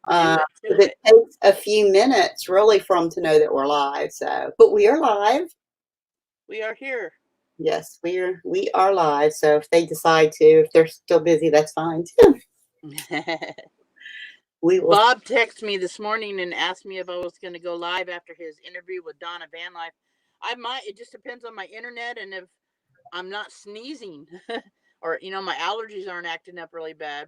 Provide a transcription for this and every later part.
Do it. Do It it. takes a few minutes really for them to know that we're live. So, but we are live. We are here. Yes, we are live. So if they decide to, if they're still busy, that's fine too. We will. Bob texted me this morning and asked me if I was going to go live after his interview with Donna Van Life. I might. It just depends on my internet and if I'm not sneezing or my allergies aren't acting up really bad.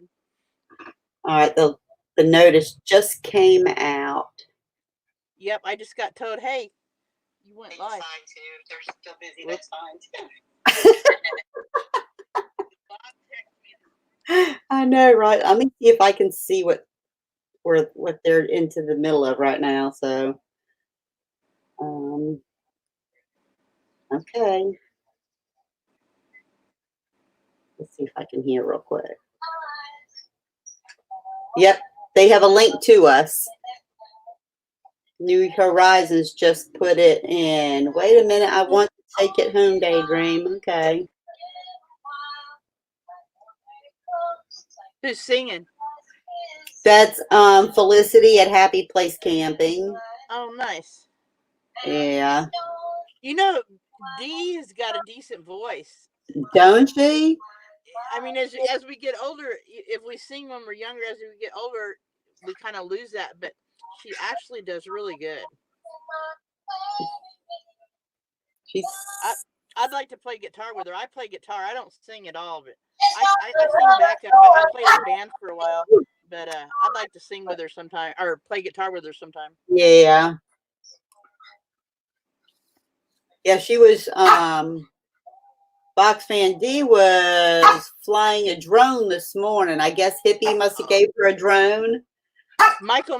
All right. The notice just came out. Yep, I just got told, hey, you went live. To, if they're still busy, that's fine too. I know, right? Let me see if I can see what they're into the middle of right now. So, okay. Let's see if I can hear real quick. Yep, they have a link to us. New Horizons just put it in. Wait a minute, I want to take it home, Daydream. Okay. Who's singing? That's Felicity at Happy Place Camping. Oh, nice. Yeah. Dee's got a decent voice. Don't she? I mean, as we get older, if we sing when we're younger, as we get older, we kind of lose that. But she actually does really good. I'd like to play guitar with her. I play guitar. I don't sing at all, but I sing backup. I played in a band for a while, but I'd like to sing with her sometime or play guitar with her sometime. Yeah. Yeah, she was. Box Fan D was flying a drone this morning. I guess Hippie must have gave her a drone. Michael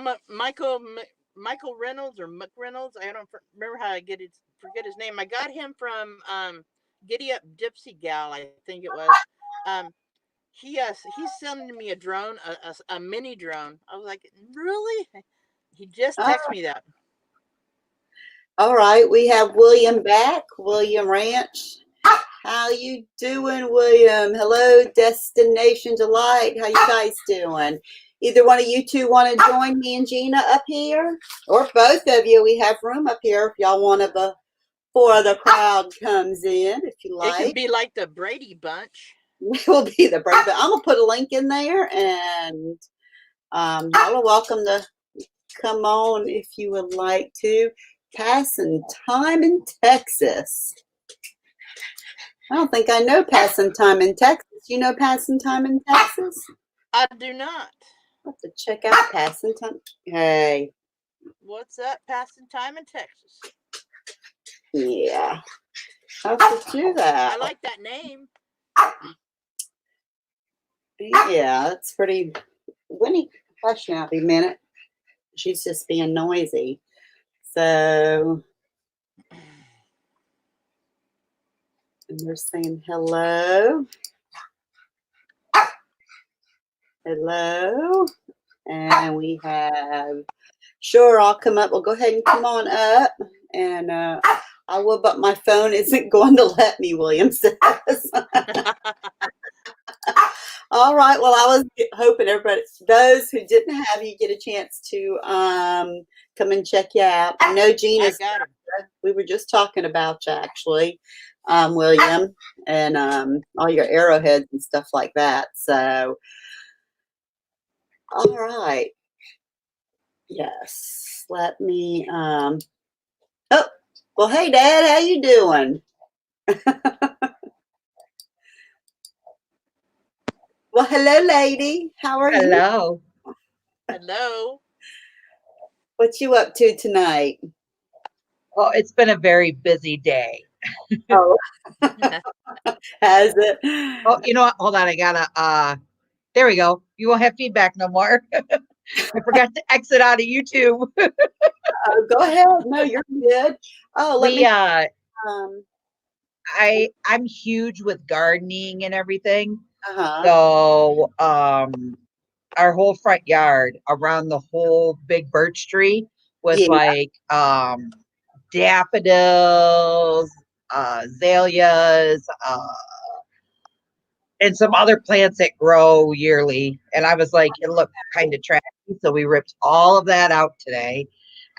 Reynolds or McReynolds. I don't remember how I forget his name. I got him from Giddy Up Gypsy Gal, I think it was. He's sending me a drone, a mini drone. I was like, really? He just texted me that. All right, we have William back. William Ranch. How you doing, William? Hello, Destination Delight. How you guys doing? Either one of you two want to join me and Gina up here? Or both of you. We have room up here if y'all want to before the crowd comes in, if you like. It could be like the Brady Bunch. We will be the Brady Bunch. I'm going to put a link in there, and y'all are welcome to come on if you would like to. Passing time in Texas. I don't think I know Passing Time in Texas. You know Passing Time in Texas? I do not. I'll have to check out Passing Time. Hey. What's up, Passing Time in Texas? Yeah. I'll have to do that. I like that name. Yeah, that's pretty. Winnie, hush now, be a minute. She's just being noisy. So. And they're saying hello. Hello. And we have, sure, I'll come up. We'll go ahead and come on up. And I will, but my phone isn't going to let me, William says. All right. Well, I was hoping everybody, those who didn't have you get a chance to come and check you out. I know Gina's, we were just talking about you, actually. William, and all your arrowheads and stuff like that. So, all right. Yes. Let me. Oh, well, hey, Dad, how you doing? Well, hello, lady. How are you? Hello. Hello. What you up to tonight? Well, it's been a very busy day. Oh, has it? Oh, you know what? Hold on. I gotta, there we go. You won't have feedback no more. I forgot to exit out of YouTube. Go ahead. No, you're good. Oh, I'm huge with gardening and everything. Uh-huh. So, our whole front yard around the whole big birch tree was like, daffodils, azaleas, and some other plants that grow yearly. And I was like, it looked kind of trashy. so we ripped all of that out today.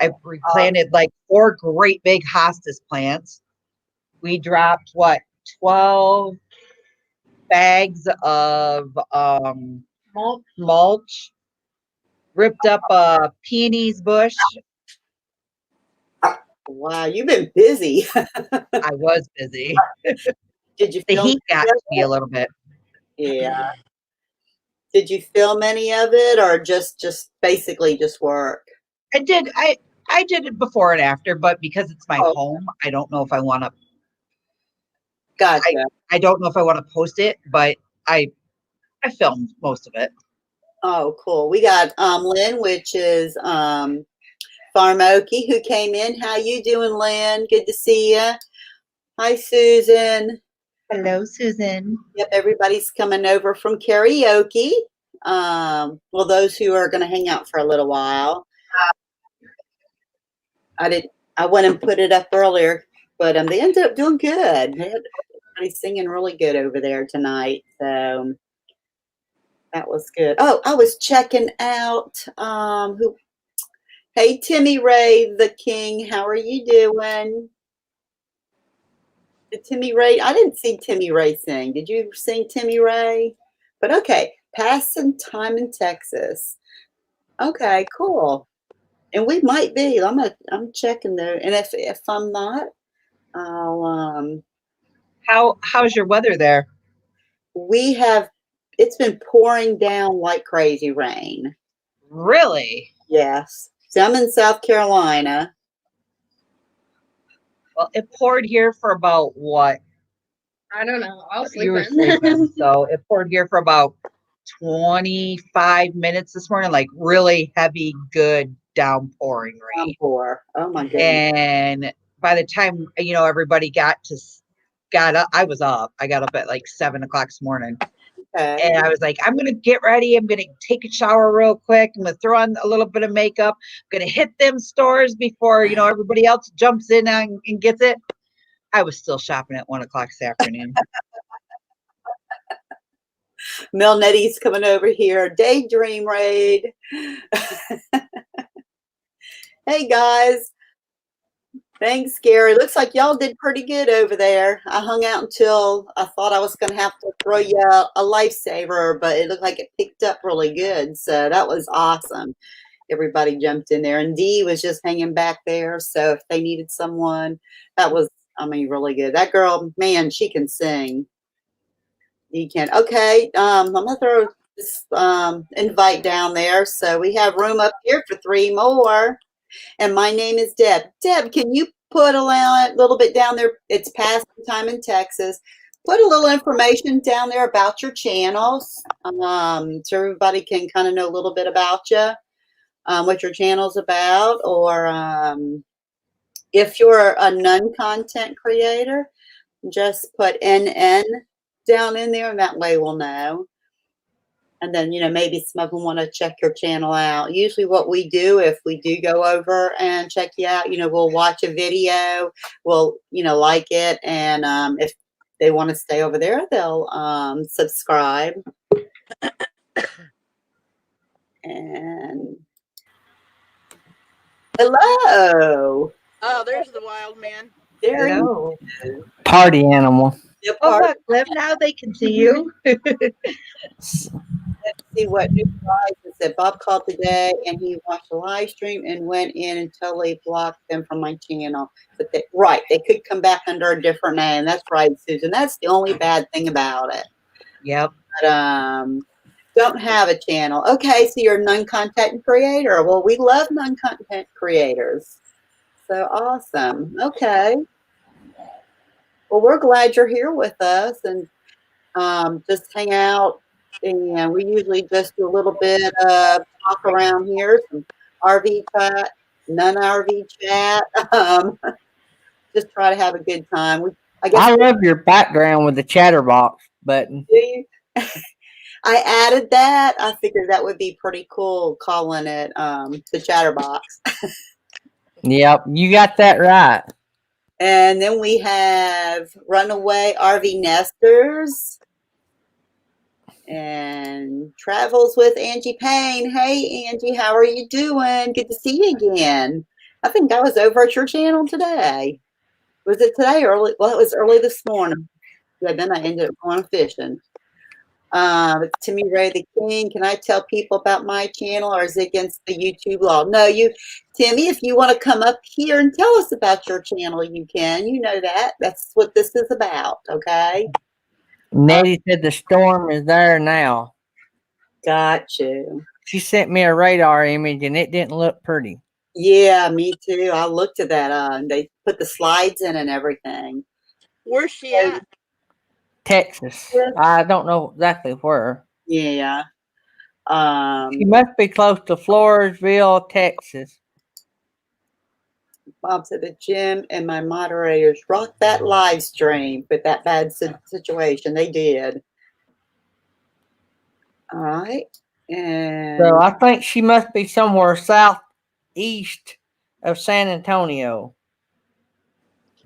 I replanted like 4 great big hostas plants. We dropped 12 bags of mulch, ripped up a peonies bush. Wow, you've been busy. I was busy. Did you The film heat got to me a little bit. Yeah. Did you film any of it, or just basically just work? I did it before and after, but because it's my Oh. home, I don't know if I want to. Gotcha. I don't know if I want to post it, but I filmed most of it. Oh, cool. We got Lynn, which is Farmoki, who came in. How you doing, Lynn? Good to see you. Hi, Susan. Hello, Susan. Yep, everybody's coming over from karaoke. Well, those who are going to hang out for a little while. I went and put it up earlier, but they ended up doing good. Everybody's singing really good over there tonight, so that was good. Oh, I was checking out who. Hey, Timmy Ray, the King, how are you doing? Did Timmy Ray? I didn't see Timmy Ray sing. Did you sing Timmy Ray? But okay, pass some time in Texas. Okay, cool. And we might be. I'm checking there, and if I'm not, I'll How's your weather there? we have. It's been pouring down like crazy rain. Really? Yes. So I'm in South Carolina. Well, it poured here for about what? I don't know. I was You were sleeping. sleeping. So it poured here for about 25 minutes this morning, like really heavy, good downpouring rain. Downpour. Oh my goodness. And by the time, everybody got up, I was up. I got up at like 7 o'clock this morning. Okay. And I was like, I'm going to get ready. I'm going to take a shower real quick. I'm going to throw on a little bit of makeup. I'm going to hit them stores before, everybody else jumps in and gets it. I was still shopping at 1 o'clock this afternoon. Mel Nettie's coming over here. Daydream raid. Hey guys. Thanks, Gary. Looks like y'all did pretty good over there. I hung out until I thought I was going to have to throw you a lifesaver, but it looked like it picked up really good. So that was awesome. Everybody jumped in there, and Dee was just hanging back there. So if they needed someone, that was, really good. That girl, man, she can sing. You can. Okay, I'm going to throw this invite down there. So we have room up here for 3 more. And my name is Deb. Deb, can you put a little bit down there? It's past time in Texas. Put a little information down there about your channels, so everybody can kind of know a little bit about you, what your channel's about, or if you're a non-content creator, just put NN down in there, and that way we'll know. And then, maybe some of them want to check your channel out. Usually what we do, if we do go over and check you out, we'll watch a video, we'll, like it. And if they want to stay over there, they'll subscribe. And hello. Oh, there's the wild man. There he Hello. is. Party animal. The Oh, part- look, Liv, now they can see you. Let's see what new guys said. Bob called today and he watched the live stream and went in and totally blocked them from my channel. But they could come back under a different name. That's right, Susan. That's the only bad thing about it. Yep. But don't have a channel. Okay, so you're a non-content creator. Well, we love non-content creators. So awesome. Okay. Well, we're glad you're here with us and just hang out. And we usually just do a little bit of talk around here, some RV chat, non-RV chat. Just try to have a good time. I love your background with the CHATTERBOX button. I added that. I figured that would be pretty cool, calling it the CHATTERBOX. Yep, you got that right. And then we have Runaway RV Nesters. And travels with Angie Payne. Hey, Angie, how are you doing? Good to see you again. I think I was over at your channel today. Was it today early? Well, it was early this morning. Yeah, then I ended up going fishing. Timmy Ray the King, can I tell people about my channel, or is it against the YouTube law? No, Timmy, if you want to come up here and tell us about your channel, you can. You know that. That's what this is about, okay? Nettie said the storm is there now. Got you. She sent me a radar image and it didn't look pretty. Yeah, me too. I looked at that. And they put the slides in and everything. Where's she at? Texas. I don't know exactly where. Yeah. She must be close to Floresville, Texas. Bob said the gym and my moderators rocked that live stream with that bad situation. They did. All right. And So I think she must be somewhere southeast of San Antonio.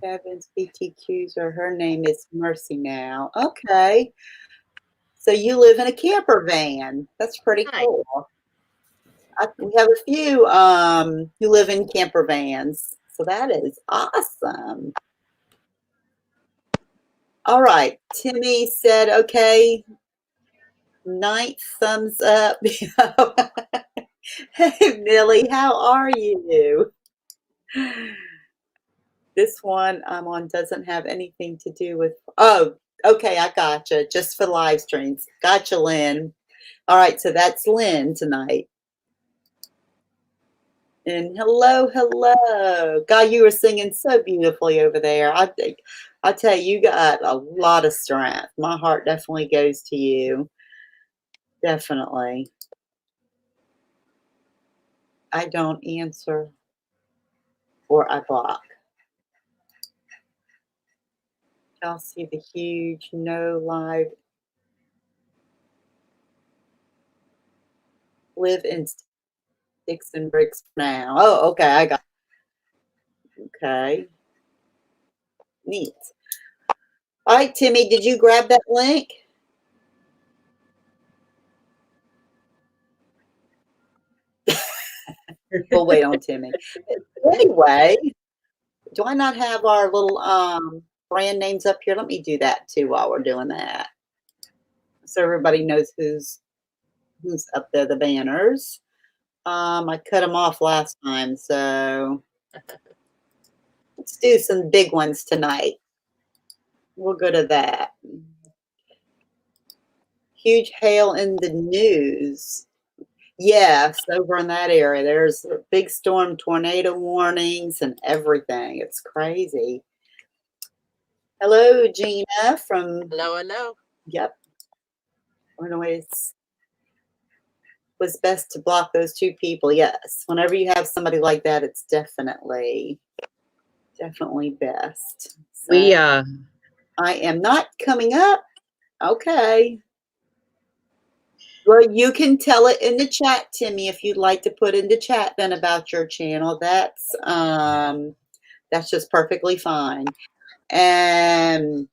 Kevin's BTQs, or her name is Mercy now. Okay. So you live in a camper van. That's pretty cool. We have a few who live in camper vans. So that is awesome. All right. Timmy said, okay. 9th thumbs up. Hey, Millie, how are you? This one I'm on doesn't have anything to do with, oh, okay, I gotcha. Just for live streams. Gotcha, Lynn. All right, so that's Lynn tonight. And hello, hello. God, you were singing so beautifully over there. I tell you, you got a lot of strength. My heart definitely goes to you. Definitely. I don't answer or I block. Y'all see the huge no live. Live in sticks and bricks now. Oh, okay, I got it. Okay. Neat. All right, Timmy, did you grab that link? We'll wait on Timmy. Anyway, do I not have our little brand names up here? Let me do that too while we're doing that. So everybody knows who's up there, the banners. I cut them off last time, so let's do some big ones tonight. We'll go to that. Huge hail in the news. Yes, over in that area, there's a big storm, tornado warnings, and everything. It's crazy. Hello, Gina from. Hello, hello. Yep. Anyways, was best to block those two people. Yes. Whenever you have somebody like that, it's definitely best. So, I am not coming up. Okay. Well, you can tell it in the chat, Timmy, if you'd like to put in the chat then about your channel. That's just perfectly fine. And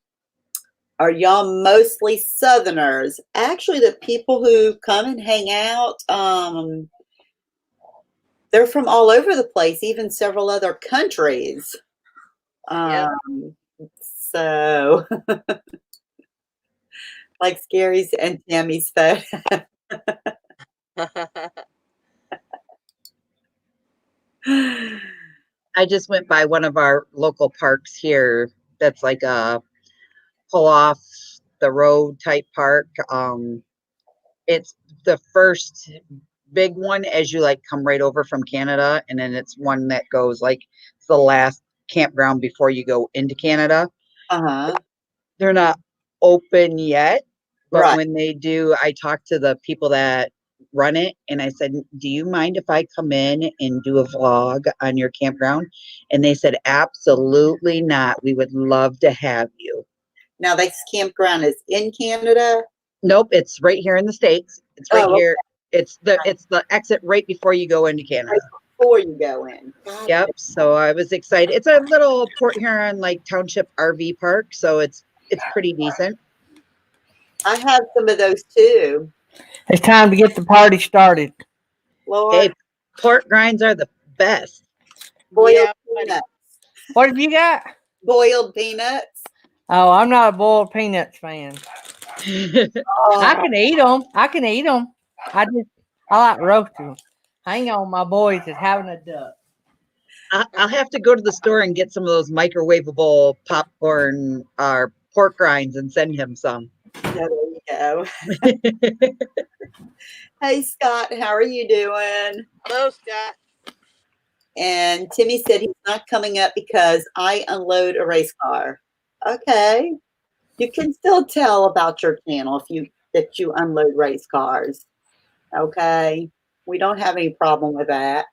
are y'all mostly Southerners? Actually, the people who come and hang out, they're from all over the place, even several other countries. So, like Scary's and Tammy's photo. I just went by one of our local parks here that's like a pull off the road type park. It's the first big one as you like come right over from Canada, and then it's one that goes like it's the last campground before you go into Canada. They're not open yet, but when they do, I talked to the people that run it and I said, do you mind if I come in and do a vlog on your campground? And they said, absolutely not. We would love to have you. Now this campground is in Canada? Nope, it's right here in the States. It's right here. It's the exit right before you go into Canada. Right before you go in. Yep. So I was excited. It's a little Port Huron like township RV park, so it's pretty decent. I have some of those too. It's time to get the party started. Lord, Hey, pork grinds are the best. boiled Yeah, buddy. peanuts. What have you got? Boiled peanuts. Oh, I'm not a boiled peanuts fan. I Oh, can eat them. I can eat them. I like roasting. Hang on, my boys is having a duck. I'll have to go to the store and get some of those microwavable popcorn or pork grinds and send him some. there you go. Hey, Scott, how are you doing? Hello, Scott. And Timmy said he's not coming up because I unload a race car. Okay. You can still tell about your channel if you unload race cars. Okay. We don't have any problem with that.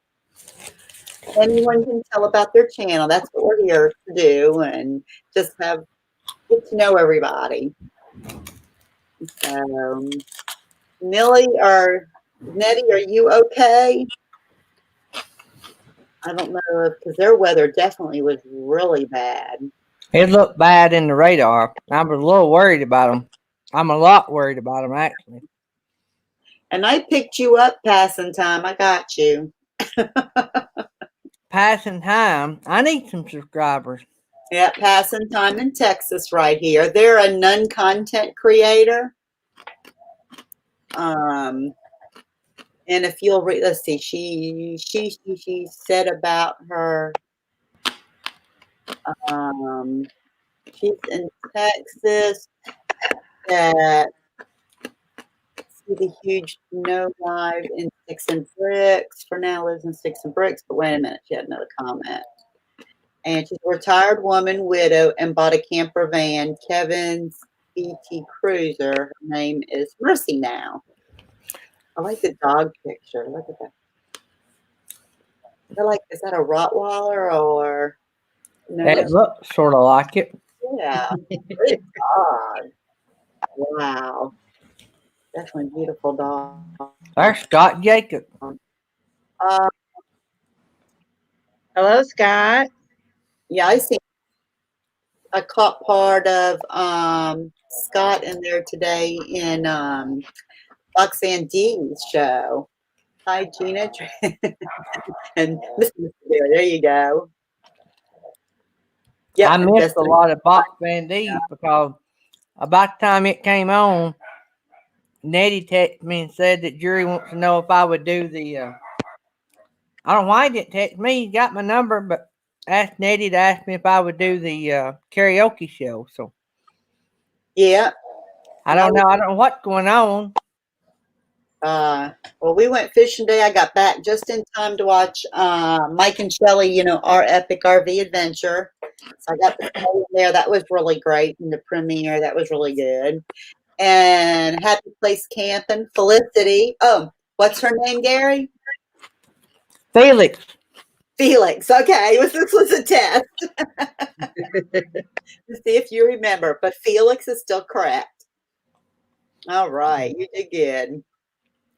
Anyone can tell about their channel. That's what we're here to do, and just get to know everybody. Millie or Nettie, are you okay? I don't know, because their weather definitely was really bad. It looked bad in the radar. I was a little worried about them. I'm a lot worried about them, actually. And I picked you up passing time. I got you. Passing time. I need some subscribers. Yeah, passing time in Texas right here. They're a nun content creator. And if you'll read, let's see, she said about her, she's in Texas, that see the huge no live in Sticks and Bricks, for now lives in Sticks and Bricks, but wait a minute, she had another comment. And she's a retired woman, widow, and bought a camper van, Kevin's BT Cruiser. Her name is Mercy now. I like the dog picture. Look at that. They're like, is that a Rottweiler or no? It looks sort of like it. Yeah, great dog. Wow, definitely beautiful dog. There's Scott Jacob. Hello, Scott. Yeah, I see. I caught part of Scott in there today in Roxanne D's show. Hi, Gina. And Mr. There you go. Yeah, I missed a lot of Box Van D's because about the time it came on, Nettie texted me and said that Jury wants to know if I would do the. I don't know why he didn't text me. He got my number, but asked Nettie to ask me if I would do the karaoke show. So yeah. I don't know. I don't know what's going on. Well, we went fishing day. I got back just in time to watch Mike and Shelly, our epic RV adventure. So I got to stay in there. That was really great. In the premiere, that was really good. And Happy Place Camping, Felicity. Oh, what's her name, Gary? Felix. Felix. Okay, this was a test to see if you remember. But Felix is still correct. All right, you did good.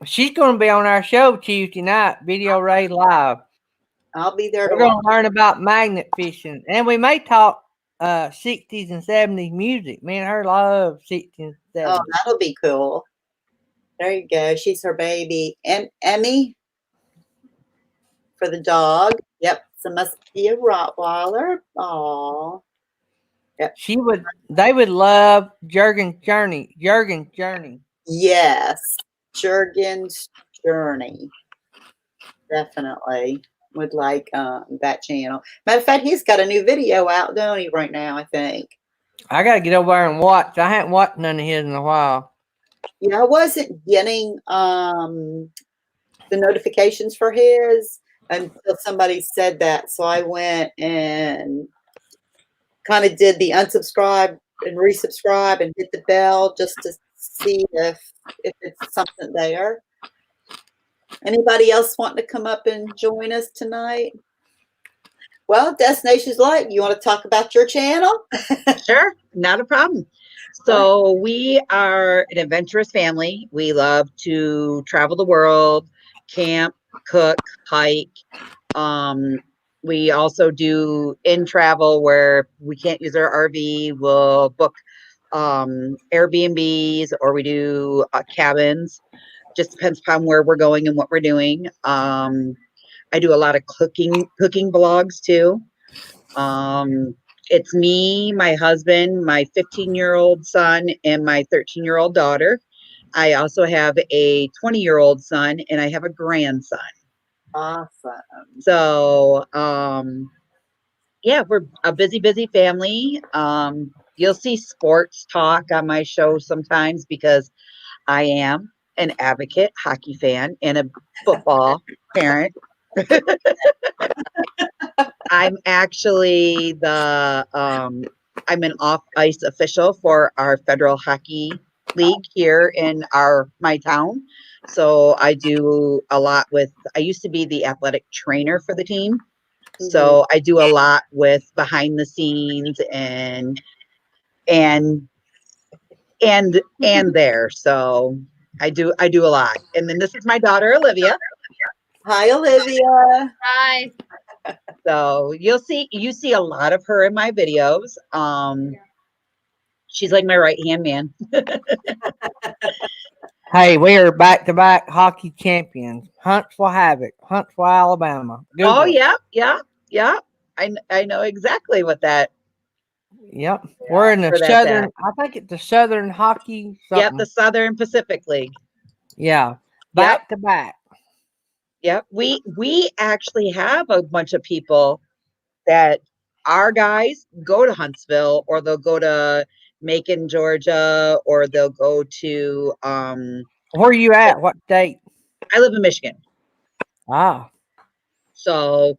She's going to be on our show Tuesday night, Video Ray Live. I'll be there. We're going to learn about magnet fishing, and we may talk 60s and 70s music. Me and her love 60s and 70s. Oh, that'll be cool. There you go. She's her baby. Emmy for the dog. Yep. So must be a Rottweiler. Aw. Yep. They would love Jurgen's Journey. Jurgen's Journey. Yes. Jurgen's Journey. Definitely would like that channel. Matter of fact, he's got a new video out, don't he, right now, I think. I got to get over there and watch. I haven't watched none of his in a while. Yeah, I wasn't getting the notifications for his until somebody said that. So I went and kind of did the unsubscribe and resubscribe and hit the bell just to see if it's something there. Anybody else wanting to come up and join us tonight? Well, Destinations Light, you want to talk about your channel? Sure, not a problem. So we are an adventurous family. We love to travel the world, camp, cook, hike. We also do in travel where we can't use our RV. We'll book Airbnbs, or we do cabins. Just depends upon where we're going and what we're doing. I do a lot of cooking vlogs too. It's me, my husband, my 15-year-old son, and my 13-year-old daughter. I also have a 20-year-old son, and I have a grandson. Awesome. So, yeah, we're a busy family. You'll see sports talk on my show sometimes because I am an advocate hockey fan and a football parent. I'm actually I'm an off-ice official for our federal hockey league here in my town. So I do a lot I used to be the athletic trainer for the team. So I do a lot with behind the scenes and there. So I do a lot. And then this is my daughter Olivia. Hi, Olivia. Hi. So you see a lot of her in my videos. She's like my right hand man. Hey, we are back-to-back hockey champions. Huntsville Havoc, Huntsville, Alabama. Google Oh it. yeah. I know exactly what that. Yep. We're in the Where that's Southern, at. I think it's the Southern Hockey Yep, something. the Southern Pacific League. Yeah. Back to back. Yep. We actually have a bunch of people that our guys go to Huntsville, or they'll go to Macon, Georgia, or they'll go to Where are you at? What state? I live in Michigan. Ah. So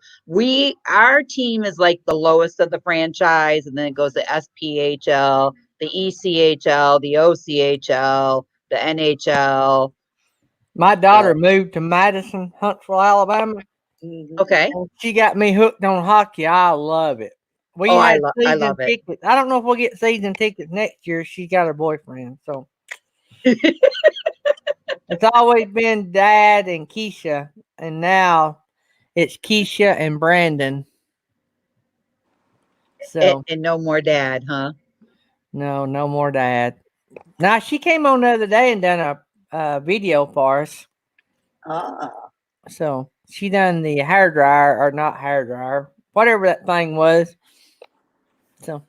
our team is like the lowest of the franchise, and then it goes to SPHL, the ECHL, the OCHL, the NHL. My daughter moved to Madison, Huntsville, Alabama. Okay. And she got me hooked on hockey. I love it. We I had love season it. tickets. I don't know if we'll get season tickets next year. She got her boyfriend. So it's always been Dad and Keisha. And now it's Keisha and Brandon. So And no more Dad, huh? no more Dad. Now she came on the other day and done a video for us. So she done the hair dryer, or not hair dryer, whatever that thing was. So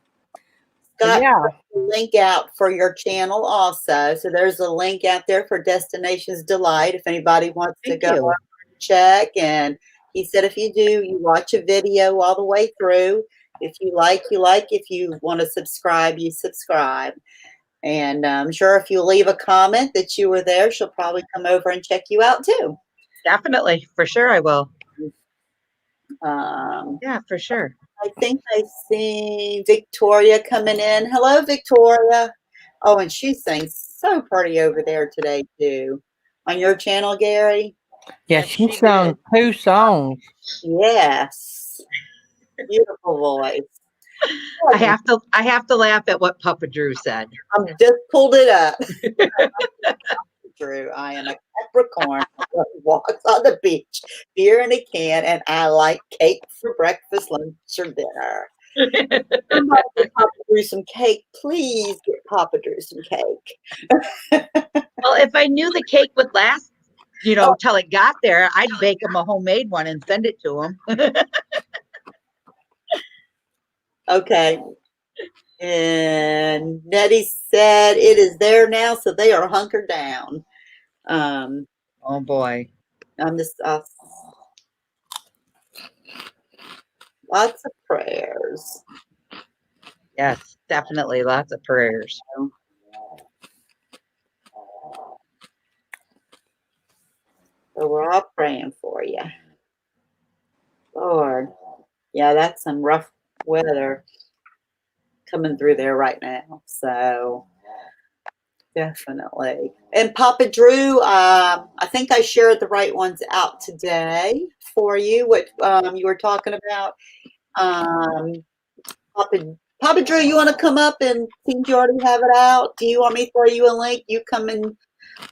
Scott, yeah, put the link out for your channel also. So there's a link out there for Destinations Delight if anybody wants to go over and check. And he said if you do, you watch a video all the way through. If you like, you like. If you want to subscribe, you subscribe. And I'm sure if you leave a comment that you were there, she'll probably come over and check you out too. Definitely. For sure I will. Yeah, for sure. I think I see Victoria coming in. Hello, Victoria. Oh, and she sings so pretty over there today too. On your channel, Gary? yeah, she sung 2 songs. Yes. Beautiful voice. I have to laugh at what Papa Drew said. I just pulled it up. Drew, I am a Capricorn who walks on the beach, beer in a can, and I like cake for breakfast, lunch, or dinner. Somebody get Papa Drew some cake. Please get Papa Drew some cake. Well, if I knew the cake would last, till it got there, I'd bake him a homemade one and send it to him. Okay. And Nettie said it is there now, so they are hunkered down. Oh boy. I'm just lots of prayers. Yes, definitely lots of prayers. So we're all praying for you. Lord. Yeah, that's some rough weather coming through there right now. So definitely. And Papa Drew, I think I shared the right ones out today for you. What you were talking about. Papa Drew, you want to come up and think you already have it out? Do you want me to throw you a link? You come and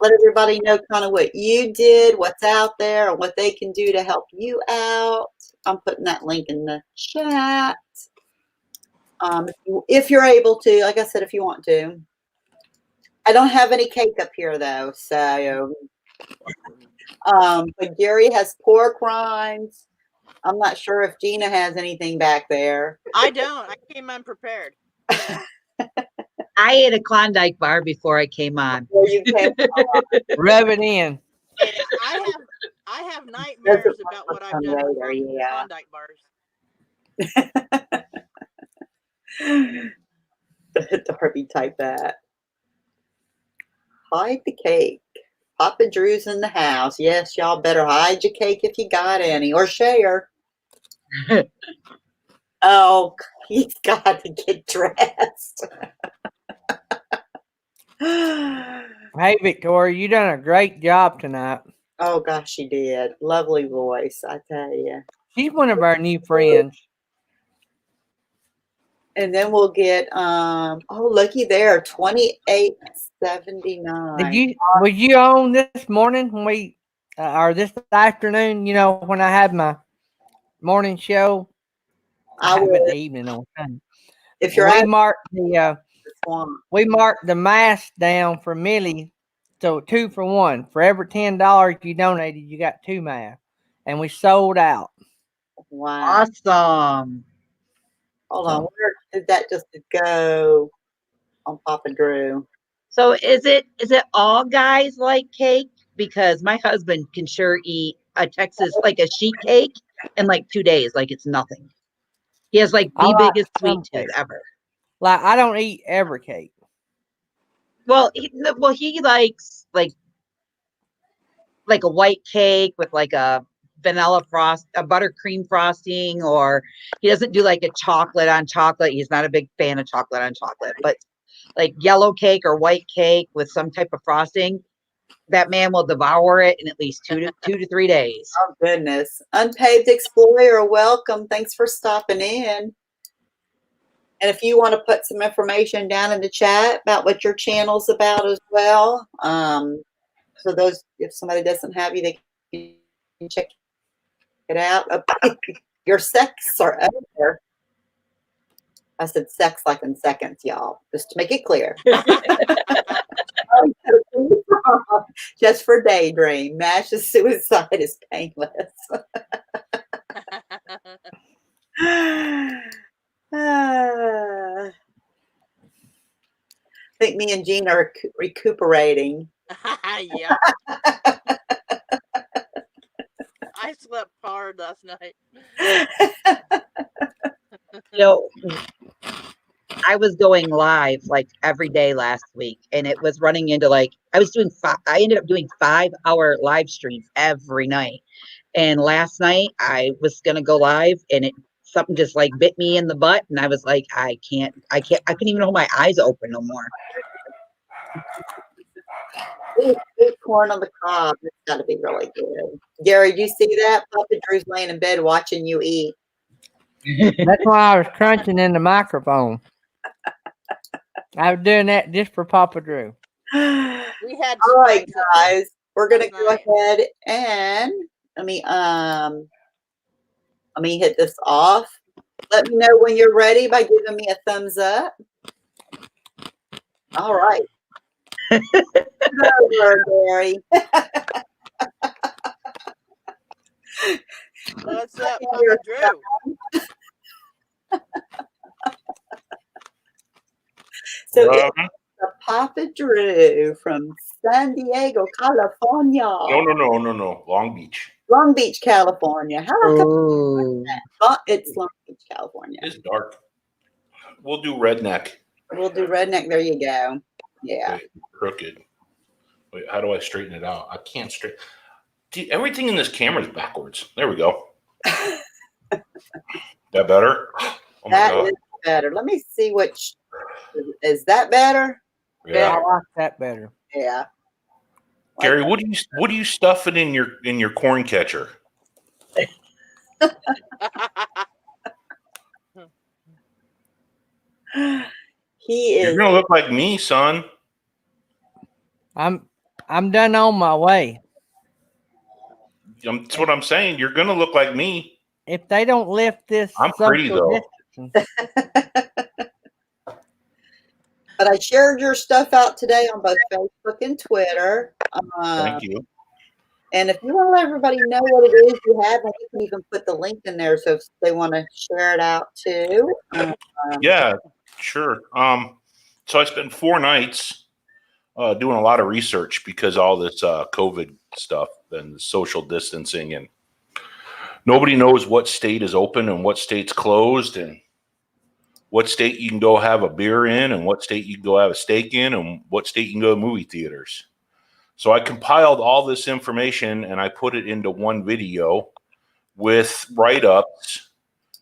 let everybody know kind of what you did, what's out there, and what they can do to help you out. I'm putting that link in the chat. if you're able to, like I said, if you want to. I don't have any cake up here though, so but Gary has pork rinds. I'm not sure if Gina has anything back there. I don't. I came unprepared. I ate a Klondike bar before I came on. Where you came Rub it in. And I have nightmares about what I've done with later, yeah. Klondike bars. Darby type that. Hide the cake. Papa Drew's in the house. Yes, y'all better hide your cake if you got any, or share. Oh, he's got to get dressed. Hey, Victoria, you done a great job tonight. Oh gosh, she did. Lovely voice, I tell you. She's one of our new friends. And then we'll get oh looky there, 28.79. Was you on this morning when we or this afternoon? You know, when I had my morning show. I have would, an evening on time. if you're we at marked the mask down for Millie, so 2 for 1. For every $10 you donated, you got 2 masks, and we sold out. Wow. Awesome. Hold on, where did that just go on Papa Drew? So is it all guys like cake? Because my husband can sure eat a Texas, like a sheet cake in like 2 days, like it's nothing. He has like the biggest sweet tooth ever. Like, I don't eat every cake. Well, he likes like a white cake with like a vanilla a buttercream frosting, or he doesn't do like a chocolate on chocolate. He's not a big fan of chocolate on chocolate, but like yellow cake or white cake with some type of frosting, that man will devour it in at least 2 to 3 days. Oh goodness. Unpaved Explorer, welcome. Thanks for stopping in. And if you want to put some information down in the chat about what your channel's about as well, so those, if somebody doesn't have you, they can check it out. Your sex are over. I said sex like in seconds, y'all, just to make it clear. Just for daydream. Mash's suicide is painless. I think me and Jean are recuperating. Yeah. I slept hard last night. You know, I was going live like every day last week, and it was running into like I ended up doing 5-hour live streams every night. And last night I was gonna go live, and something just like bit me in the butt, and I was like, I couldn't even hold my eyes open no more. Eat corn on the cob. It's got to be really good. Gary, do you see that? Papa Drew's laying in bed watching you eat. That's why I was crunching in the microphone. I was doing that just for Papa Drew. We had all right, guys. We're gonna last go night. ahead and let me hit this off. Let me know when you're ready by giving me a thumbs up. All right. Over, Gary. What's up, Papa Drew? So it's Papa Drew from San Diego, California. No. Long Beach. Long Beach, California. How Oh, it's Long Beach, California. It's dark. We'll do redneck. We'll do redneck. There you go. Yeah. Wait, crooked. Wait, how do I straighten it out? I can't straighten. Everything in this camera is backwards. There we go. That better? Oh my That God. is better. Let me see which. Is that better? Yeah. I like that better. Yeah. Gary, what do you stuff it in your corn catcher? He is. You're gonna look like me, son. I'm done on my way. That's what I'm saying. You're gonna look like me. If they don't lift this I'm pretty, social though. distancing, But I shared your stuff out today on both Facebook and Twitter. Thank you. And if you want to let everybody know what it is you have, you can even put the link in there. So if they want to share it out too. Yeah, sure. So I spent 4 nights doing a lot of research because all this COVID stuff and social distancing, and nobody knows what state is open and what state's closed, and what state you can go have a beer in, and what state you can go have a steak in, and what state you can go to movie theaters. So I compiled all this information and I put it into one video with write-ups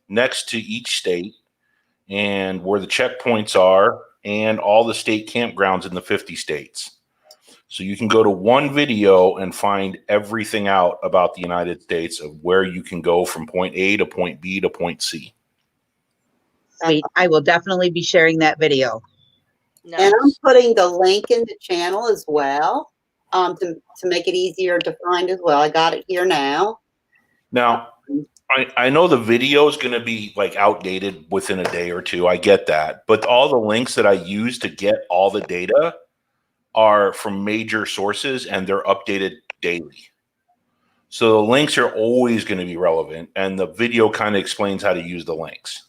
next to each state and where the checkpoints are and all the state campgrounds in the 50 states. So you can go to one video and find everything out about the United States of where you can go from point A to point B to point C. Sweet. I will definitely be sharing that video. Nice. And I'm putting the link in the channel as well to make it easier to find as well. I got it here now. Now, I know the video is going to be like outdated within a day or two. I get that. But all the links that I use to get all the data are from major sources and they're updated daily. So the links are always going to be relevant. And the video kind of explains how to use the links.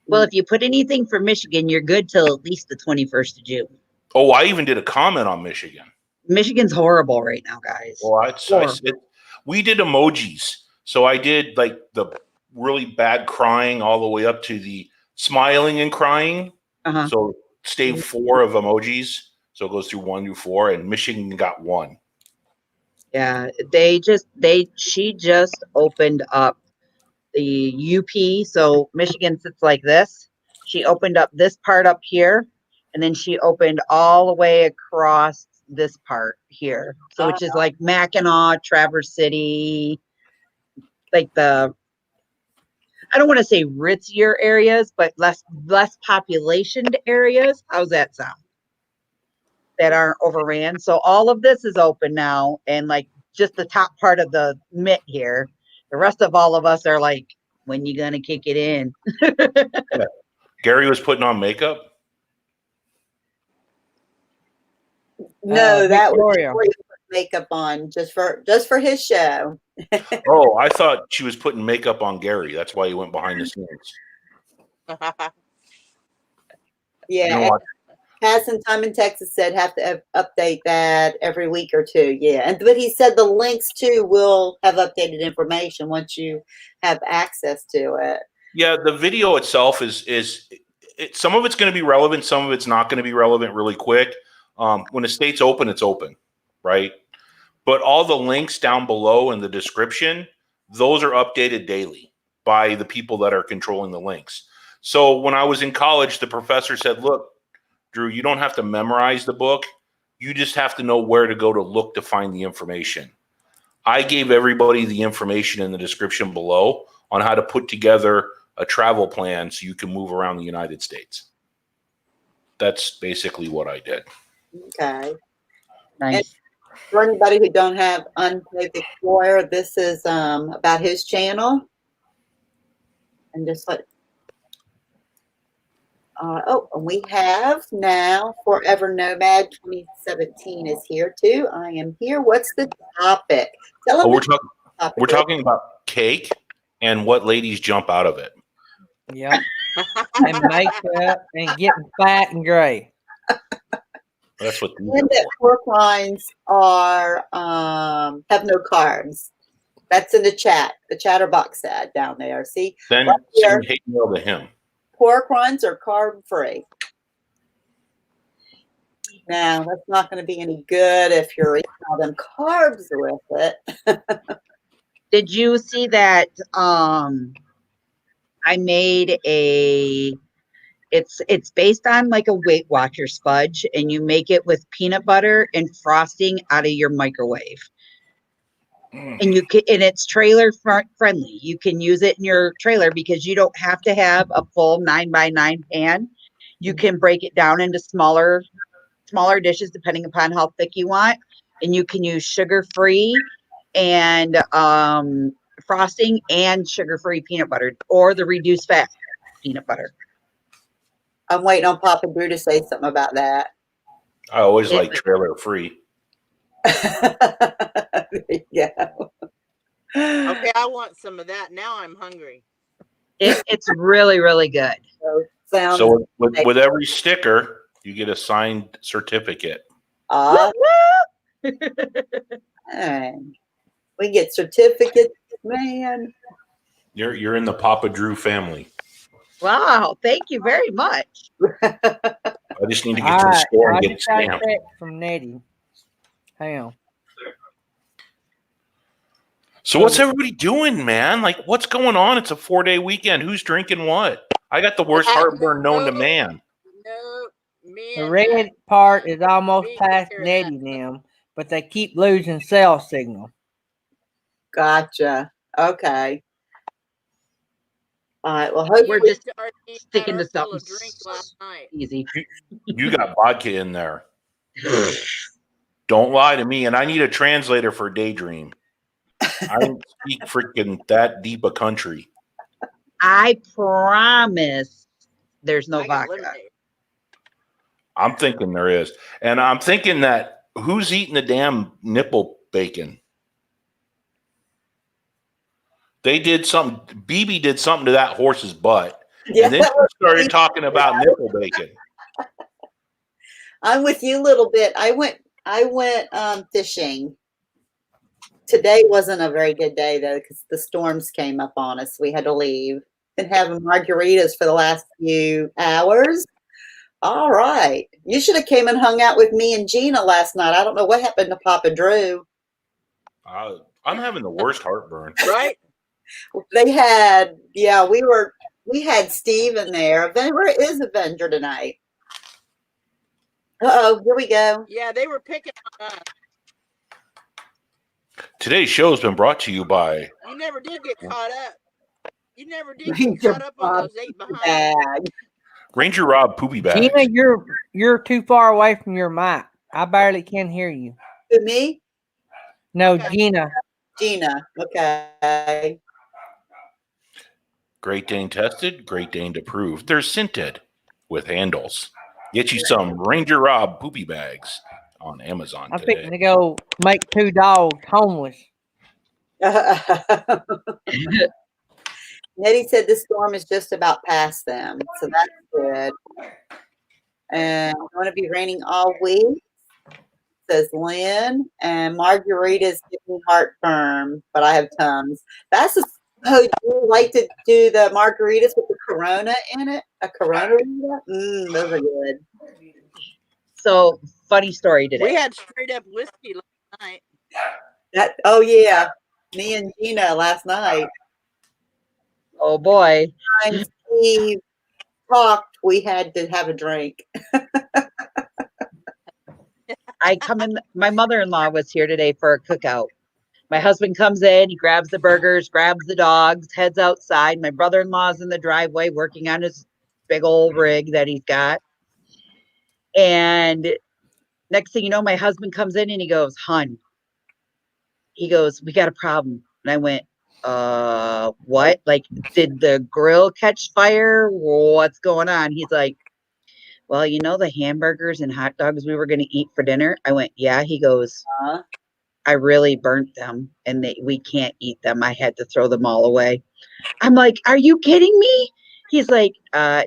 Well, if you put anything for Michigan, you're good till at least the 21st of June. Oh, I even did a comment on Michigan. Michigan's horrible right now, guys. Well, we did emojis. So I did like the really bad crying all the way up to the smiling and crying. Uh-huh. So stage 4 of emojis. So it goes through 1 through 4, and Michigan got 1. Yeah, she just opened up the UP. So Michigan sits like this. She opened up this part up here, and then she opened all the way across this part here. So which is like Mackinac, Traverse City, like I don't want to say ritzier areas, but less populationed areas. How's that sound? That aren't overran. So all of this is open now, and like just the top part of the mitt here. The rest of all of us are like, when you gonna kick it in? Yeah. Gary was putting on makeup. No, that was Victoria. before he put makeup on just for his show. Oh, I thought she was putting makeup on Gary. That's why he went behind the scenes. Yeah. You know what? Passing Time in Texas said have to update that every week or two. Yeah. But he said the links too will have updated information once you have access to it. Yeah, the video itself is some of it's going to be relevant, some of it's not going to be relevant really quick. When a state's open, it's open, right? But all the links down below in the description, those are updated daily by the people that are controlling the links. So when I was in college, the professor said, look, Drew, you don't have to memorize the book. You just have to know where to go to look to find the information. I gave everybody the information in the description below on how to put together a travel plan so you can move around the United States. That's basically what I did. Okay. Nice. And for anybody who don't have Unpaved Explorer, this is about his channel. And just like, and we have now Forever Nomad 2017 is here too. I am here. What's the topic? Tell them We're talking about cake and what ladies jump out of it. Yep. And makeup and getting fat and gray. That's what these And that pork rinds are have no carbs. That's in the chat. The CHATTERBOX ad down there. See, Then right here, send hate mail to him. pork rinds are carb free. Now that's not going to be any good if you're eating all them carbs with it. Did you see that? I made it's based on like a Weight Watchers fudge, and you make it with peanut butter and frosting out of your microwave. And it's trailer friendly. You can use it in your trailer because you don't have to have a full 9x9 pan. You can break it down into smaller dishes depending upon how thick you want, and you can use sugar-free and frosting and sugar-free peanut butter or the reduced fat peanut butter. I'm waiting on Papa Drew to say something about that. I always like trailer free. There you go. Okay, I want some of that. Now I'm hungry. It's really, really good. Sounds So with every sticker, you get a signed certificate. awesome. We get certificates, man. You're in the Papa Drew family. Wow, thank you very much. I just need to get to the store and get it stamped. From Nettie. Hang on. So what's everybody doing, man? Like, what's going on? It's a 4-day weekend. Who's drinking what? I got the worst heartburn known to man. No, me The and red part is almost me past here Nettie that- now, but they keep losing cell signal. Gotcha. Okay. All right. Well, hopefully We're just already had sticking our to fill something of drink last night. easy. You got vodka in there. Don't lie to me. And I need a translator for Daydream. I don't speak freaking that deep a country. I promise there's no I got vodka. lemonade. I'm thinking there is. And I'm thinking that who's eating the damn nipple bacon? They did something. BB did something to that horse's butt. Yeah, And then she started talking about nipple bacon. I'm with you a little bit. I went fishing. Today wasn't a very good day though, because the storms came up on us. We had to leave. Been having margaritas for the last few hours. All right. You should have came and hung out with me and Gina last night. I don't know what happened to Papa Drew. I'm having the worst heartburn. Right? They had, yeah, we had Steve in there. Where is Avenger tonight? Uh-oh, here we go. Yeah, they were picking on us. Today's show has been brought to you by You never did get caught up. You never did get Ranger caught up on those 8 behind. Bag. Ranger Rob Poopy Bag. Gina, you're too far away from your mic. I barely can hear you. Who, me? No, Okay. Gina. Gina. Okay. Great Dane tested, Great Dane approved. They're scented with handles. Get you some Ranger Rob Poopy Bags on Amazon I'm today. fixing to go make 2 dogs homeless. Nettie said the storm is just about past them, so that's good. And it's going to be raining all week, says Lynn. And margaritas give me heartburn, but I have Tums. That's do you like to do the margaritas with the Corona in it? A Corona? Those are good. So funny story today. We had straight up whiskey last night. Oh yeah, me and Gina last night. Oh boy. Time Steve talked, we had to have a drink. I come in, my mother-in-law was here today for a cookout. My husband comes in, he grabs the burgers, grabs the dogs, heads outside. My brother-in-law's in the driveway working on his big old rig that he's got. And next thing you know, my husband comes in and he goes, "Hun," he goes, "we got a problem." And I went, what? Like, did the grill catch fire? What's going on? He's like, "Well, you know the hamburgers and hot dogs we were going to eat for dinner?" I went, "Yeah." He goes, "I really burnt them and we can't eat them. I had to throw them all away." I'm like, "Are you kidding me?" He's like,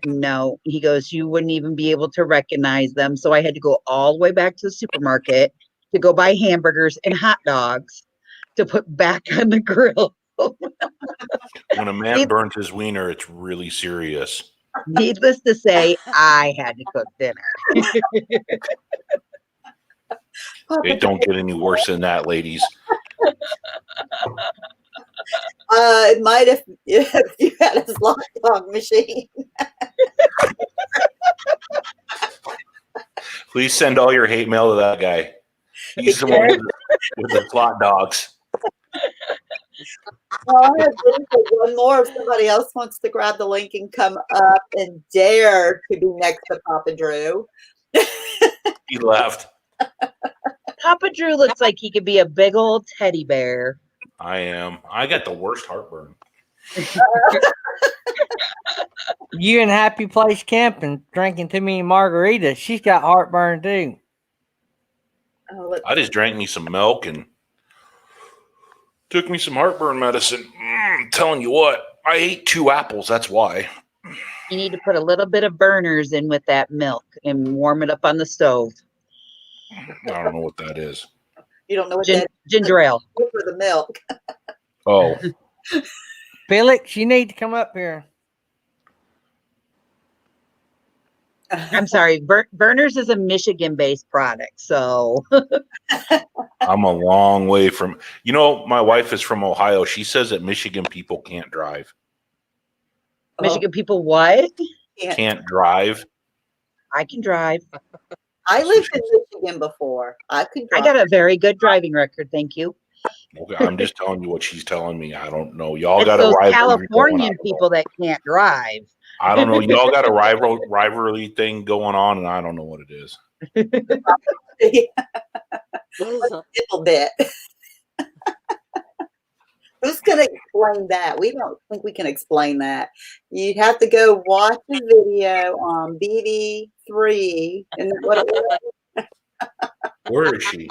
"No." He goes, "You wouldn't even be able to recognize them." So I had to go all the way back to the supermarket to go buy hamburgers and hot dogs to put back on the grill. When a man burns his wiener, it's really serious. Needless to say, I had to cook dinner. It don't get any worse than that, ladies. It might if you had a slot dog machine. Please send all your hate mail to that guy. He's the one with the slot dogs. Well, I have room for one more if somebody else wants to grab the link and come up and dare to be next to Papa Drew. He left. Papa Drew looks like he could be a big old teddy bear. I am. I got the worst heartburn. You in Happy Place camping, drinking too many margaritas. She's got heartburn too. Oh, let's I just drank me some milk and took me some heartburn medicine. I'm telling you what, I ate 2 apples. That's why. You need to put a little bit of burners in with that milk and warm it up on the stove. I don't know what that is. You don't know what that Ginger ale. is for the milk. Oh, Felix, you need to come up here. I'm sorry. Burners is a Michigan-based product, so I'm a long way from. You know, my wife is from Ohio. She says that Michigan people can't drive. Michigan people what? Can't drive. I can drive. I lived in Michigan before. I could I drive. got a very good driving record, thank you. Okay, I'm just telling you what she's telling me. I don't know. Y'all It's got a those rivalry. Californian people that can't drive. I don't know. Y'all got a rivalry thing going on, and I don't know what it is. A little bit. Who's going to explain that? We don't think we can explain that. You'd have to go watch the video on BB3. And what? Where is she?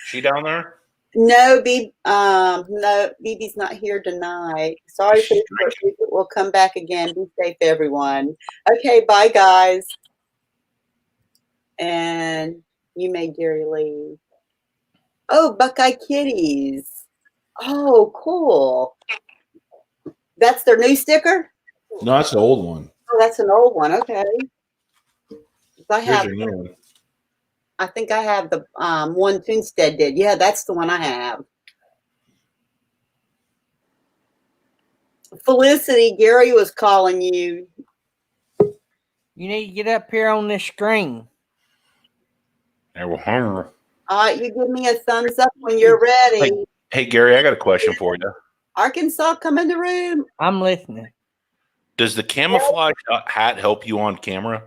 She down there? No, no, BB's not here tonight. Sorry for this. We'll come back again. Be safe, everyone. Okay, bye, guys. And you made Gary leave. Oh, Buckeye Kitties. Oh, cool. That's their new sticker? No, that's the old one. Oh, that's an old one. Okay. Here's your new one. I think I have the one Toonstead did. Yeah, that's the one I have. Felicity, Gary was calling you. You need to get up here on this screen. All right, you give me a thumbs up when you're ready. Hey, Gary, I got a question for you. Arkansas, come in the room. I'm listening. Does the camouflage hat help you on camera?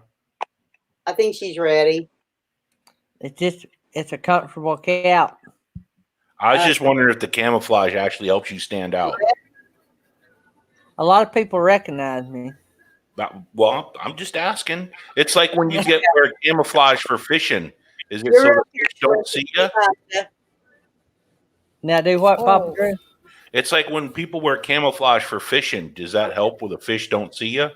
I think she's ready. It's a comfortable cap. I was just wondering if the camouflage actually helps you stand out. A lot of people recognize me. Well, I'm just asking. It's like when you wear camouflage for fishing. Is it so the fish don't see you? Now do what, Papa Drew? It's like when people wear camouflage for fishing. Does that help with the fish don't see you?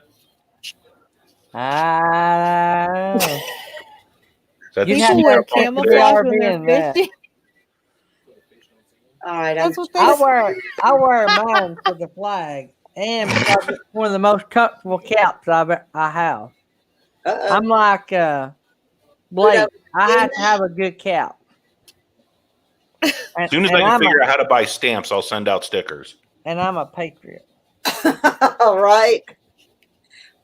People wear camouflage when they're fishing. All right, I wear mine for the flag, and because it's one of the most comfortable caps I have. I'm like Blake. I have to have a good cap. As soon as I can figure out how to buy stamps, I'll send out stickers. And I'm a patriot. All right.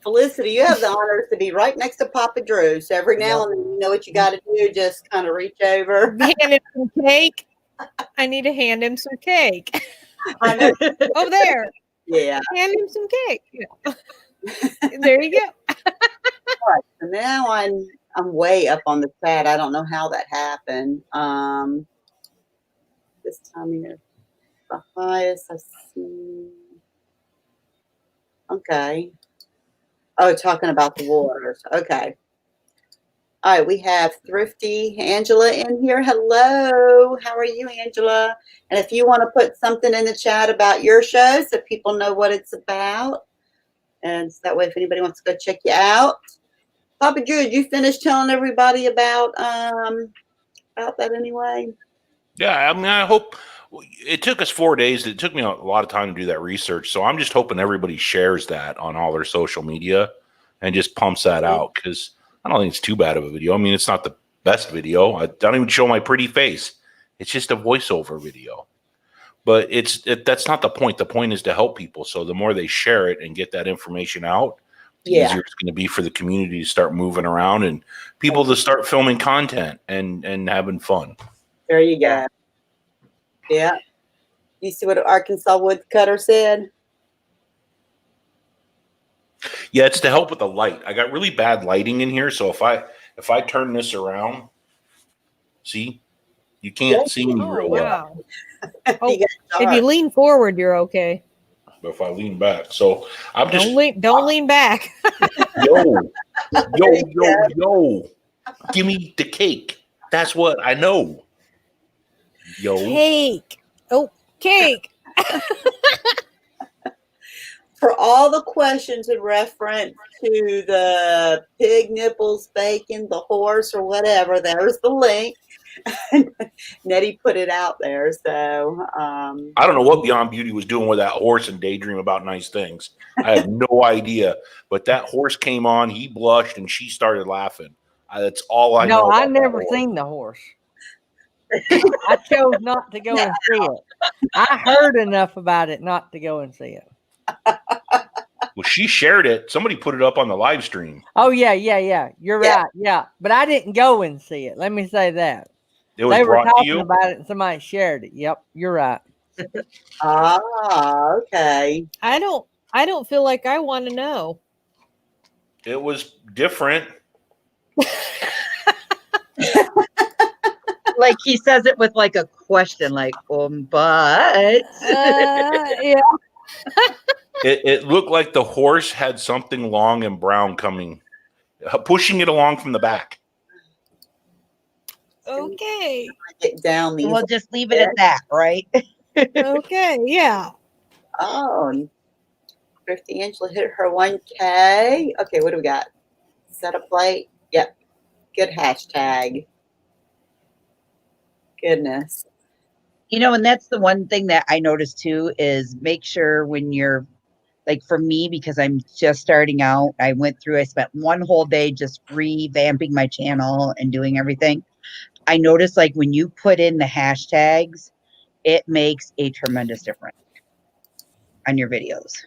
Felicity, you have the honors to be right next to Papa Drew. So every now and then, you know what you got to do, just kind of reach over. Hand him some cake. I need to hand him some cake. I know. Oh, there. Yeah. Hand him some cake. Yeah. There you go. All right. So now I'm way up on the chat. I don't know how that happened. This time here, the highest I see. Okay. Oh, talking about the waters. Okay. All right, we have Thrifty Angela in here. Hello. How are you, Angela? And if you want to put something in the chat about your show so people know what it's about, and so that way if anybody wants to go check you out. Papa Drew, did you finish telling everybody about that anyway? Yeah, I mean, I hope it took us 4 days. It took me a lot of time to do that research. So I'm just hoping everybody shares that on all their social media and just pumps that out, because I don't think it's too bad of a video. I mean, it's not the best video. I don't even show my pretty face. It's just a voiceover video. But that's not the point. The point is to help people. So the more they share it and get that information out, the easier it's going to be for the community to start moving around and people to start filming content and having fun. There you go. Yeah. You see what Arkansas Woodcutter said? Yeah, it's to help with the light. I got really bad lighting in here, so if I turn this around, see, you can't see me real well. Wow. Oh, if you lean forward, you're okay. if I lean back. So I'm just Don't lean back. yo. Give me the cake. That's what I know. Yo. Cake. Oh, cake. For all the questions in reference to the pig nipples, bacon, the horse, or whatever, there's the link. Nettie put it out there. So I don't know what Beyond Beauty was doing with that horse and Daydream About Nice Things. I have no idea. But that horse came on, he blushed, and she started laughing. That's all I know. No, I about that never horse. seen the horse. I chose not to go and see it. I heard enough about it not to go and see it. Well, she shared it. Somebody put it up on the live stream. Oh, yeah. You're right. Yeah. But I didn't go and see it. Let me say that. It was They were brought to talking you. about it and somebody shared it. Yep, you're right. okay. I don't feel like I want to know. It was different. Like he says it with like a question, like, but. Yeah. It looked like the horse had something long and brown coming, pushing it along from the back. Okay. Get down these. We'll just leave it at that, right? Okay. Yeah. Oh, Christy Angela hit her 1K. Okay, what do we got? Set a plate. Yep. Good hashtag. Goodness. You know, and that's the one thing that I noticed too is make sure when you're like for me, because I'm just starting out, I spent one whole day just revamping my channel and doing everything. I noticed like when you put in the hashtags, it makes a tremendous difference on your videos.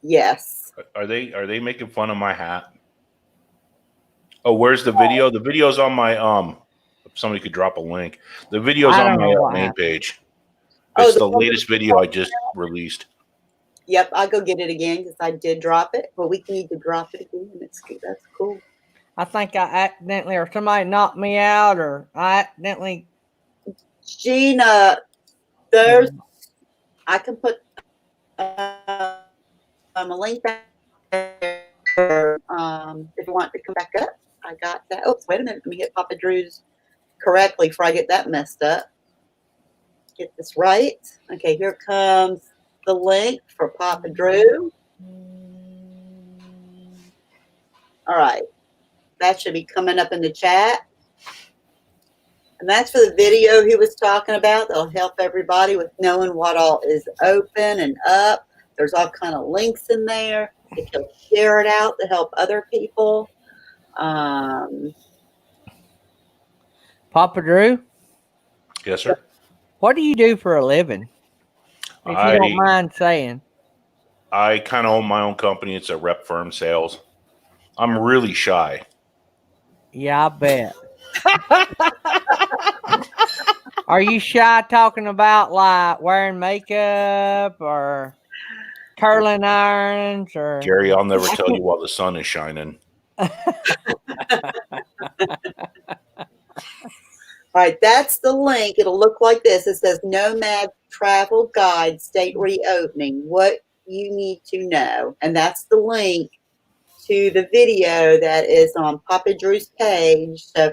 Yes. Are they making fun of my hat? Oh, where's the video? The video's on my if somebody could drop a link. The video's I on don't know my what main happened. page. Oh, It's the the one- latest video I just released. Yep, I'll go get it again because I did drop it. But we need to drop it again. That's cool. I think I accidentally, or somebody knocked me out, or I accidentally. Gina, there's I can put a link there. If you want to come back up, I got that. Oh, wait a minute. Let me get Papa Drew's correctly before I get that messed up. Get this right. Okay, here comes the link for Papa Drew. All right. That should be coming up in the chat. And that's for the video he was talking about. That'll help everybody with knowing what all is open and up. There's all kind of links in there. If you'll share it out to help other people. Papa Drew, Yes, sir. what do you do for a living? If you don't mind saying. I kind of own my own company. It's a rep firm sales. I'm really shy. Yeah, I bet. Are you shy talking about like wearing makeup or curling irons or? Gary, I'll never tell you while the sun is shining. All right, that's the link. It'll look like this. It says Nomad Travel Guide State Reopening. What you need to know. And that's the link to the video that is on Papa Drew's page. So,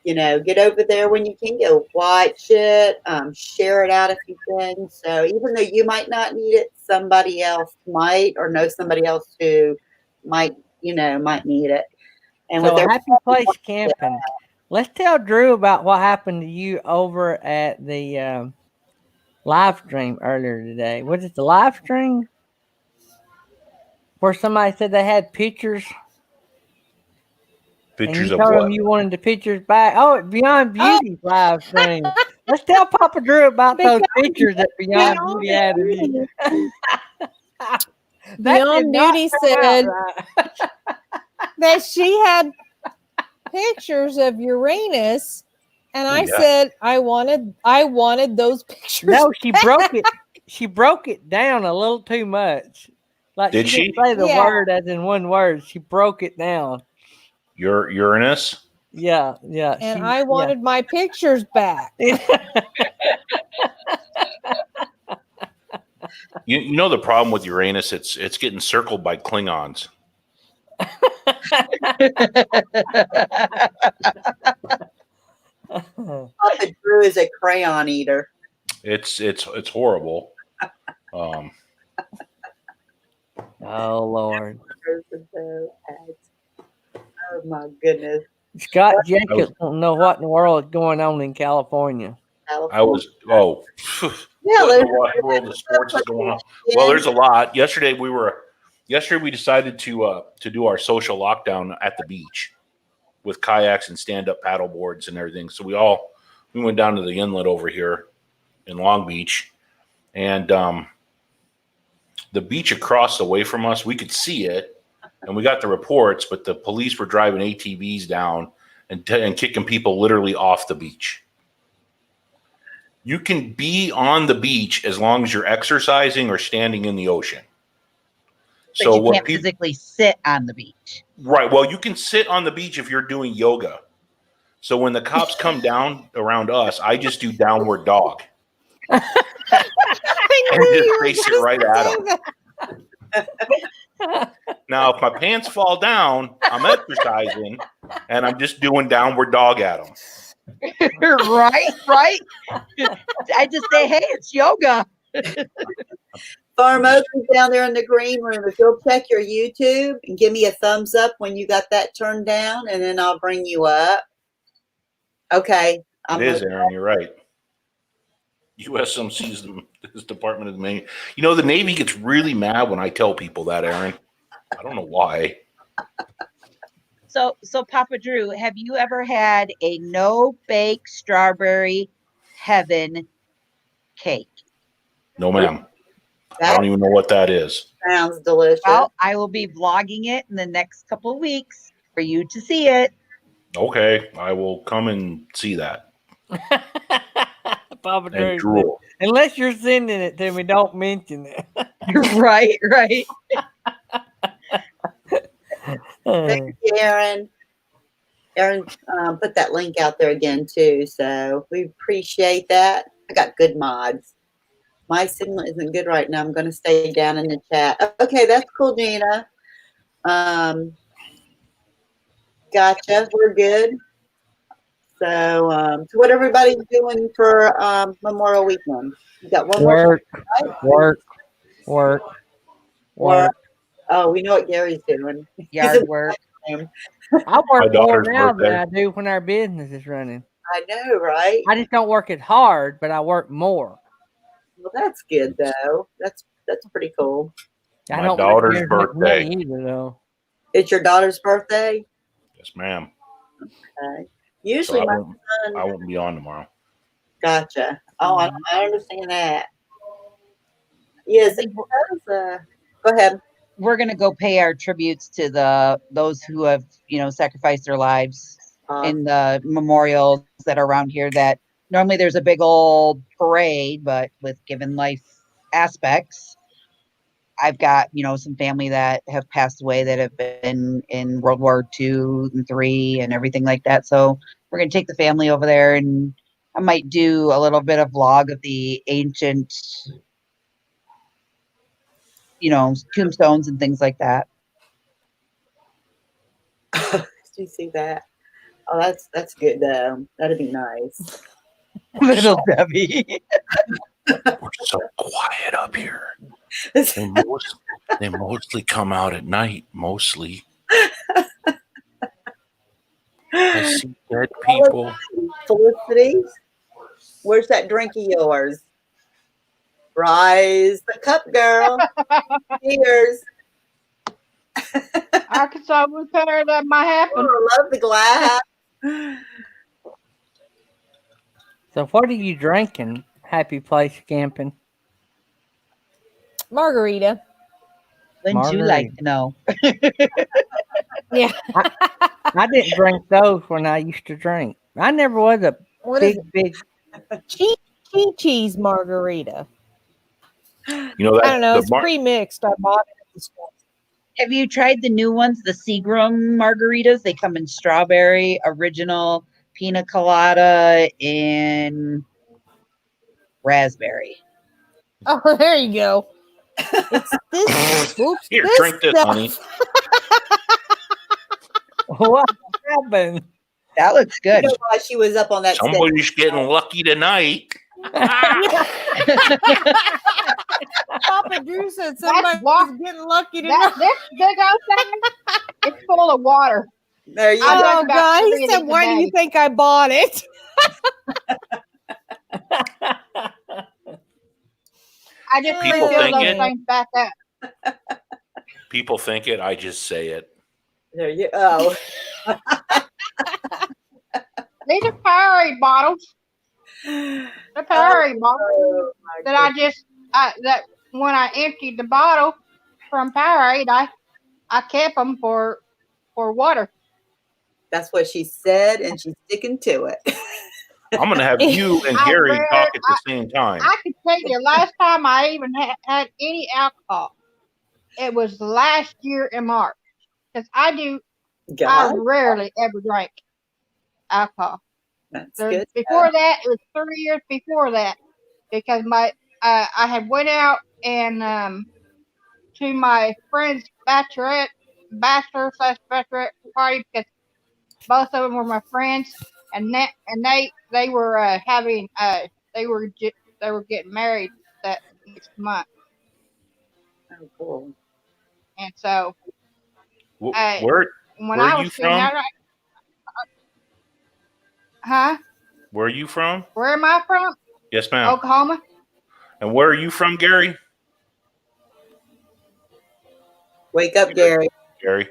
you know, get over there when you can. Go watch it. Share it out if you can. So even though you might not need it, somebody else might, or know somebody else who might need it. And So with their Happy Place Camping. Let's tell Drew about what happened to you over at the live stream earlier today. Was it the live stream where somebody said they had pictures? Pictures and you of told what? them you wanted the pictures back. Oh, it's Beyond Beauty's live stream. Let's tell Papa Drew about those pictures that Beyond Beauty had of you. Beyond Beauty said that she had pictures of Uranus, and I said I wanted those pictures. No, she broke it. She broke it down a little too much. Like Did she didn't say the word as in one word. She broke it down. Your Uranus? Yeah. And I wanted my pictures back. You know the problem with Uranus? It's getting circled by Klingons. Papa Drew is a crayon eater. It's horrible. Oh Lord. Oh my goodness. Scott Jacobs don't know what in the world is going on in California. I was Yeah, what in the world of sports is going on? Well, there's a lot. Yesterday we decided to do our social lockdown at the beach with kayaks and stand-up paddle boards and everything. So we went down to the inlet over here in Long Beach, and the beach across away from us, we could see it, and we got the reports, but the police were driving ATVs down and kicking people literally off the beach. You can be on the beach as long as you're exercising or standing in the ocean. But So you can't physically sit on the beach. Right. Well, you can sit on the beach if you're doing yoga. So when the cops come down around us, I just do downward dog. And just face it right at them. Now, if my pants fall down, I'm exercising, and I'm just doing downward dog at them. right. I just say, hey, it's yoga. Farm Oak's down there in the green room. If you'll check your YouTube and give me a thumbs up when you got that turned down, and then I'll bring you up. Okay. It is, Aaron. You're right. USMC's the Department of the Navy. You know, the Navy gets really mad when I tell people that, Aaron. I don't know why. So Papa Drew, have you ever had a no-bake strawberry heaven cake? No, ma'am. I don't even know what that is. Sounds delicious. Well, I will be vlogging it in the next couple of weeks for you to see it. Okay, I will come and see that. Papa And Drew, drool. unless you're sending it to me, don't mention it. right. Thank you, Aaron. Aaron put that link out there again too, so we appreciate that. I got good mods. My signal isn't good right now. I'm going to stay down in the chat. Okay, that's cool, Gina. Gotcha. We're good. So, what everybody's doing for Memorial Weekend? You got one more. Work. Oh, we know what Gary's doing. Yard work. I work more daughter's now birthday. than I do when our business is running. I know, right? I just don't work as hard, but I work more. Well, that's good though. That's pretty cool. I My don't daughter's make near as much birthday. money either, though. It's your daughter's birthday. Yes, ma'am. Okay. Usually, So my I son. won't be on tomorrow. Gotcha. Oh, I understand that. Yes, it does. Go ahead. We're going to go pay our tributes to those who have, sacrificed their lives in the memorials that are around here. That normally there's a big old parade, but with given life aspects, I've got, some family that have passed away that have been in World War II and III and everything like that. So we're going to take the family over there, and I might do a little bit of vlog of the ancient, tombstones and things like that. Did you see that? Oh, that's good though. That'd be nice. Little Debbie. We're so quiet up here. They mostly come out at night, mostly. I see dead people. Felicity, where's that drink of yours? Rise the cup, girl. Cheers. Arkansas repair that might happen. Oh, I love the glass. So what are you drinking? Happy Place Camping. Margarita. Wouldn't you like to know? Yeah. I didn't drink those when I used to drink. I never was a What is big. cheese margarita? You know that I don't know. It's pre-mixed. I bought it at the store. Have you tried the new ones, the Seagram margaritas? They come in strawberry, original, pina colada, and raspberry. Oh, there you go. It's this. Oops, Here, this drink this, stuff. honey. What happened? That looks You good. know why she was up on that stage. Somebody's getting lucky tonight. Papa Drew said That's somebody's what- getting lucky tonight. This big old thing, it's full of water. There you I go. drank Oh, about God. 3 He of said, these a why do you day. think I bought it? I just People refill think those it. things back up. People think it. I just say it. There you go. These are Powerade bottles. The Powerade bottles Oh, my that I just that when I emptied the bottle from Powerade, I kept them for water. That's what she said, and she's sticking to it. I'm going to have you and I Gary rarely- talk at the same time. I can tell you, last time I even had any alcohol, it was last year in March. Because I God, rarely ever drank alcohol. that's So good. before that, it was 3 years before that, because I had went out and to my friend's bachelor/bachelorette party, because both of them were my friends, and they were having they were getting married that next month, Oh, cool. and so Where when Where I are was you sitting from? out, huh? Where are you from? Where am I from? Yes, ma'am. Oklahoma. And where are you from, Gary? Wake up, Gary. Gary.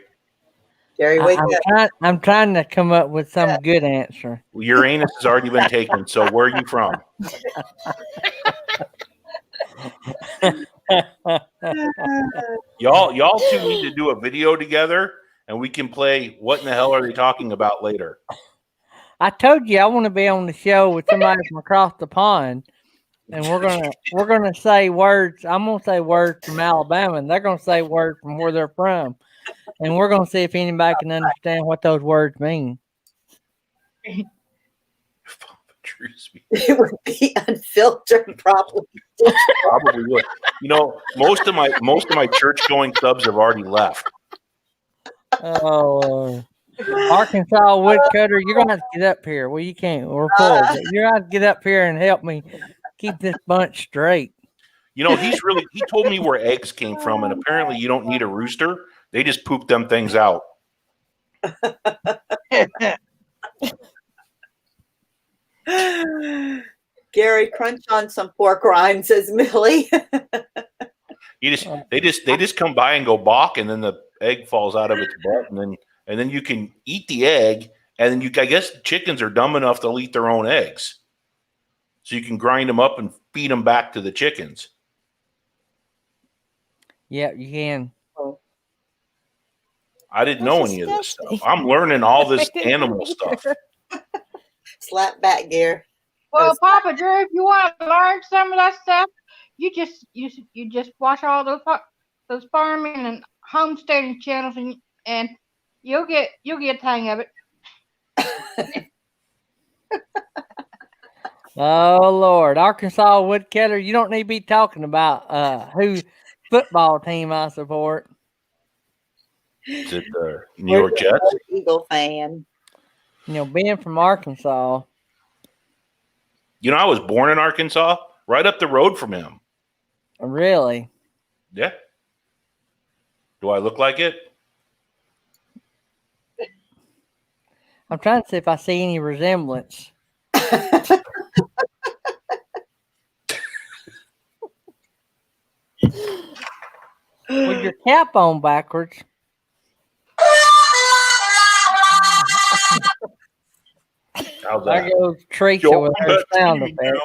Gary, wake up. I'm trying to come up with some good answer. Uranus has already been taken. So where are you from? Y'all two need to do a video together, and we can play What in the Hell Are They Talking About later. I told you I want to be on the show with somebody from across the pond, and we're gonna say words. I'm gonna say words from Alabama, and they're gonna say words from where they're from, and we're gonna see if anybody can understand what those words mean. It would be unfiltered, probably. Probably would. You know, most of my church going subs have already left. Oh, Arkansas woodcutter, you're gonna have to get up here. Well, you can't. We're full. But you're gonna have to get up here and help me keep this bunch straight. You know, he told me where eggs came from, and apparently you don't need a rooster. They just poop them things out. Gary, crunch on some pork rinds, says Millie. They just come by and go balk, and then the egg falls out of its butt, and then you can eat the egg, and then I guess chickens are dumb enough to eat their own eggs, so you can grind them up and feed them back to the chickens. Yeah, you can. I didn't That's know any of this disgusting. stuff. I'm learning all this animal stuff. Slap back, Gary. Well, Papa Drew, if you want to learn some of that stuff, you just watch all those farming and homesteading channels, and you'll get the hang of it. Oh Lord, Arkansas woodcutter, you don't need to be talking about who football team I support. Is it the New York Jets? Eagle fan. You know, being from Arkansas. You know, I was born in Arkansas, right up the road from him. Really? Yeah. Do I look like it? I'm trying to see if I see any resemblance. With your cap on backwards. How's There that? goes Teresa with her sound effect.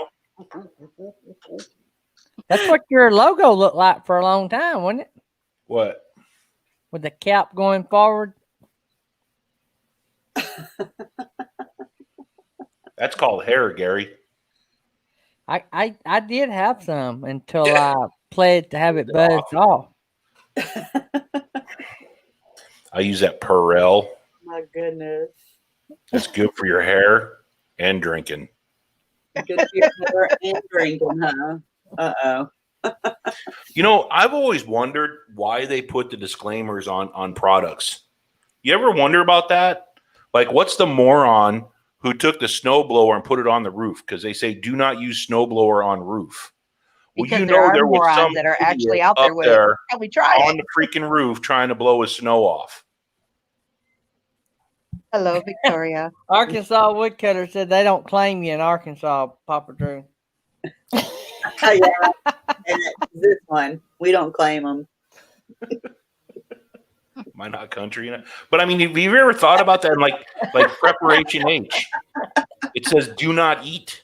That's what your logo looked like for a long time, wasn't it? What? With the cap going forward. That's called hair, Gary. I did have some until I pledged to have it buzzed off. I use that Perel. My goodness. It's good for your hair and drinking. Good for your hair and drinking, huh? Uh-oh. You know, I've always wondered why they put the disclaimers on products. You ever wonder about that? Like, what's the moron who took the snowblower and put it on the roof? Because they say do not use snowblower on roof. Well, Because you there know are there was some morons that are actually idiot out there up with it. there And we tried on it. the freaking roof trying to blow his snow off. Hello, Victoria. Arkansas woodcutter said they don't claim you in Arkansas, Papa Drew. Oh, yeah. And this one, we don't claim them. Am I not country enough? But I mean, have you ever thought about that? Like preparation H, it says do not eat.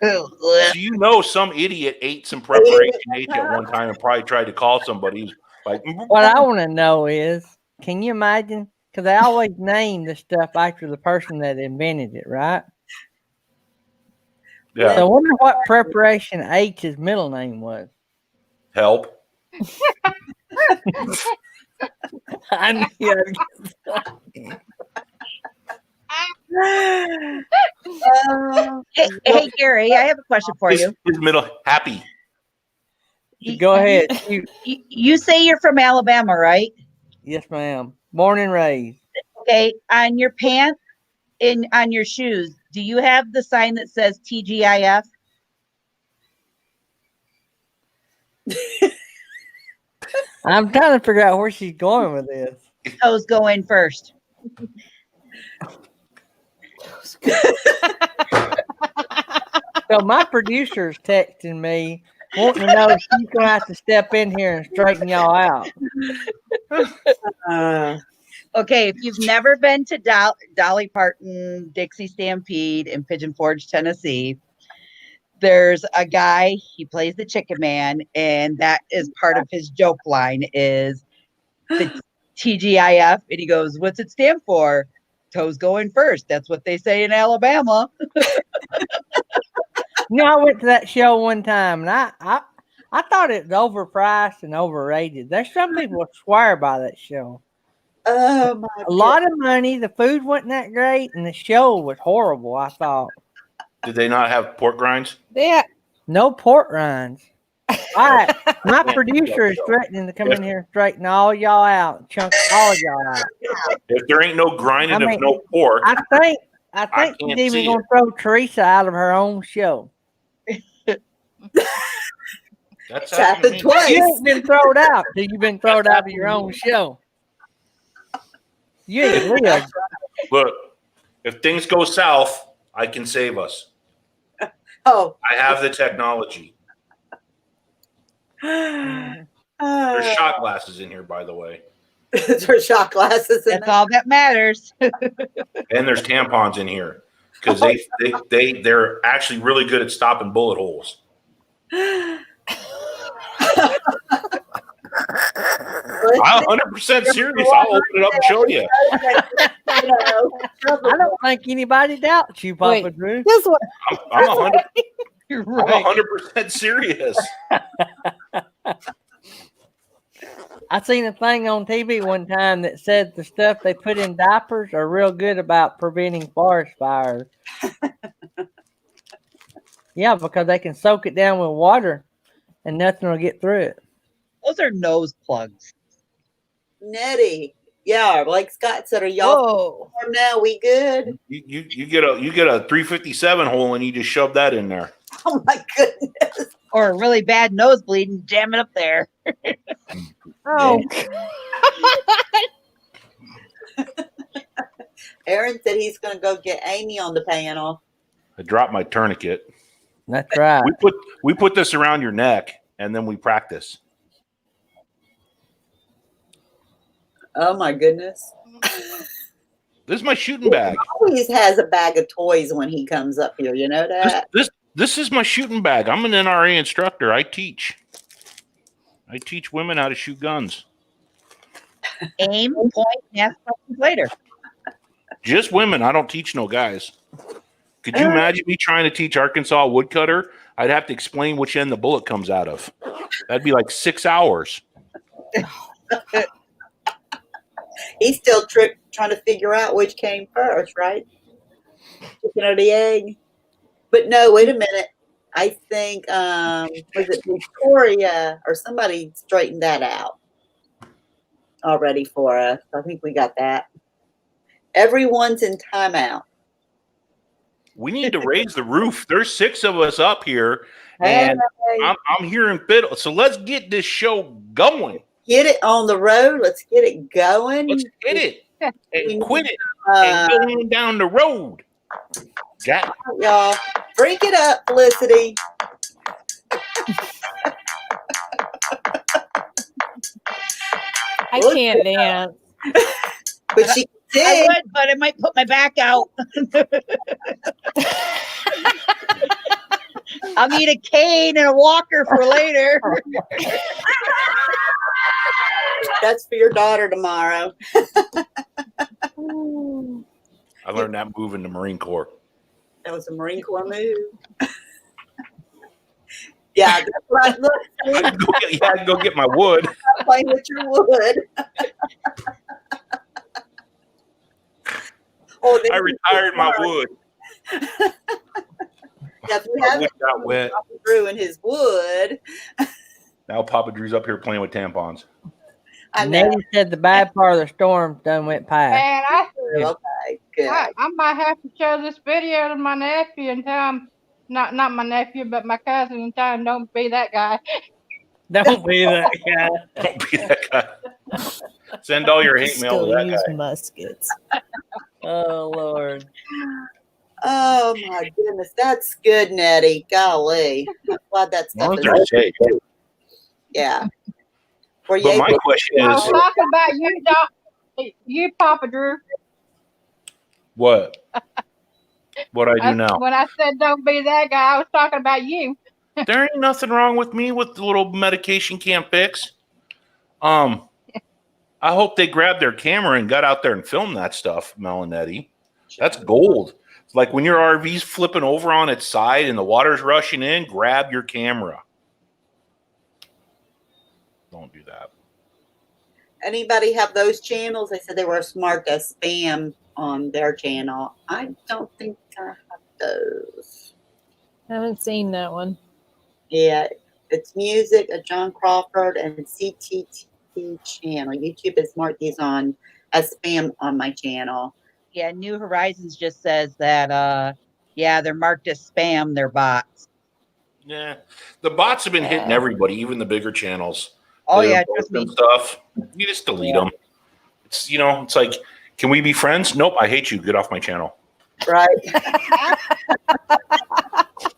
So you know, some idiot ate some preparation H at one time and probably tried to call somebody. He's like, What I want to know is, can you imagine? Because they always name the stuff after the person that invented it, right? yeah, So I wonder what preparation H's middle name was. help. I knew you had to get Hey, Gary, I have a question for you. His middle happy. Go ahead. You say you're from Alabama, right? Yes, ma'am. Born and raised. Okay. On your pants and on your shoes, do you have the sign that says TGIF? I'm trying to figure out where she's going with this. Toes go in first. So my producer's texting me, wanting to know if she's going to have to step in here and straighten y'all out. Okay, if you've never been to Dolly Parton, Dixie Stampede in Pigeon Forge, Tennessee, there's a guy, he plays the Chicken Man, and that is part of his joke line is the TGIF, and he goes, what's it stand for? Toes going first. That's what they say in Alabama. You know, I went to that show one time, and I thought it was overpriced and overrated. There's some people who swear by that show. Oh, my A lot of money. The food wasn't that great, and the show was horrible, I thought. Did they not have pork grinds? Yeah. No pork rinds. All right. My producer is threatening to come in here and straighten all y'all out, chunk all y'all out. If there ain't no grinding I mean, of no pork, I think can't he's even see going to throw Teresa out of her own show. that's It's happened to happened me. twice. You ain't been thrown out till you've been thrown out of your own show. You ain't lived. Look, if things go south, I can save us. Oh. I have the technology. There's shot glasses in here, by the way, There's shot glasses in That's all that matters. and there's tampons in here because they're actually really good at stopping bullet holes. I'm 100% serious. I'll open it up and show you. I don't think anybody doubts you, Papa Wait. Drew. This one. I'm 100%. You're I'm 100% serious. I seen a thing on TV one time that said the stuff they put in diapers are real good about preventing forest fires. Yeah, because they can soak it down with water and nothing will get through it. Those are nose plugs. Nettie. Yeah, like Scott said, are y'all Whoa. warm now? We good? You get a 357 hole and you just shove that in there. Oh my goodness. Or a really bad nosebleed and jam it up there. Oh. Aaron said he's going to go get Amy on the panel. I dropped my tourniquet. That's right. We put this around your neck and then we practice. Oh my goodness. This is my shooting bag. He always has a bag of toys when he comes up here. You know that? This is my shooting bag. I'm an NRA instructor. I teach women how to shoot guns. Aim, point, and ask questions later. Just women. I don't teach no guys. Could you imagine me trying to teach Arkansas woodcutter? I'd have to explain which end the bullet comes out of. That'd be like 6 hours. He's still trying to figure out which came first, right? Chicken or the egg. But no, wait a minute. I think was it Victoria or somebody straightened that out already for us. I think we got that. Everyone's in timeout. We need to raise the roof. There's 6 of us up here, Hey, and I'm hearing fiddle. So let's get this show going. get it on the road. Let's get it going. Let's get it and quit it Uh, and go on down the road. Got it. y'all, drink it up, Felicity. I can't dance. But she I did. would, but I might put my back out. I'll need a cane and a walker for later. That's for your daughter tomorrow. I learned that move in the Marine Corps. That was a Marine Corps move. Yeah, that's right. Look, I can go get my wood. playing with your wood. Oh, I retired my wood. Yeah, if you My have wood got wet. Drew and his wood. Now Papa Drew's up here playing with tampons. I know. Nettie said the bad part of the storm done went past. And Okay, good. I might have to show this video to my nephew and tell him, not my nephew, but my cousin, and tell him don't be that guy. Don't be that guy. Don't be that guy. Send all your hate mail to that guy. muskets. Oh Lord. Oh my goodness, that's good, Nettie. Golly, I'm glad that As stuff long as is. they're safe. Yeah. Were you But my able? question I was is, talking about you, you, Papa Drew. what? What I do now? When I said don't be that guy, I was talking about you. There ain't nothing wrong with me with the little medication can't fix. I hope they grabbed their camera and got out there and filmed that stuff, Mel and Eddie. That's gold. It's like when your RV's flipping over on its side and the water's rushing in, grab your camera. Don't do that. Anybody have those channels? They said they were smart as spam on their channel. I don't think I have those. Haven't seen that one. Yeah, it's music, a John Crawford, and CTT channel. YouTube has marked these on as spam on my channel. Yeah, New Horizons just says that, yeah, they're marked as spam, they're bots. Yeah. The bots have been hitting everybody, even the bigger channels. Oh, They're yeah, posting trust me. stuff. You just delete them. It's, you know, it's like, can we be friends? Nope, I hate you. Get off my channel. Right.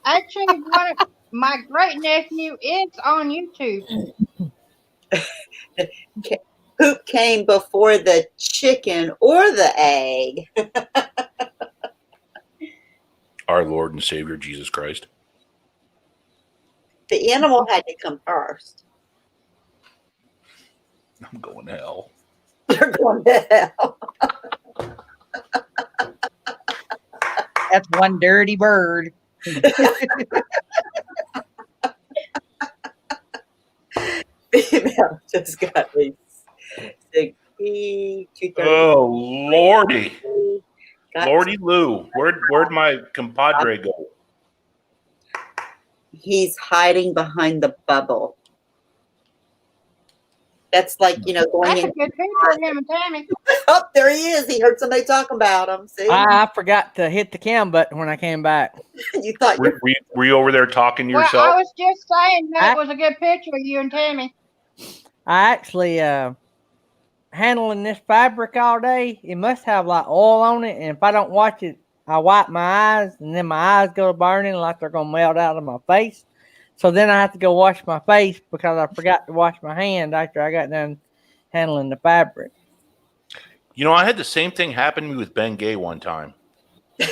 Actually, my great nephew is on YouTube. Poop came before the chicken or the egg. Our Lord and Savior, Jesus Christ. The animal had to come first. I'm going to hell. They're going to hell. That's one dirty bird. Female just got me 60, 230. Oh, Lordy. Got Lordy Lou. Where'd my compadre go? He's hiding behind the bubble. That's like, you know, going That's a in. good picture of him and Tammy. Oh, there he is. He heard somebody talking about him. See? I forgot to hit the cam button when I came back. You thought you Were you over there talking to Well, yourself? I was just saying that was a good picture of you and Tammy. I actually handling this fabric all day. It must have like oil on it, and if I don't watch it, I wipe my eyes, and then my eyes go burning like they're gonna melt out of my face. So then I have to go wash my face because I forgot to wash my hand after I got done handling the fabric. You know, I had the same thing happen to me with Ben Gay one time. What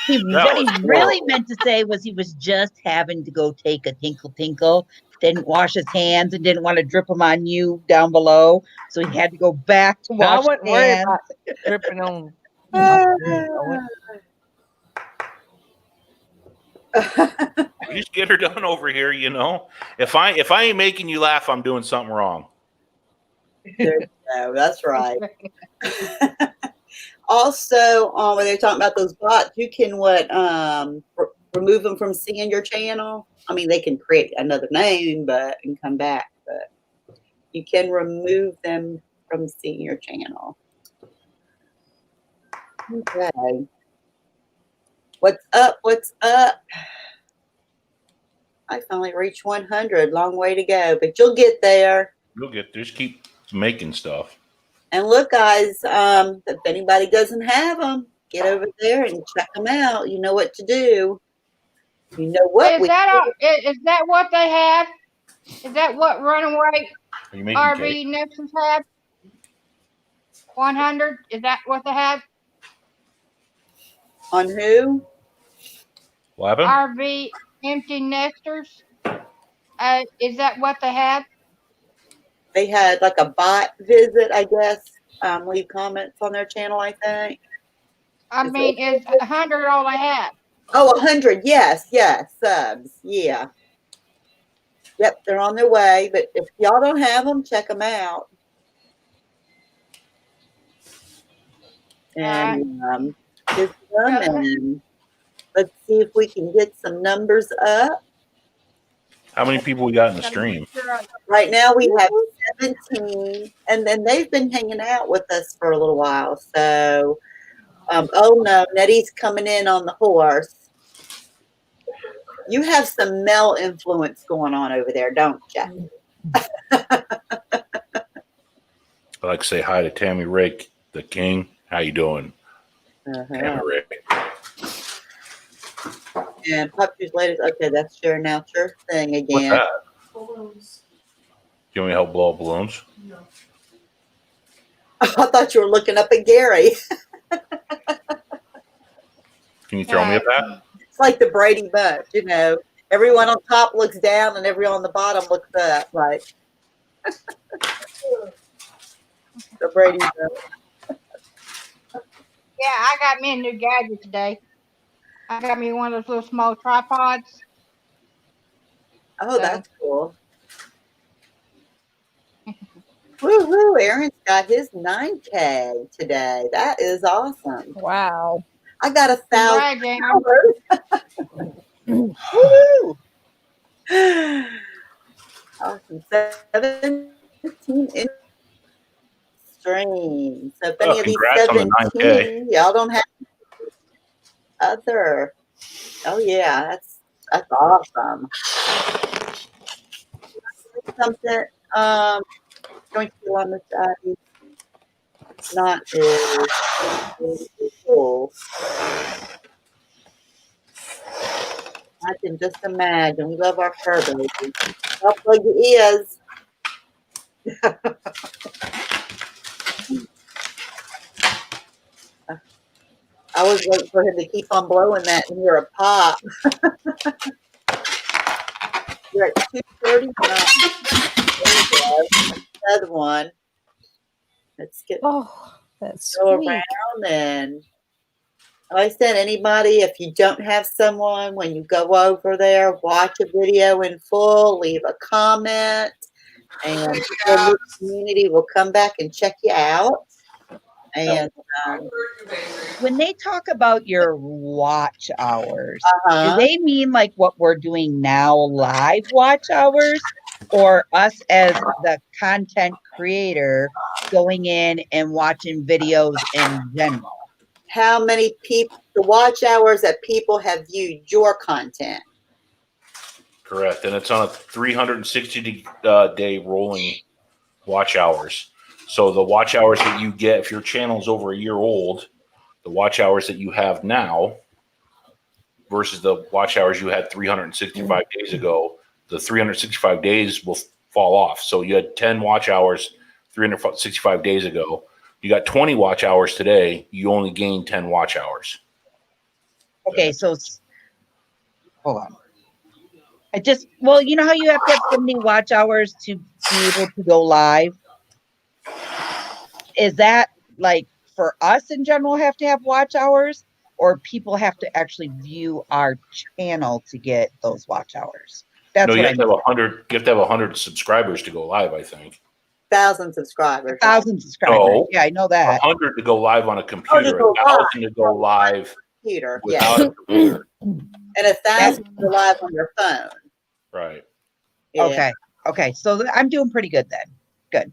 was he really meant to say was he was just having to go take a tinkle, didn't wash his hands and didn't want to drip them on you down below. So he had to go back to No, I wash wasn't his worried hands. about dripping on. Just get her done over here, you know. If I ain't making you laugh, I'm doing something wrong. There you go. That's right. Also, when they're talking about those bots, you can remove them from seeing your channel. I mean, they can create another name, but and come back, but you can remove them from seeing your channel. Okay. What's up? What's up? I finally reached 100. Long way to go, but you'll get there. You'll get there. Just keep making stuff. And look, guys, if anybody doesn't have them, get over there and check them out. You know what to do. You know what? Is that what they have? Is that what Runaway Are you making RV cake? Nixons have? 100? Is that what they have? On who? What happened? RV Empty Nesters? Is that what they have? They had like a bot visit, I guess. Leave comments on their channel, I think. I mean, is 100 all they have? Oh, 100. Yes, yes. Subs. Yeah. Yep, they're on their way. But if y'all don't have them, check them out. And just them, and let's see if we can get some numbers up. How many people we got in the stream? Right now we have 17, and then they've been hanging out with us for a little while. So, oh no, Nettie's coming in on the horse. You have some male influence going on over there, don't you? I'd like to say hi to Tammy Rick, the king. How you doing, Tammy Rick? And Puppy's latest. Okay, that's your thing again. What's that? Balloons. You want me to help blow up balloons? No. I thought you were looking up at Gary. Can you throw me a bat? It's like the Brady Bunch, you know. Everyone on top looks down and everyone on the bottom looks up. Like the Brady Bunch. Yeah, I got me a new gadget today. I got me one of those little small tripods. Oh, that's cool. Woohoo! Aaron's got his 9K today. That is awesome. Wow. I got 1,000 Right, Woohoo! Awesome. 17 in stream. So if any of these Congrats on the 17, y'all don't have other. Oh yeah, that's awesome. Something going to be on the side. Not is cool. I can just imagine. We love our fur babies. I'll plug your ears. I was waiting for him to keep on blowing that and hear a pop. You're at 2:39. Another one. Let's get Oh, that's go sweet. around and like I said, anybody, if you don't have someone, when you go over there, watch a video in full, leave a comment, and the community will come back and check you out. And When they talk about your watch hours, uh-huh. do they mean like what we're doing now, live watch hours, or us as the content creator going in and watching videos in general? How many people, the watch hours that people have viewed your content? Correct. And it's on a 360 day rolling watch hours. So the watch hours that you get, if your channel is over a year old, the watch hours that you have now versus the watch hours you had 365 days ago, the 365 days will fall off. So you had 10 watch hours 365 days ago. You got 20 watch hours today. You only gained 10 watch hours. Okay, so hold on. Well, you know how you have to have so many watch hours to be able to go live? Is that like for us in general have to have watch hours, or people have to actually view our channel to get those watch hours? That's No, you what have to have 100. You have to have 100 subscribers to go live. I think 1,000 subscribers. 1,000 subscribers. No. Yeah, I know that. 100 to go live on a computer. to go 1,000 to go live Computer. without a computer. And 1,000 are live on your phone. Right. Yeah. Okay. Okay. So I'm doing pretty good then. Good.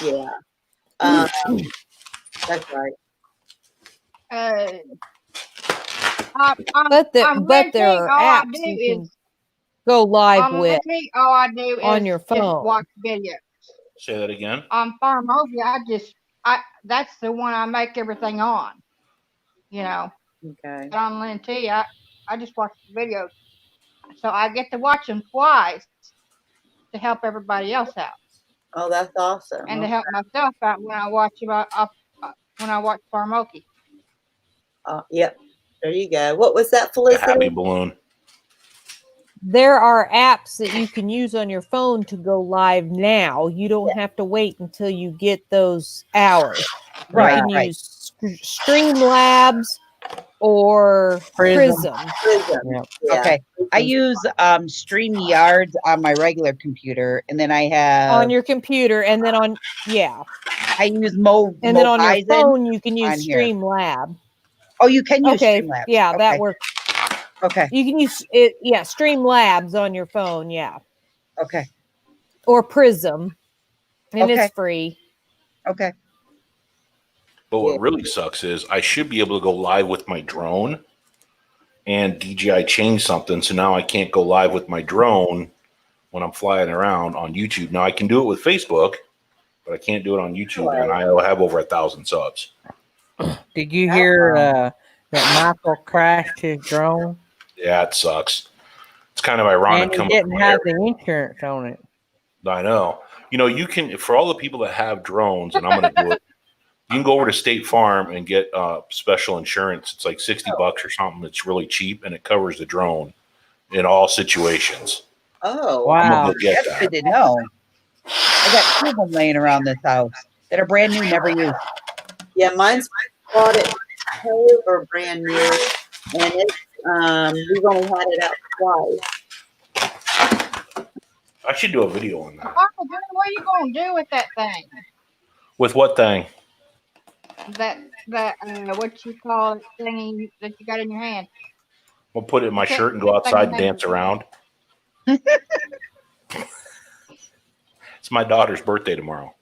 Yeah. That's right. But I'm but there guaranteeing are all I apps do you is can go live I'm with guaranteeing all I do on is your just phone. watch videos. Say that again. On Farm Movie, that's the one I make everything on. You know, Okay. but on Lynn T, I just watch the videos, so I get to watch them twice to help everybody else out Oh, that's awesome. and to help myself out when I watch when I watch Farmoki. Yep. There you go. What was that, A happy Felicity? balloon. There are apps that you can use on your phone to go live now. You don't have to wait until you get those hours. Right. You can Right. use Streamlabs or Prism. Prism. Yep. Yeah. Okay. I use StreamYard on my regular computer, and then I have On your computer, and then I use Mo and then on your Bison phone you can use on here. Streamlab. Oh, you can use Okay, Streamlabs. yeah, Okay. that works. Okay. You can use it, Streamlabs on your phone, Okay. or Prism, and Okay. it's free. Okay. But what really sucks is I should be able to go live with my drone, and DJI changed something, so now I can't go live with my drone when I'm flying around on YouTube. Now I can do it with Facebook, but I can't do it on YouTube, and I have over 1,000 subs. Did you hear that Michael crashed his drone? Yeah, it sucks. It's kind of ironic. And he coming didn't from have there. the insurance on it. I know. You know, you can, for all the people that have drones, and I'm going to do it, you can go over to State Farm and get special insurance. It's like $60 or something. It's really cheap, and it covers the drone in all situations. Oh. I'm Wow. going to get That's good that. to know. I got 2 of them laying around this house that are brand new, never used. Yeah, mine's bought it over brand new, and it's we've only had it out twice. I should do a video on that. Papa, what are you gonna do with that thing? With what thing? That what you call it thingy that you got in your hand? We'll put it in my Okay, shirt and go that thing outside and thing. dance around. It's my daughter's birthday tomorrow.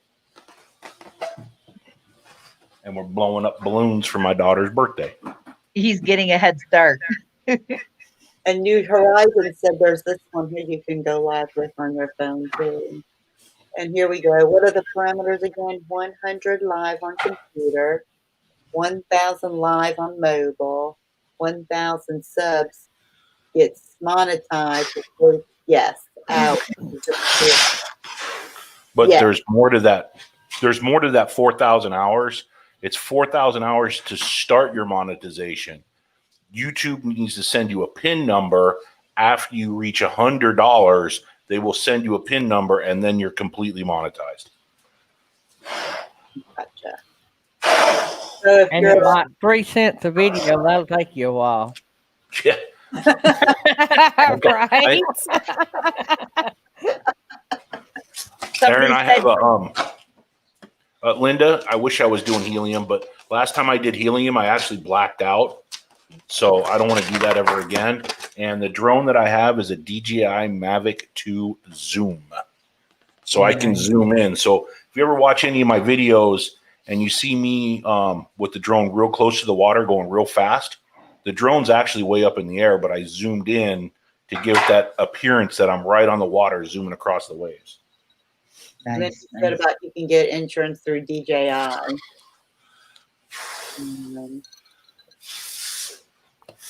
And we're blowing up balloons for my daughter's birthday. He's getting a head start. And New Horizons said there's this one here you can go live with on your phone too. And here we go. What are the parameters again? 100 live on computer, 1,000 live on mobile, 1,000 subs gets monetized. Yes. Out. But Yeah. there's more to that. There's more to that 4,000 hours. It's 4,000 hours to start your monetization. YouTube needs to send you a PIN number after you reach $100. They will send you a PIN number, and then you're completely monetized. Gotcha. So if And you're at like 3 cents a video, that'll take you a while. Yeah. Right? Aaron, I have a Linda. I wish I was doing helium, but last time I did helium, I actually blacked out. So I don't want to do that ever again. And the drone that I have is a DJI Mavic 2 Zoom. So I can zoom in. So if you ever watch any of my videos and you see me with the drone real close to the water going real fast, the drone's actually way up in the air, but I zoomed in to give that appearance that I'm right on the water zooming across the waves. And then Nice, you said nice. about you can get insurance through DJI.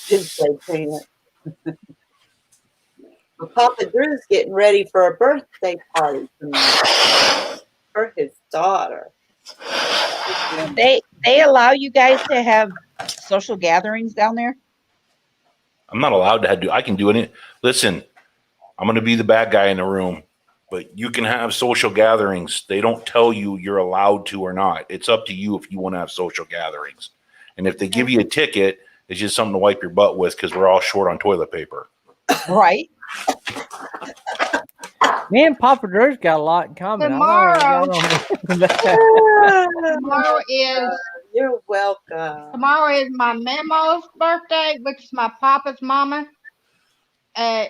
Didn't say payment. Well, Papa Drew's getting ready for a birthday party tonight for his daughter. They allow you guys to have social gatherings down there? I'm not allowed to do. I can do it. Listen, I'm going to be the bad guy in the room, but you can have social gatherings. They don't tell you you're allowed to or not. It's up to you if you want to have social gatherings. And if they give you a ticket, it's just something to wipe your butt with because we're all short on toilet paper. Right. Me and Papa Drew's got a lot in common. Tomorrow. I know Tomorrow is You're welcome. Tomorrow is my Memo's birthday, which is my papa's mama. And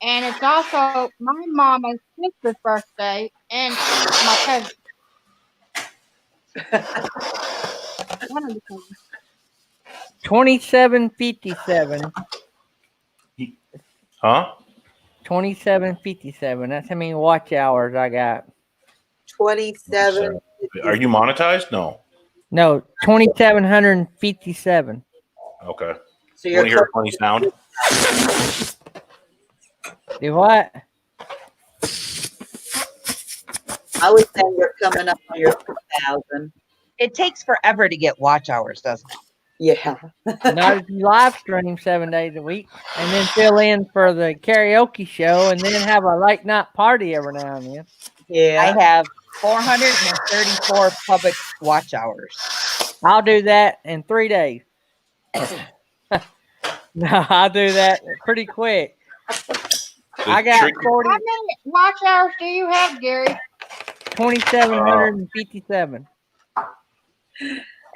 it's also my mama's sister's birthday and my cousin. One of the cousins. 2757. Huh? 2757. That's how many watch hours I got. 27. Are you monetized? No. No, 2757. Okay. So You want to hear a funny sound? Do what? I would say you're coming up on your 2,000. It takes forever to get watch hours, doesn't it? Yeah. Not if you live stream 7 days a week and then fill in for the karaoke show and then have a late night party every now and then. Yeah. I have 434 public watch hours. I'll do that in 3 days. No, I'll do that pretty quick. I got 40, How many watch hours do you have, Gary? 2,757.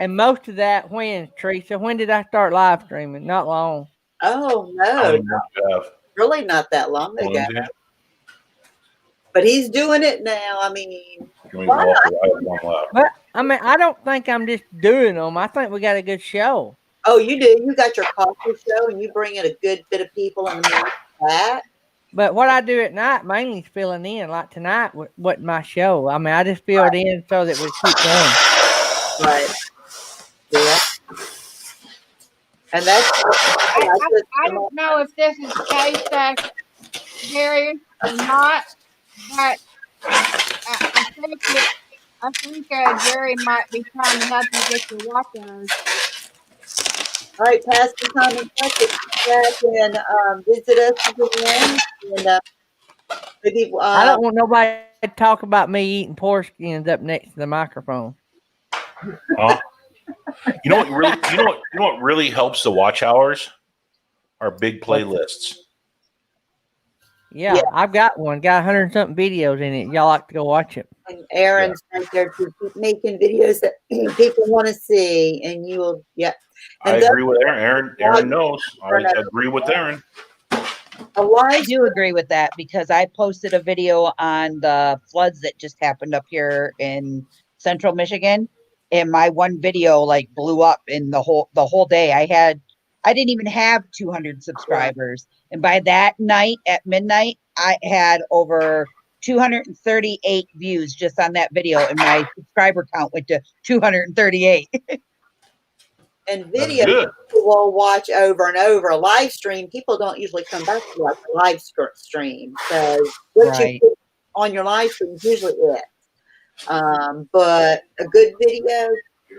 And most of that when, Teresa? When did I start live streaming? Not long. Oh, How many no. more do you have? Really not that long How ago. many do you have? But he's doing it now. I mean, Can we go off the- I have one left. But I mean, I don't think I'm just doing them. I think we got a good show. oh, you do. You got your coffee show and you bring in a good bit of people in the middle of that. But what I do at night mainly is filling in. Like tonight, what my show. I mean, I just filled in so that we keep going. Right. Yeah. And that's. I don't know if this is the case, Gary, or not, but I think Gary might be trying to help you get your watch hours. All right, Pastor Tom and Patrick, back and visit us again. And maybe I don't want nobody to talk about me eating pork skins up next to the microphone. Huh? You know what really helps the watch hours? Our big playlists. Yeah, I've got one. Got 100 and something videos in it. Y'all like to go watch it. And Aaron's right there to keep making videos that people want to see, and you will. Yeah. I And agree with Aaron. Aaron knows. I agree with Aaron. I do agree with that because I posted a video on the floods that just happened up here in central Michigan, and my one video like blew up in the whole day. I didn't even have 200 subscribers, and by that night at midnight, I had over 238 views just on that video, and my subscriber count went to 238. And video people will watch over and over. A live stream, people don't usually come back to watch a live stream. So what you put on your live stream is usually it. But a good video,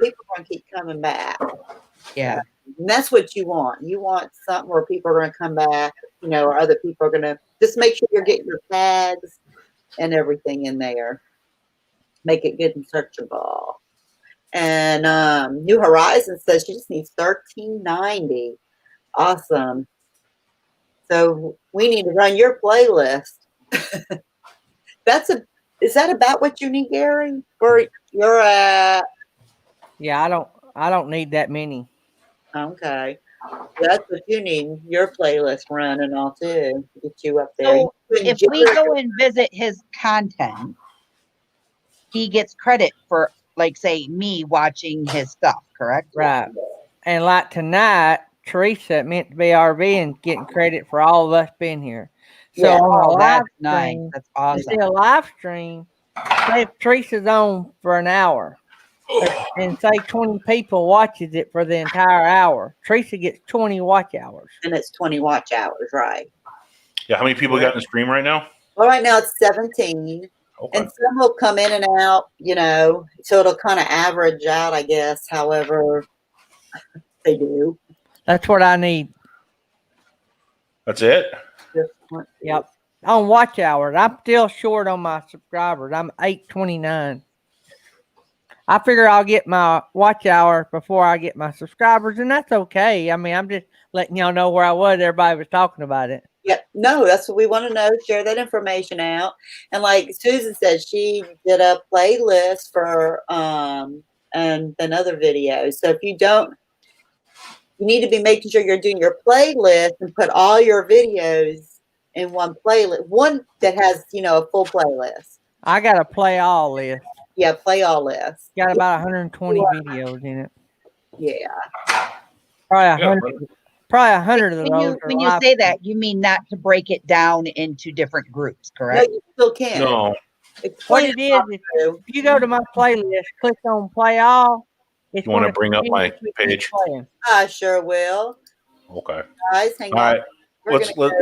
people are going to keep coming back. Yeah. And that's what you want. You want something where people are going to come back, or other people are going to just make sure you're getting your tags and everything in there. Make it good and searchable. And New Horizons says she just needs $13.90. Awesome. So we need to run your playlist. Is that about what you need, Gary? Or you're at? Yeah, I don't need that many. Okay. That's what you need. Your playlist running all too. Get you up there. So if we go and visit his content, he gets credit for, like, say, me watching his stuff, correct? Right. And like tonight, Teresa meant to be RVing, getting credit for all of us being here. So on a live stream, that's awesome. see a live stream, say if Teresa's on for an hour, and say 20 people watches it for the entire hour, Teresa gets 20 watch hours. And it's 20 watch hours, right? Yeah, how many people got in the stream right now? Well, right now it's 17. Okay. And some will come in and out, so it'll kind of average out, I guess, however they do. That's what I need. That's it? Yep. On watch hours, I'm still short on my subscribers. I'm 829. I figure I'll get my watch hour before I get my subscribers, and that's okay. I mean, I'm just letting y'all know where I was. Everybody was talking about it. Yeah, no, that's what we want to know. Share that information out. And like Susan said, she did a playlist for and another video. So if you don't, you need to be making sure you're doing your playlist and put all your videos in one playlist, one that has, you know, a full playlist. I got a play all list. Yeah, play all list. Got about 120 videos in it. Yeah. Probably Yeah, 100. Probably 100 of those. When you say that, you mean not to break it down into different groups, No, correct? you still can. No. What Explain it is, if you go to my playlist, click on play all. It's You want to gonna bring up my continue to keep page? playing. I sure will. Okay. Guys, hang All on. right. We're Let's gonna let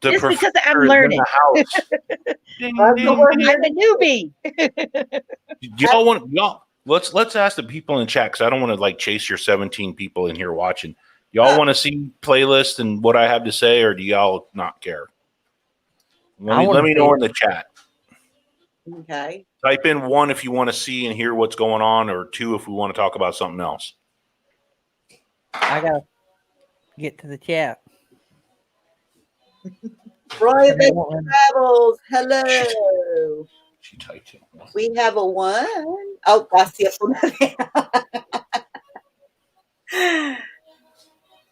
the Just because professor I'm is in learning. the house. Ding, ding, I'm ding. a newbie. Y'all want y'all? Let's ask the people in chat, because I don't want to like chase your 17 people in here watching. Y'all want to see playlist and what I have to say, or do y'all not care? Let me know in the chat. Okay. Type in 1 if you want to see and hear what's going on, or 2 if we want to talk about something else. I gotta get to the chat. Roy Travels. Hello. She typed it. We have a 1. Oh, I see it.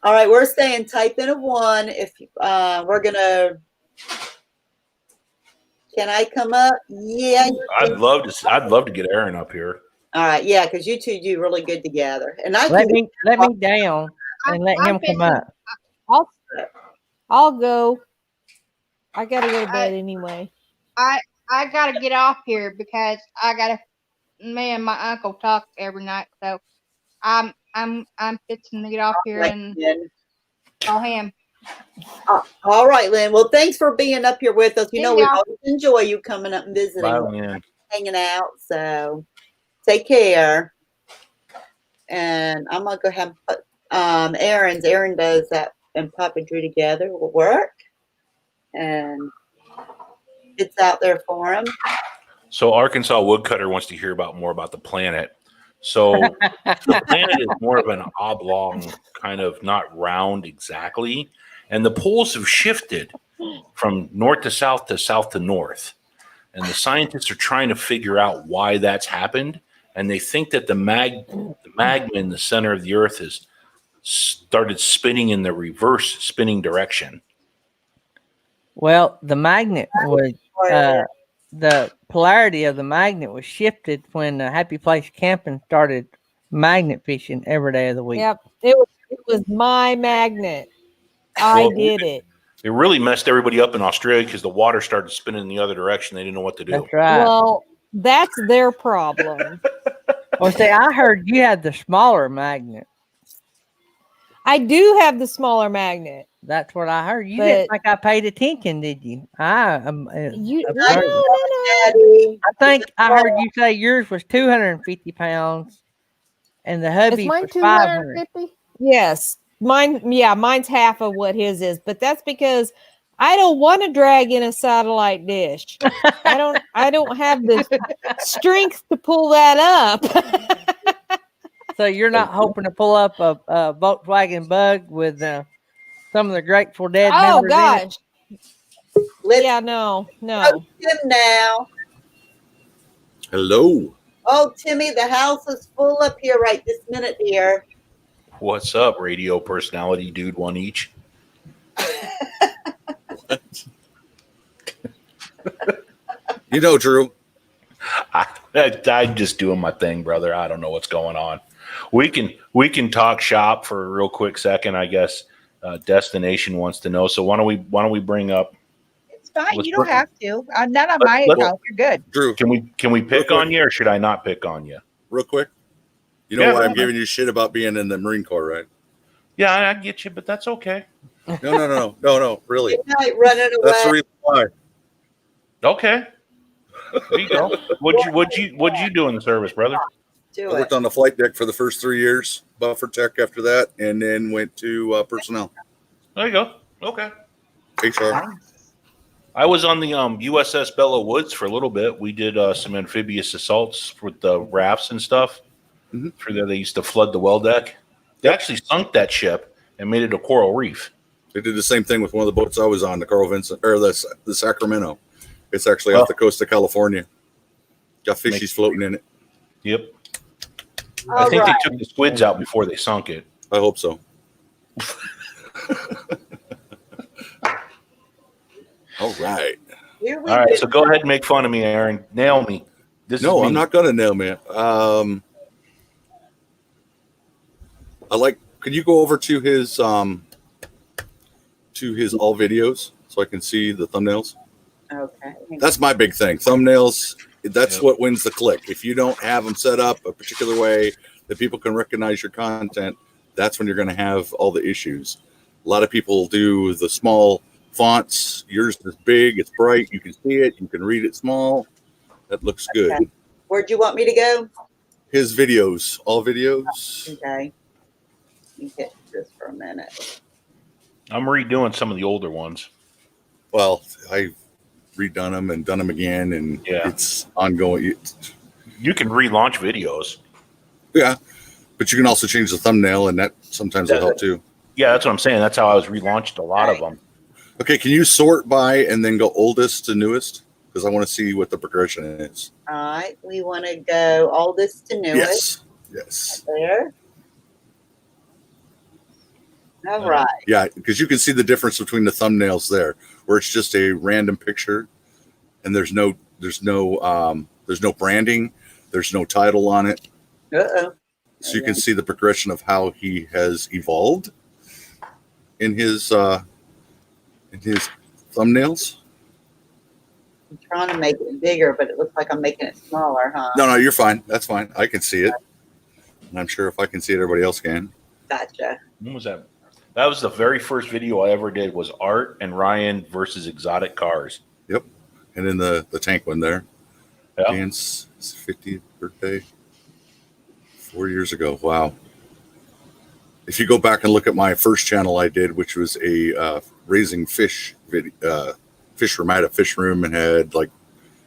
All right, we're saying type in a 1 if we're gonna. Can I come up? Yeah. I'd love to get Aaron up here. All right, yeah, because you two do really good together, and I Let can. me down and let him come up. I'll go. I gotta go to bed anyway. I gotta get off here because me and my uncle talk every night, so I'm fixing to get off here and call him. All right, Lynn. Well, thanks for being up here with us. You know, we Yeah. always enjoy you coming up and visiting, Bye, Lynn. hanging out. So take care. And I'm gonna go ahead and put Aaron does that, and Papa Drew together will work, and it's out there for him. So Arkansas Woodcutter wants to hear more about the planet. So the planet is more of an oblong, kind of not round exactly. And the poles have shifted from north to north. And the scientists are trying to figure out why that's happened. And they think that the magma in the center of the earth has started spinning in the reverse spinning direction. Well, the magnet was the polarity of the magnet was shifted when Happy Place Camping started magnet fishing every day of the week. Yep, it was my magnet. I did it. It really messed everybody up in Australia because the water started spinning in the other direction. They didn't know what to do. That's right. Well, that's their problem. Well, see, I heard you had the smaller magnet. I do have the smaller magnet. That's what I heard. You didn't think I paid attention, did you? No. I think I heard you say yours was 250 pounds, and the hubby was 500. Yes, mine's half of what his is, but that's because I don't want to drag in a satellite dish. I don't have the strength to pull that up. So you're not hoping to pull up a Volkswagen Bug with some of the Grateful Dead Oh members gosh. Let's Yeah, no. Tim now. Hello. Oh, Timmy, the house is full up here right this minute here. What's up, radio personality dude? One each. You know, Drew. I'm just doing my thing, brother. I don't know what's going on. We can talk shop for a real quick second, I guess. Destination wants to know. So why don't we bring up? It's fine. You don't have to. Not on my account. You're good. Drew, Can we pick on you, or should I not pick on you? real quick. You know why I'm giving you shit about being in the Marine Corps, right? Yeah, I get you, but that's okay. No, really. Good night, running away. That's the reason why. Okay. There you go. What'd you do in the service, brother? I worked on the flight deck for the first 3 years, buffer tech after that, and then went to personnel. There you go. Okay. HR. I was on the USS Belleau Woods for a little bit. We did some amphibious assaults with the rafts and stuff. Mm-hmm. Through there, they used to flood the well deck. They actually sunk that ship and made it a coral reef. They did the same thing with one of the boats I was on, the Carl Vincent, or the Sacramento. It's actually off the coast of California. Got fishies floating in it. Yep. All I think right. they took the squids out before they sunk it. I hope so. All right. Here we All right, go. so go ahead and make fun of me, Aaron. Nail me. This No, is me. I'm not gonna nail me. I like. Could you go over to his all videos so I can see the thumbnails? Okay. That's my big thing. Thumbnails. That's what wins the click. If you don't have them set up a particular way that people can recognize your content, that's when you're going to have all the issues. A lot of people do the small fonts. Yours is big. It's bright. You can see it. You can read it small. That looks good. Okay. Where'd you want me to go? His videos, all videos. Okay. Let me get this for a minute. I'm redoing some of the older ones. Well, I've redone them and done them again, and it's ongoing. You can relaunch videos. Yeah, but you can also change the thumbnail, and that sometimes will help too. Yeah, that's what I'm saying. That's how I was relaunched a lot of them. Okay, can you sort by and then go oldest to newest? Because I want to see what the progression is. All right. We want to go oldest to newest. Yes. There. All right. Yeah, because you can see the difference between the thumbnails there, where it's just a random picture, and there's no branding, there's no title on it. Uh-oh. So you can see the progression of how he has evolved in his thumbnails. I'm trying to make it bigger, but it looks like I'm making it smaller, huh? No, you're fine. That's fine. I can see it, and I'm sure if I can see it, everybody else can. Gotcha. When was that? That was the very first video I ever did. Was Art and Ryan versus exotic cars. Yep, and then the tank one there. Yeah. Dan's 50th birthday 4 years ago. Wow. If you go back and look at my first channel I did, which was a raising fish video, fish room. I had a fish room and had like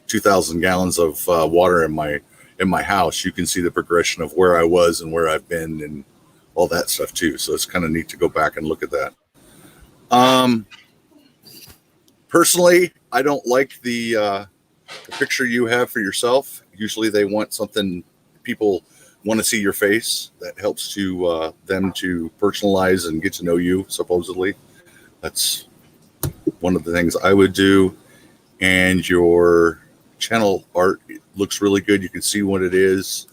2,000 gallons of water in my house. You can see the progression of where I was and where I've been and all that stuff too. So it's kind of neat to go back and look at that. Personally, I don't like the picture you have for yourself. Usually they want something, people want to see your face. That helps to them to personalize and get to know you, supposedly. That's one of the things I would do. And your channel art looks really good. You can see what it is.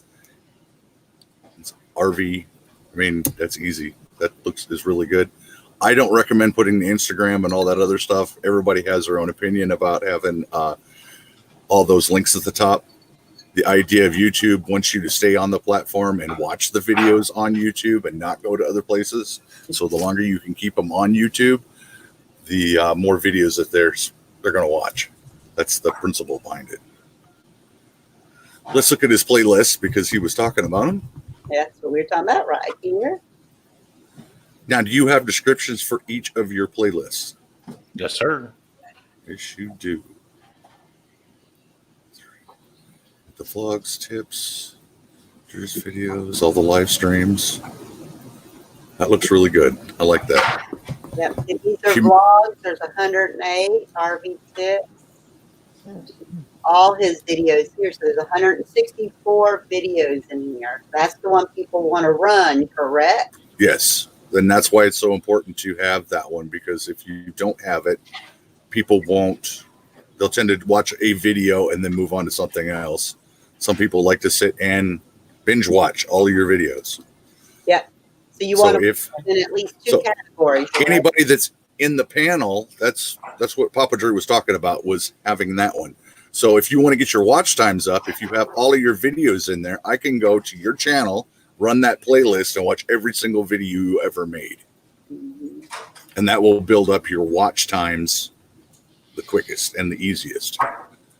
It's RV. I mean, that's easy. That is really good. I don't recommend putting the Instagram and all that other stuff. Everybody has their own opinion about having all those links at the top. The idea of YouTube wants you to stay on the platform and watch the videos on YouTube and not go to other places. So the longer you can keep them on YouTube, the more videos that they're going to watch. That's the principle behind it. Let's look at his playlist because he was talking about them. That's what we're talking about right here. Now, do you have descriptions for each of your playlists? Yes, sir. Yes, you do. The vlogs, tips, Drew's videos, all the live streams. That looks really good. I like that. Yep. And these are vlogs. There's 108 RV tips. All his videos here. So there's 164 videos in here. That's the one people want to run, correct? Yes. Then that's why it's so important to have that one, because if you don't have it, people won't. They'll tend to watch a video and then move on to something else. Some people like to sit and binge watch all of your videos. Yep. So you want to put in at least two categories. Anybody that's in the panel, that's what Papa Drew was talking about, was having that one. So if you want to get your watch times up, if you have all of your videos in there, I can go to your channel, run that playlist, and watch every single video you ever made. Mm-hmm. And that will build up your watch times the quickest and the easiest.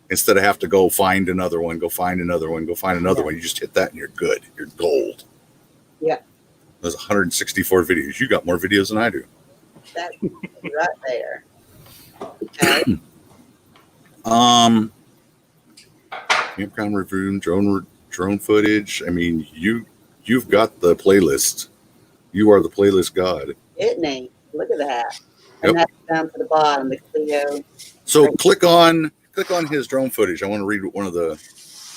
Instead of have to go find another one, go find another one, go find another one. You just hit that and you're good. You're gold. Yeah. There's 164 videos. You got more videos than I do. That's right there. Okay. Campground review, drone footage. I mean, you've got the playlist. You are the playlist god. Isn't he? Look at that. And Yep. that's down to the bottom, the Clio. So click on his drone footage. I want to read what one of the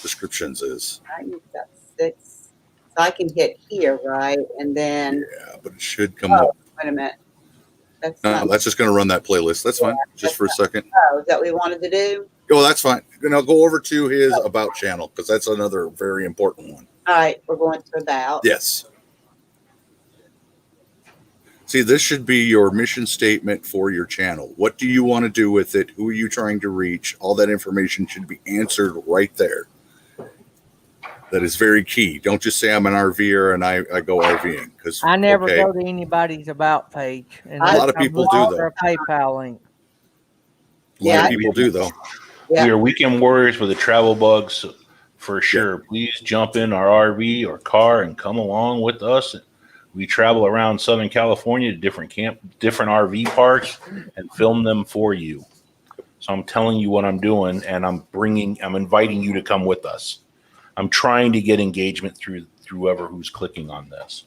descriptions is. Right, you've got 6. So I can hit here, right? And then, Yeah, but it should come up. wait a minute. That's No, not, that's just going to run that playlist. That's fine. Just for a second. oh, is that what we wanted to do? Oh, that's fine. Now go over to his about channel because that's another very important one. All right, we're going to about. Yes. See, this should be your mission statement for your channel. What do you want to do with it? Who are you trying to reach? All that information should be answered right there. That is very key. Don't just say I'm an RVer and I go RVing. Because I never go to anybody's about page. And A lot of people do, though. Their PayPal link. A lot of people do, though. Yeah. We are weekend warriors with the travel bugs for sure. Please jump in our RV or car and come along with us. We travel around Southern California to different RV parks and film them for you. So I'm telling you what I'm doing, and I'm inviting you to come with us. I'm trying to get engagement through whoever who's clicking on this.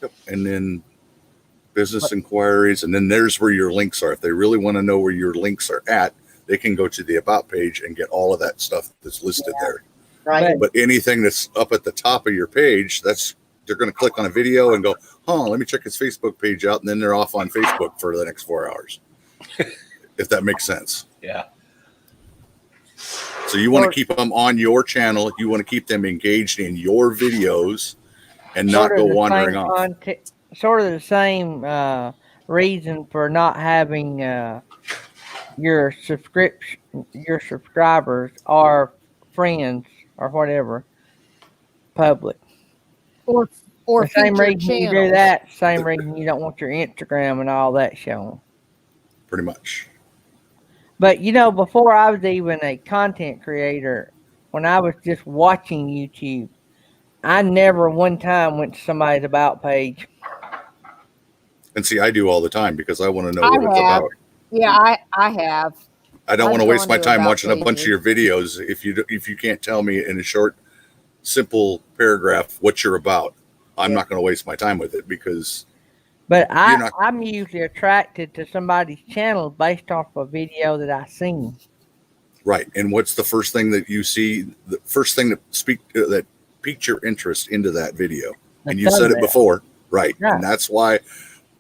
Yep. And then business inquiries, and then there's where your links are. If they really want to know where your links are at, they can go to the about page and get all of that stuff that's listed there. Right. But anything that's up at the top of your page, they're going to click on a video and go, oh, let me check his Facebook page out. And then they're off on Facebook for the next 4 hours. If that makes sense. Yeah. So you want to keep them on your channel. You want to keep them engaged in your videos and not go wandering off. Sort of the same reason for not having your subscribers or friends or whatever public. Or The same featured reason you do channels. that, same reason you don't want your Instagram and all that shown. Pretty much. But before I was even a content creator, when I was just watching YouTube, I never one time went to somebody's about page. And see, I do all the time because I want to know I what it's have. about. Yeah, I have. I don't I've want to waste gone my to time about watching a bunch of your videos if you can't tell me in a short, simple paragraph what you're about. I'm not going to waste my time with it because. But You're not- I'm usually attracted to somebody's channel based off a video that I seen. Right. And what's the first thing that you see? The first thing that piqued your interest into that video? And you said it before, right? Yeah. And that's why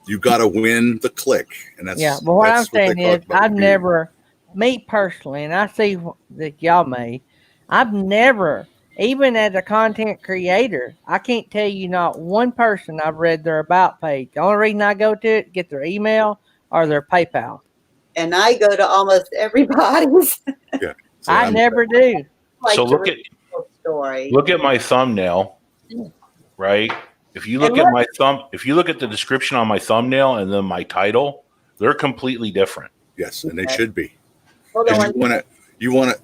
you got to win the click. And that's Yeah. But what I'm that's they saying talk is, about I've with never, me personally, and I see that y'all may, I've never, even as a content creator, I can't tell you not one person I've read their about page. The only reason I go to it, get their email or their PayPal. And I go to almost everybody's. Yeah. So I I'm- never do. Like So to look read at a story. Look at my thumbnail, right? If you look at the description on my thumbnail and then my title, they're completely different. Yes, and they should be. Hold on. And you want to.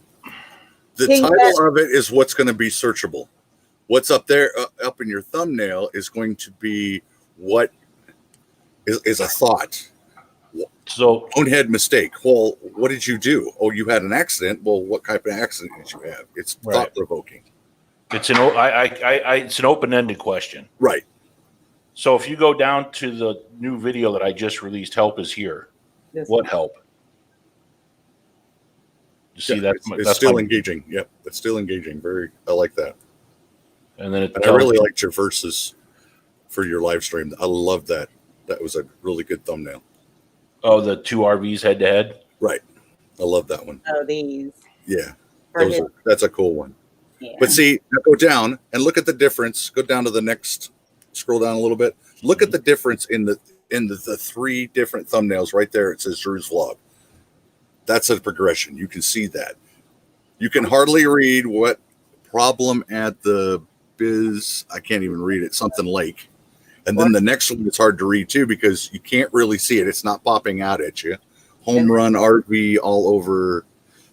The King title of it is what's going to be searchable. What's up there, up in your thumbnail, is going to be what is a thought. So Bonehead mistake. Well, what did you do? Oh, you had an accident. Well, what type of accident did you have? It's Right. thought provoking. it's it's an open-ended question. Right. So if you go down to the new video that I just released, help is here. This What help? You see Yeah, that? it's still engaging. Yep, it's still engaging. I like that. And then it And I really liked your verses for your live stream. I love that. That was a really good thumbnail. the two RVs head to head. Right. I love that one. Oh, these. Yeah. For his- That's a cool one. yeah. But see, now go down and look at the difference. Go down to the next, scroll down a little bit. Look at the difference in the 3 different thumbnails right there. It says Drew's Vlog. That's a progression. You can see that. You can hardly read what problem at the biz. I can't even read it. Something Lake. And then the next one is hard to read too because you can't really see it. It's not popping out at you. Home run RV all over,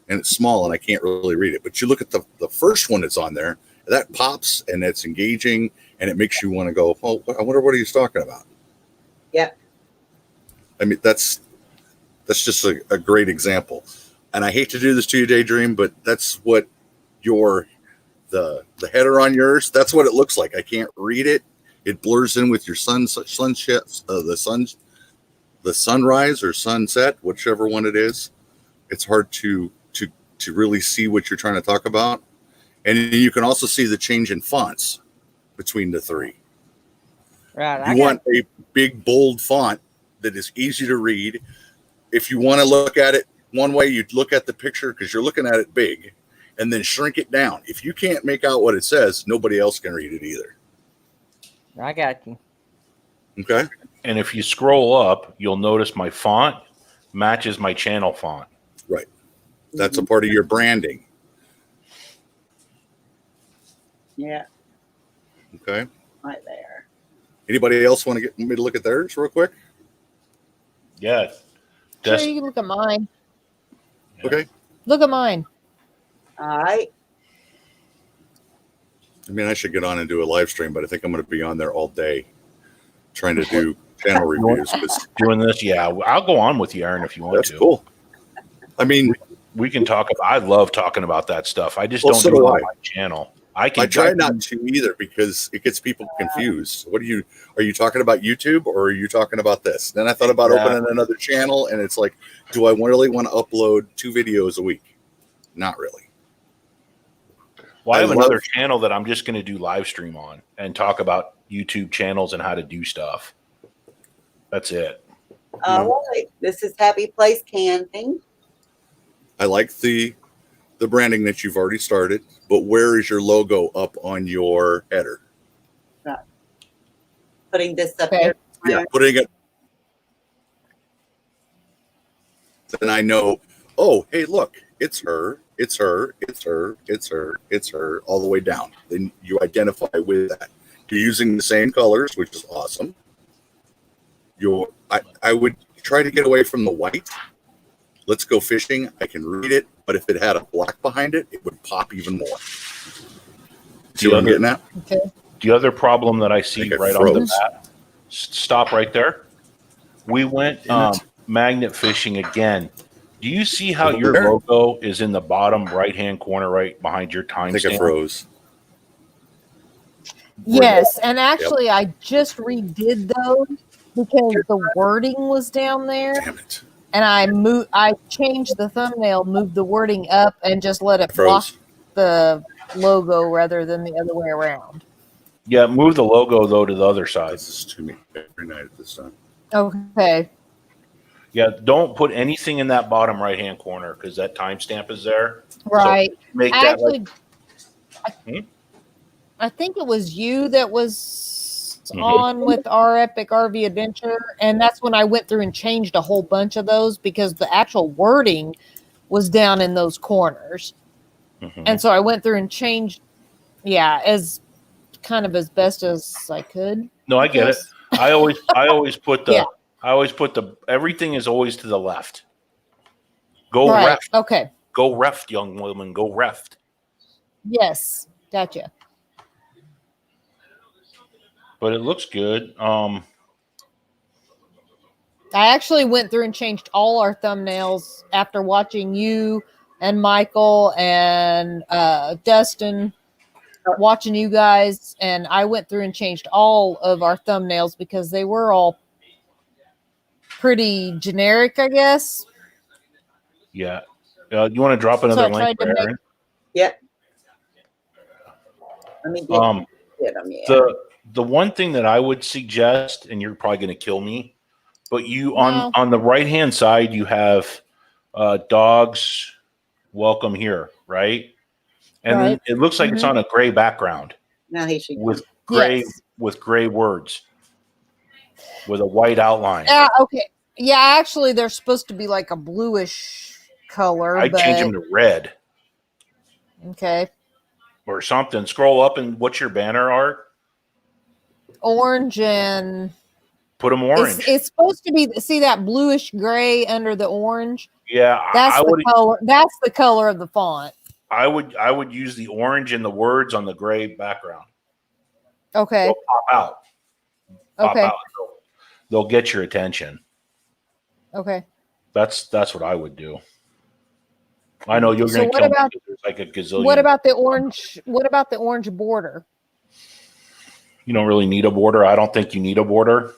and it's small and I can't really read it. But you look at the first one that's on there, that pops and it's engaging and it makes you want to go, oh, I wonder what he's talking about. Yep. I mean, that's just a great example. And I hate to do this to you, Daydream, but that's what the header on yours, that's what it looks like. I can't read it. It blurs in with your the sun the sunrise or sunset, whichever one it is, it's hard to really see what you're trying to talk about. And you can also see the change in fonts between the three. Right. You want a big, bold font that is easy to read. If you want to look at it one way, you look at the picture because you're looking at it big, and then shrink it down. If you can't make out what it says, nobody else can read it either. I got you. Okay. And if you scroll up, you'll notice my font matches my channel font. Right. That's a part of your branding. Yeah, Okay. right there. Anybody else want to get me to look at theirs real quick? Yeah. Sure, you can look at mine. Okay. Look at mine. All right. I mean, I should get on and do a live stream, but I think I'm going to be on there all day trying to do channel reviews. Doing this, yeah. I'll go on with you, Aaron, if you want That's to. cool. I mean, we can talk about. I love talking about that stuff. I just Well, don't so do it do on I. my channel. I try not to either because it gets people confused. Are you talking about YouTube or are you talking about this? Then I thought about opening another channel, and it's like, do I really want to upload 2 videos a week? Not really. Well, I have I another love- channel that I'm just going to do live stream on and talk about YouTube channels and how to do stuff. That's it. All right. This is Happy Place Camping. I like the branding that you've already started, but where is your logo up on your header? Putting this up Okay. here. Yeah, putting it. Then I know, oh, hey, look, it's her, it's her, it's her, it's her, it's her, all the way down. Then you identify with that. You're using the same colors, which is awesome. I would try to get away from the white. Let's go fishing. I can read it, but if it had a black behind it, it would pop even more. See what I'm getting at? Okay. The other problem that I see I think I right on the froze. bat, stop right there. We went magnet fishing again. Do you see how your There. logo is in the bottom right-hand corner right behind your I think I timestamp? froze. Yes, and actually, I just redid those because the wording was down there, Damn it. and I changed the thumbnail, moved the wording up, and just let it block Froze. the logo rather than the other way around. Yeah, move the logo, though, to the other side. This is too me every night at this time. Okay. Yeah, don't put anything in that bottom right-hand corner because that timestamp is there. Right. Make that Actually, like, I think it was you that was Mhm. on with our Epic RV Adventure, and that's when I went through and changed a whole bunch of those because the actual wording was down in those corners. mhm. And so I went through and changed, as kind of as best as I could. No, I get it. Yes. I always put the Yeah. everything is always to the left. Go Right. left. Okay. Go left, young woman. Go left. Yes. Gotcha. But it looks good. I actually went through and changed all our thumbnails after watching you and Michael and Dustin watching you guys, and I went through and changed all of our thumbnails because they were all pretty generic, I guess. Yeah. You want to drop another I link tried to for make- Aaron? Yep. Let me get them. Yeah. The one thing that I would suggest, and you're probably going to kill me, but you No. on the right hand side you have dogs welcome here, right? And then Right. it looks like it's on a gray background Now he should. with gray Yes. with gray words with a white outline. Okay. Yeah, actually, they're supposed to be like a bluish color. I but, change them to red Okay. or something. Scroll up and what's your banner art? Orange and Put them orange. it's supposed to be. See that bluish gray under the orange? Yeah, That's I the would color. That's the color of the font. I would use the orange and the words on the gray background. Okay. They'll pop out. Pop Okay. out. They'll get your attention. Okay. That's what I would do. I know you're So going to what kill me about- because there's like a gazillion. What about the orange? What about the orange border? You don't really need a border. I don't think you need a border.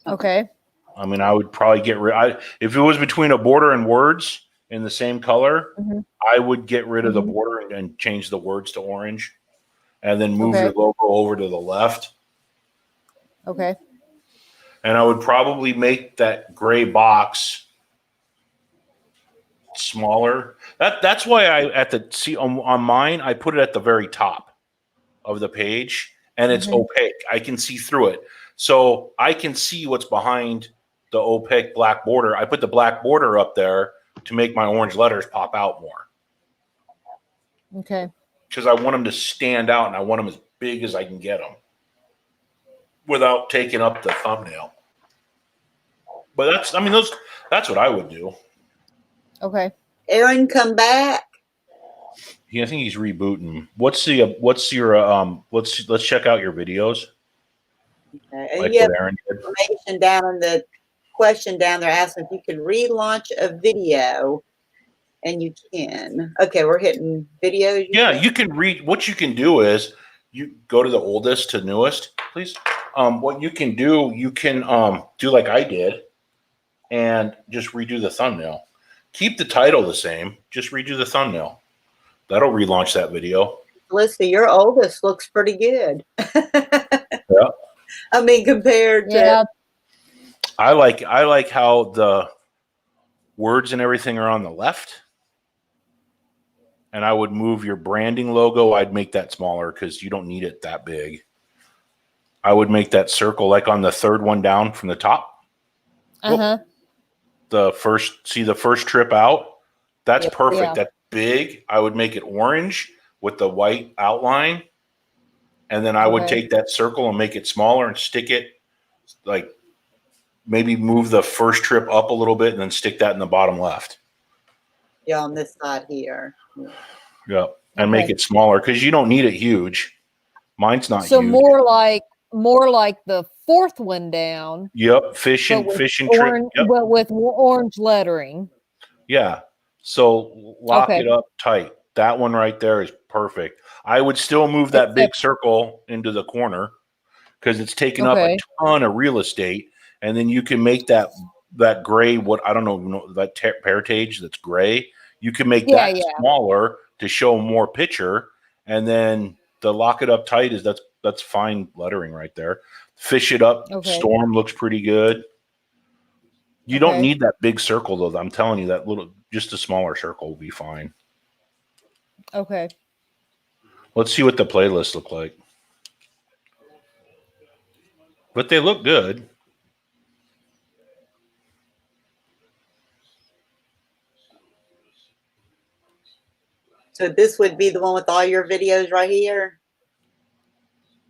Okay. I mean, I would probably get rid. If it was between a border and words in the same color, Mhm. I would get rid of the Mhm. border and change the words to orange, and then move Okay. your logo over to the left. Okay. And I would probably make that gray box smaller. That's why on mine I put it at the very top of the page, and it's opaque. I can see through it, so I can see what's behind the opaque black border. I put the black border up there to make my orange letters pop out more, Okay. because I want them to stand out, and I want them as big as I can get them without taking up the thumbnail. But that's what I would do. Okay. Aaron, come back. Yeah, I think he's rebooting. Let's check out your videos. Okay. Like You have what Aaron did. information down in the question down there asking if you can relaunch a video, and you can. Okay, we're hitting videos. Yeah, you can read. What you can do is you go to the oldest to newest, please. What you can do, you can do like I did, and just redo the thumbnail. Keep the title the same. Just redo the thumbnail. That'll relaunch that video. Melissa, your oldest looks pretty good. Yeah. I mean, compared to Yeah. I like how the words and everything are on the left. And I would move your branding logo. I'd make that smaller because you don't need it that big. I would make that circle like on the third one down from the top. Uh-huh. The first trip out. That's perfect. Yeah. That's big. I would make it orange with the white outline. And then I would Okay. take that circle and make it smaller and stick it, like maybe move the first trip up a little bit and then stick that in the bottom left. yeah, on this side here. Yeah. And make Okay. it smaller because you don't need it huge. Mine's not So huge. more like the fourth one down. Yep. Fishing but with trip. orange, Yep. but with orange lettering. Yeah. So lock Okay. it up tight. That one right there is perfect. I would still move that big circle into the corner because it's taking up a Okay. ton of real estate. And then you can make that gray, what I don't know, that paratage that's gray. You can make Yeah, that yeah. smaller to show more picture. And then the lock it up tight is that's fine lettering right there. Fish it up. Okay. Storm looks pretty good. You don't Okay. need that big circle though. I'm telling you, just a smaller circle will be fine. Okay. Let's see what the playlists look like. But they look good. So this would be the one with all your videos right here.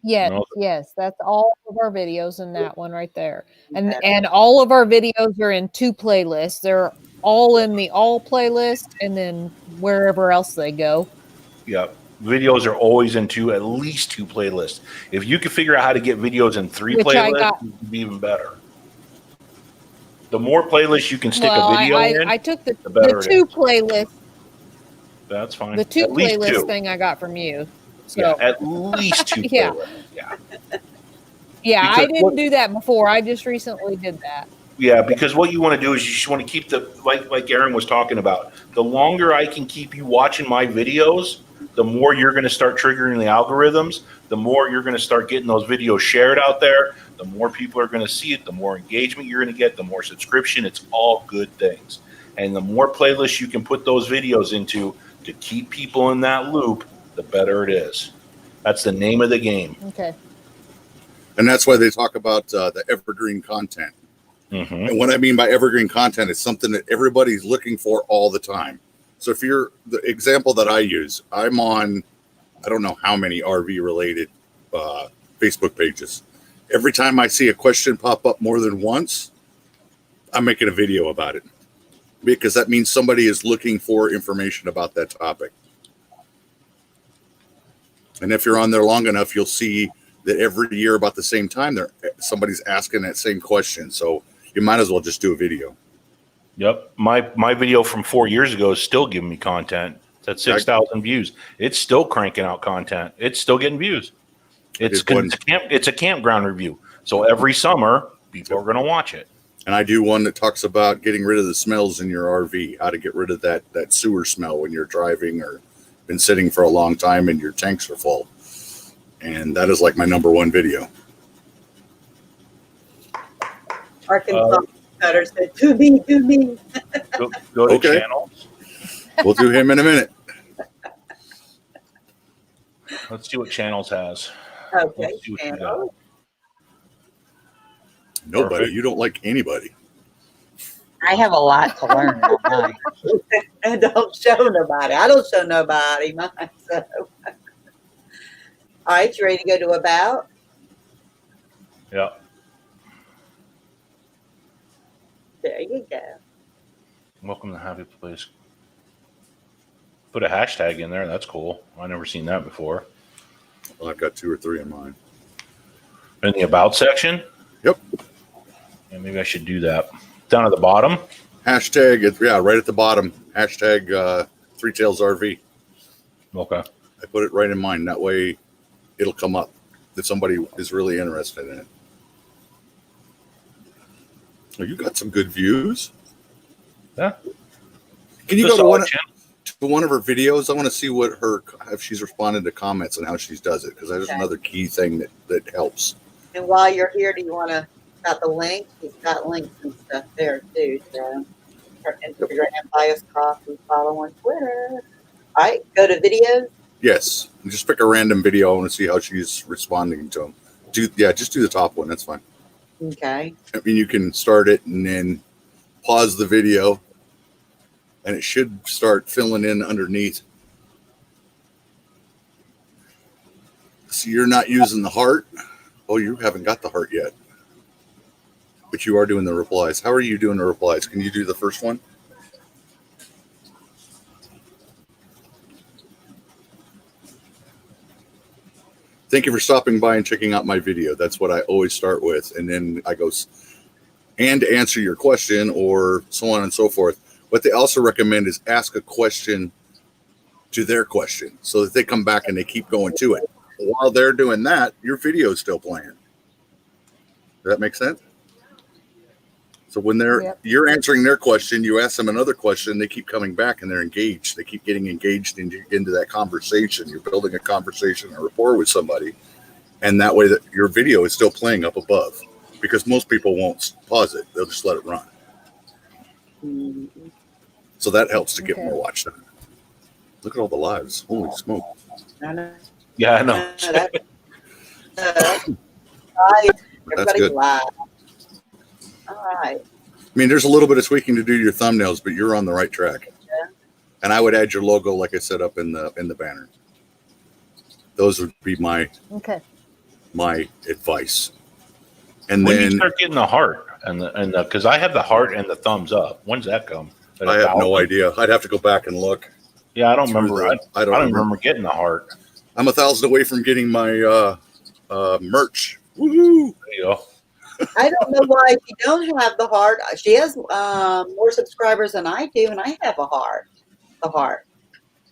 Yes, No. yes, that's all of our videos in that one right there. And all of our videos are in 2 playlists. They're all in the all playlist and then wherever else they go. Yeah. Videos are always in at least 2 playlists. If you could figure out how to get videos in 3 Which I playlists, got- it would be even better. The more playlists you can stick Well, a video in, I took the better it 2 is. playlist, that's fine. the 2 At least playlist 2. thing I got from you. So Yeah, at least 2 Yeah. playlists. Yeah. yeah, I Because didn't what- do that before. I just recently did that. Yeah, because what you want to do is you just want to keep like Aaron was talking about. The longer I can keep you watching my videos, the more you're going to start triggering the algorithms. The more you're going to start getting those videos shared out there. The more people are going to see it. The more engagement you're going to get. The more subscription. It's all good things. And the more playlists you can put those videos into to keep people in that loop, the better it is. That's the name of the game. Okay. And that's why they talk about the evergreen content. Mm-hmm. And what I mean by evergreen content is something that everybody's looking for all the time. So if you're the example that I use, I'm on, I don't know how many RV related Facebook pages. Every time I see a question pop up more than once, I'm making a video about it because that means somebody is looking for information about that topic. And if you're on there long enough, you'll see that every year about the same time, somebody's asking that same question. So you might as well just do a video. Yep. My video from 4 years ago is still giving me content. It's at 6,000 views. It's still cranking out content. It's still getting views. It's a campground review. So every summer, people are going to watch it. And I do one that talks about getting rid of the smells in your RV, how to get rid of that sewer smell when you're driving or been sitting for a long time and your tanks are full. And that is like my #1 video. Arkansas Cutter said, to me. Go to Okay. channels. We'll do him in a minute. Let's see what channels has. Okay, Let's see what you got. channel. Nobody. Perfect. You don't like anybody. I have a lot to learn. And don't show nobody. I don't show nobody mine. So. All right, you ready to go to about? Yeah. There you go. Welcome to Happy Place. Put a hashtag in there. That's cool. I've never seen that before. Well, I've got 2 or 3 in mine. In the about section? Yep. Yeah, maybe I should do that. Down at the bottom? Hashtag, yeah, right at the bottom. Hashtag 3 Tails RV. Okay. I put it right in mine. That way it'll come up if somebody is really interested in it. Oh, you got some good views. Yeah. Can you Just go to all one, channel. to one of her videos? I want to see if she's responded to comments and how she does it, because that's Okay. another key thing that helps. And while you're here, do you want to got the link? He's got links and stuff there too. So her Instagram, bios, coffee, follow on Twitter. All right, go to videos. Yes. Just pick a random video. I want to see how she's responding to them. Just do the top one. That's fine. Okay. I mean, you can start it and then pause the video, and it should start filling in underneath. So you're not using the heart. Oh, you haven't got the heart yet. But you are doing the replies. How are you doing the replies? Can you do the first one? Thank you for stopping by and checking out my video. That's what I always start with. And then I go, and answer your question, or so on and so forth. What they also recommend is ask a question to their question so that they come back and they keep going to it. While they're doing that, your video is still playing. Does that make sense? So when you're answering their question, you ask them another question, they keep coming back and they're engaged. They keep getting engaged into that conversation. You're building a conversation, a rapport with somebody. And that way that your video is still playing up above, because most people won't pause it. They'll just let it run. Mm-hmm. So that helps to get more watch time. Look at all the lives. Holy smoke. I know. Yeah, I know. Everybody good. live. All right. I mean, there's a little bit of tweaking to do your thumbnails, but you're on the right track. Yeah. And I would add your logo, like I said, up in the banner. Those would be my advice. And When do then you start getting the heart and the because I have the heart and the thumbs up. When's that come? I have no idea. I'd have to go back and look. Yeah, I don't remember. I don't remember getting the heart. I'm 1,000 away from getting my merch. Woohoo! There you go. I don't know why she don't have the heart. She has more subscribers than I do, and I have a heart. The heart.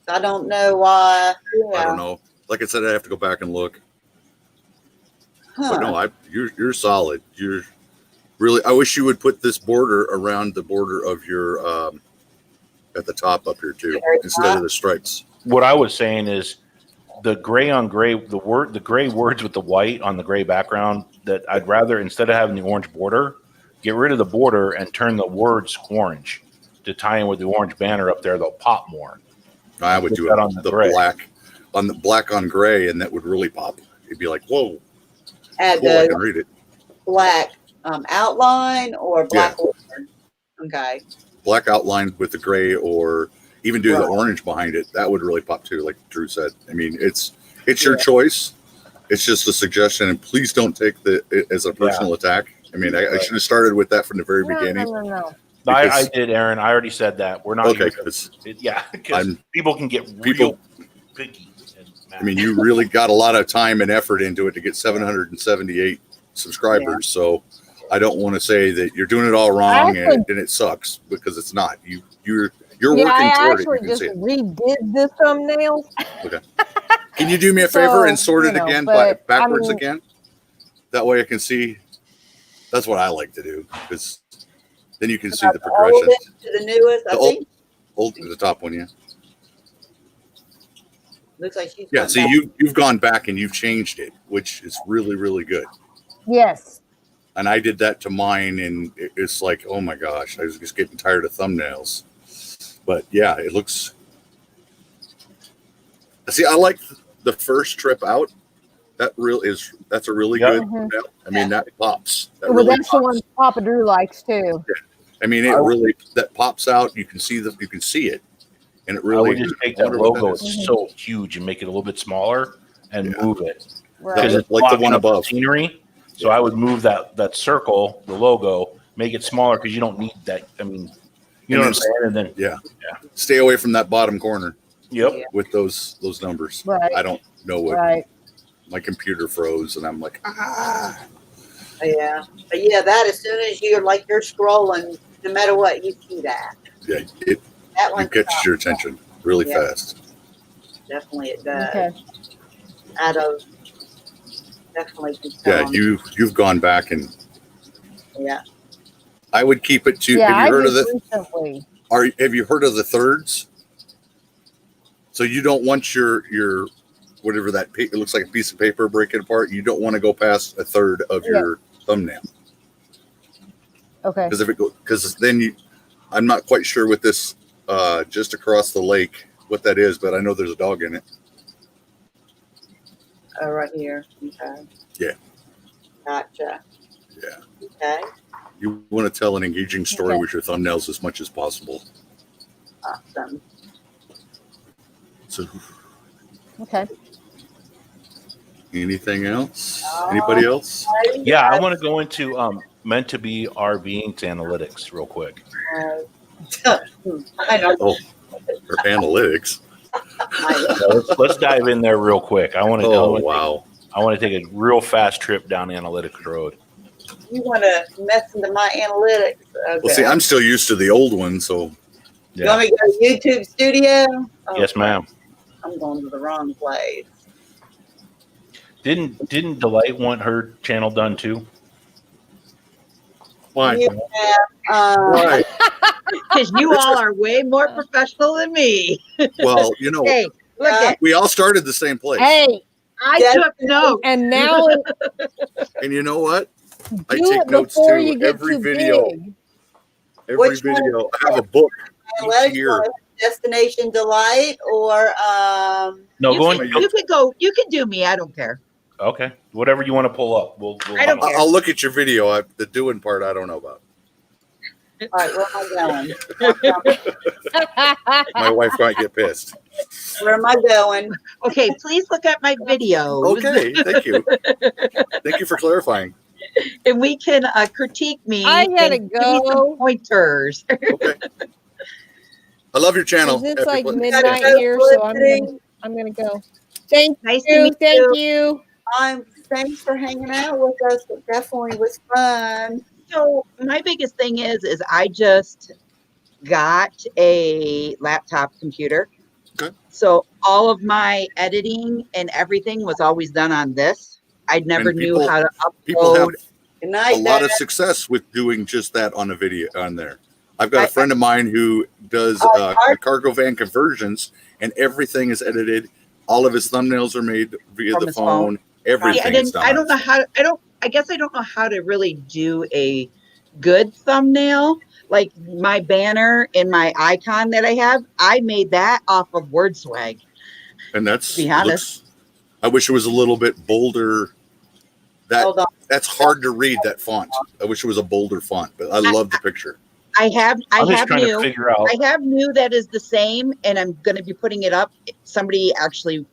So I don't know why. Yeah. I don't know. Like I said, I have to go back and look. But no, you're solid. You're really. I wish you would put this border around the border of your at the top up here too, instead of the stripes. What I was saying is the gray on gray, the gray words with the white on the gray background. That I'd rather, instead of having the orange border, get rid of the border and turn the words orange to tie in with the orange banner up there. They'll pop more. I would do it on the black, on the black on gray, and that would really pop. It'd be like, whoa. Add I can read it. Black outline or black border. Okay. Black outline with the gray, or even do the orange behind it. That would really pop too, like Drew said. I mean, it's your choice. It's just a suggestion, and please don't take it as a personal attack. I mean, I should have started with that from the very beginning. No. I did, Aaron. I already said that. We're not. Okay, because people can get real picky. I mean, you really got a lot of time and effort into it to get 778 subscribers. Yeah. So I don't want to say that you're doing it all wrong and it sucks, because it's not. You're working toward it. I actually just redid the thumbnails. Okay. Can you do me a favor and sort it again backwards again? That way I can see. That's what I like to do, because Then you can see the the oldest progression. to the newest. The I think the top one, yeah. looks like she's Yeah, went see, back. you've gone back and you've changed it, which is really, really good. Yes. And I did that to mine, and it's like, oh my gosh, I was just getting tired of thumbnails. But yeah, it looks. See, I like the first trip out. That's a really Yeah. good. I mean, that pops. That Well, really that's the one pops. Papa Drew likes too. I mean, it really that pops out. You can see it, and it I really. would just take I that wonder what logo. is. It's so huge and make it a little bit smaller and Yeah. move it Right. because it's Like the blocking one up the above. scenery. So I would move that circle, the logo, make it smaller because you don't need that. I mean, you know what I'm saying? And then Yeah. Stay away from that bottom corner yep. Yeah. with those numbers. Right. I don't know what Right. my computer froze, and I'm like, Yeah, but yeah, that as soon as you're scrolling, no matter what, you see that. yeah, it That one catches your attention really Yeah. fast. definitely it does. Okay. Out of definitely. Can Yeah, tell 'em. you've gone back, and Yeah. I would keep it to. Yeah, have I you heard of just the? recently. Have you heard of the thirds? So you don't want your whatever that it looks like a piece of paper breaking apart. You don't want to go past a third of Yeah. your thumbnail Okay. because then I'm not quite sure with this just across the lake what that is, but I know there's a dog in it. Oh, right here. Okay. Yeah. Gotcha. Yeah. Okay. You want to tell an engaging story Okay. with your thumbnails as much as possible. Awesome. So Okay. anything else? Anybody else? Yeah, I want to go into meant to be RVing to analytics real quick. I know. Oh, or analytics. Let's dive in there real quick. I want to. Oh, wow. I want to take a real fast trip down Analytics Road. You want to mess into my analytics? Okay. Well, see, I'm still used to the old one, so You want me to go to YouTube Studio? Oh, Yes, ma'am. I'm going to the wrong place. Didn't Delight want her channel done too? why? You have, Why? Because you all are way more professional than me. Well, you know, Hey, look at we all started the same place. Hey, I Yes. took notes. and now And you know what? I do take it notes before too. you get Every too video, big. every Which one? video. I have a book analytics each year. or Destination Delight or No, You going. can go. You can do me. I don't care. Okay, whatever you want to pull up. We'll I don't care. I'll look at your video. The doing part I don't know about. all right, where am I going? My wife might get pissed. Where am I going? Okay, please look at my videos. Okay, thank you. Thank you for clarifying. And we can critique me. I gotta and give me some go. pointers. Okay. I love your channel. 'Cause it's Happy like Pla- midnight go, here, so Felicity. I'm gonna go. Thank Nice to you. meet Thank you. you. Thanks for hanging out with us. It definitely was fun. So my biggest thing is I just got a laptop computer. Okay. So all of my editing and everything was always done on this. I never And knew people- how to People have upload. Good a night, lot of Dad. success with doing just that on a video on there. I've got I- a friend of mine who does cargo van conversions, and everything is edited. All of his thumbnails are made via From the his phone. See, Everything is done. I don't know how. I guess I don't know how to really do a good thumbnail. Like my banner and my icon that I have, I made that off of WordSwag. And that's Be honest. I wish it was a little bit bolder. Hold on. That's hard to read, that font. I wish it was a bolder font, but I love the picture. I have I'm just trying to new. figure out. I have new that is the same, and I'm going to be putting it up. Somebody actually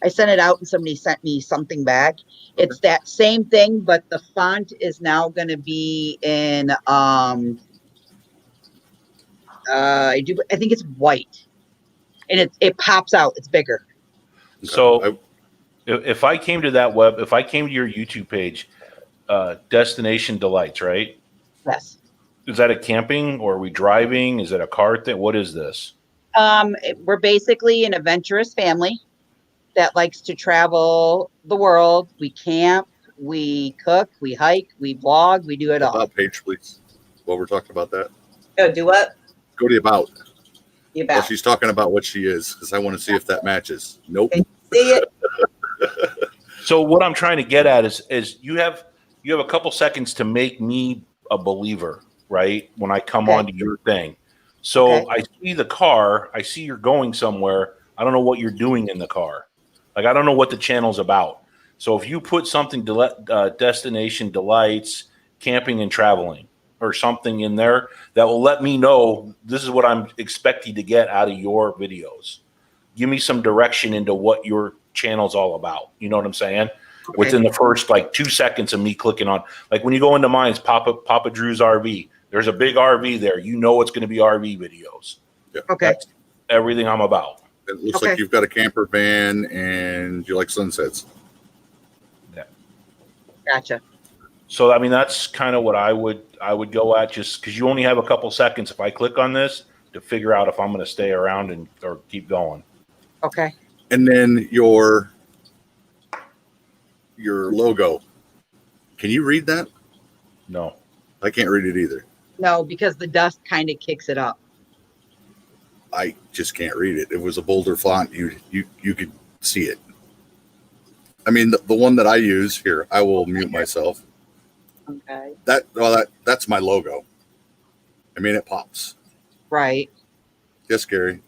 I sent it out, and somebody sent me something back. It's that same thing, but the font is now going to be in I think it's white, and it pops out. It's bigger. So if I came to if I came to your YouTube page, Destination Delights, right? Yes. Is that a camping or are we driving? Is it a car thing? What is this? We're basically an adventurous family that likes to travel the world. We camp, we cook, we hike, we vlog, we do it all. About page, please. while we're talking about that? Oh, do what? Go to about. You While about. she's talking about what she is, because I want to see if that matches. Nope. Can you see it? So what I'm trying to get at is you have a couple seconds to make me a believer, right? When I come Okay. onto your thing. So Okay. I see the car, I see you're going somewhere. I don't know what you're doing in the car. Like, I don't know what the channel's about. So if you put something, destination delights, camping and traveling, or something in there, that will let me know this is what I'm expecting to get out of your videos. Give me some direction into what your channel's all about. You know what I'm saying? Okay. Within the first like 2 seconds of me clicking on, like when you go into mine's Papa Drew's RV, there's a big RV there. You know it's going to be RV videos. Yeah. Okay. That's everything I'm about. It looks Okay. like you've got a camper van and you like sunsets. Gotcha. So I mean, that's kind of what I would go at, just because you only have a couple seconds if I click on this to figure out if I'm going to stay around or keep going. Okay. And then your logo. Can you read that? No. I can't read it either. No, because the dust kind of kicks it up. I just can't read it. It was a bolder font. You could see it. I mean, the one that I use here, I will mute myself. Okay. That's my logo. I mean, it pops. Right. Yes, Gary.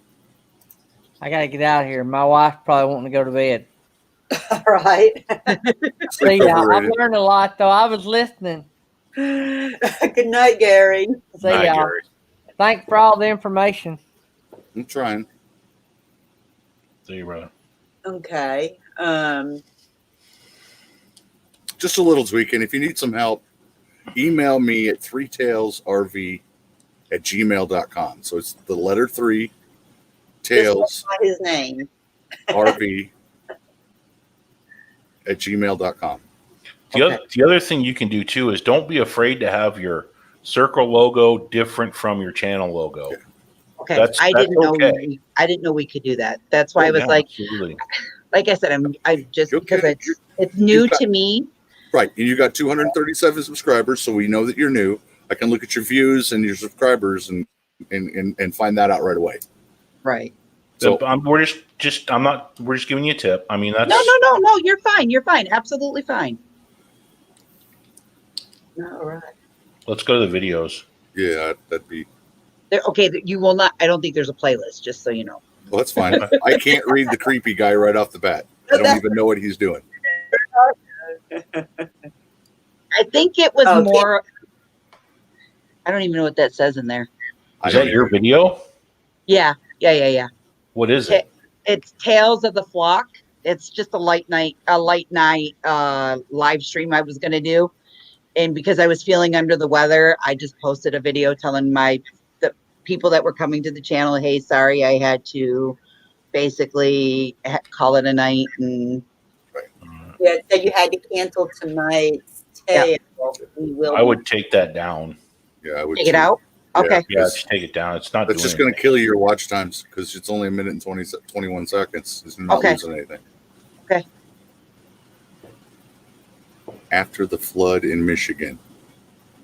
I gotta get out of here. My wife probably wanting to go to bed. All right. See, I've Overrated. learned a lot though. I was listening. Good night, Gary. See Night, y'all. Gary. Thanks for all the information. I'm trying. See you, brother. Okay. Just a little tweaking. If you need some help, email me at 3tailsrv@gmail.com. So it's the letter 3 tails Not his name. rv@gmail.com. The other thing you can do too is don't be afraid to have your circle logo different from your channel logo. Okay. That's I didn't know okay. I didn't know we could do that. That's why I was Yeah, like absolutely. I said, I'm just You're because okay. it's new You've got- to me. Right. And you got 237 subscribers, so we know that you're new. I can look at your views and your subscribers and find that out right away. Right. So We're just giving you a tip. I mean, that's No. You're fine. You're fine. Absolutely fine. All right. Let's go to the videos. yeah, that'd be Okay. You will not. I don't think there's a playlist. Just so you know. well, that's fine. I can't read the creepy guy right off the bat. I don't even know what he's doing. I think it was Okay. more. I don't even know what that says in there. Is that your video? Yeah. What is it? It's Tales of the Flock. It's just a light night live stream I was gonna do, and because I was feeling under the weather, I just posted a video telling the people that were coming to the channel, "Hey, sorry, I had to basically call it a night." And Yeah, so you had to cancel tonight's tale. We will. I would take that down. Yeah, I would take it too. out. Okay. Yeah, just take it down. It's not. That's doing just going to anything. kill your watch times because it's only a minute and 21 seconds. It's not Okay. losing anything. Okay. After the flood in Michigan,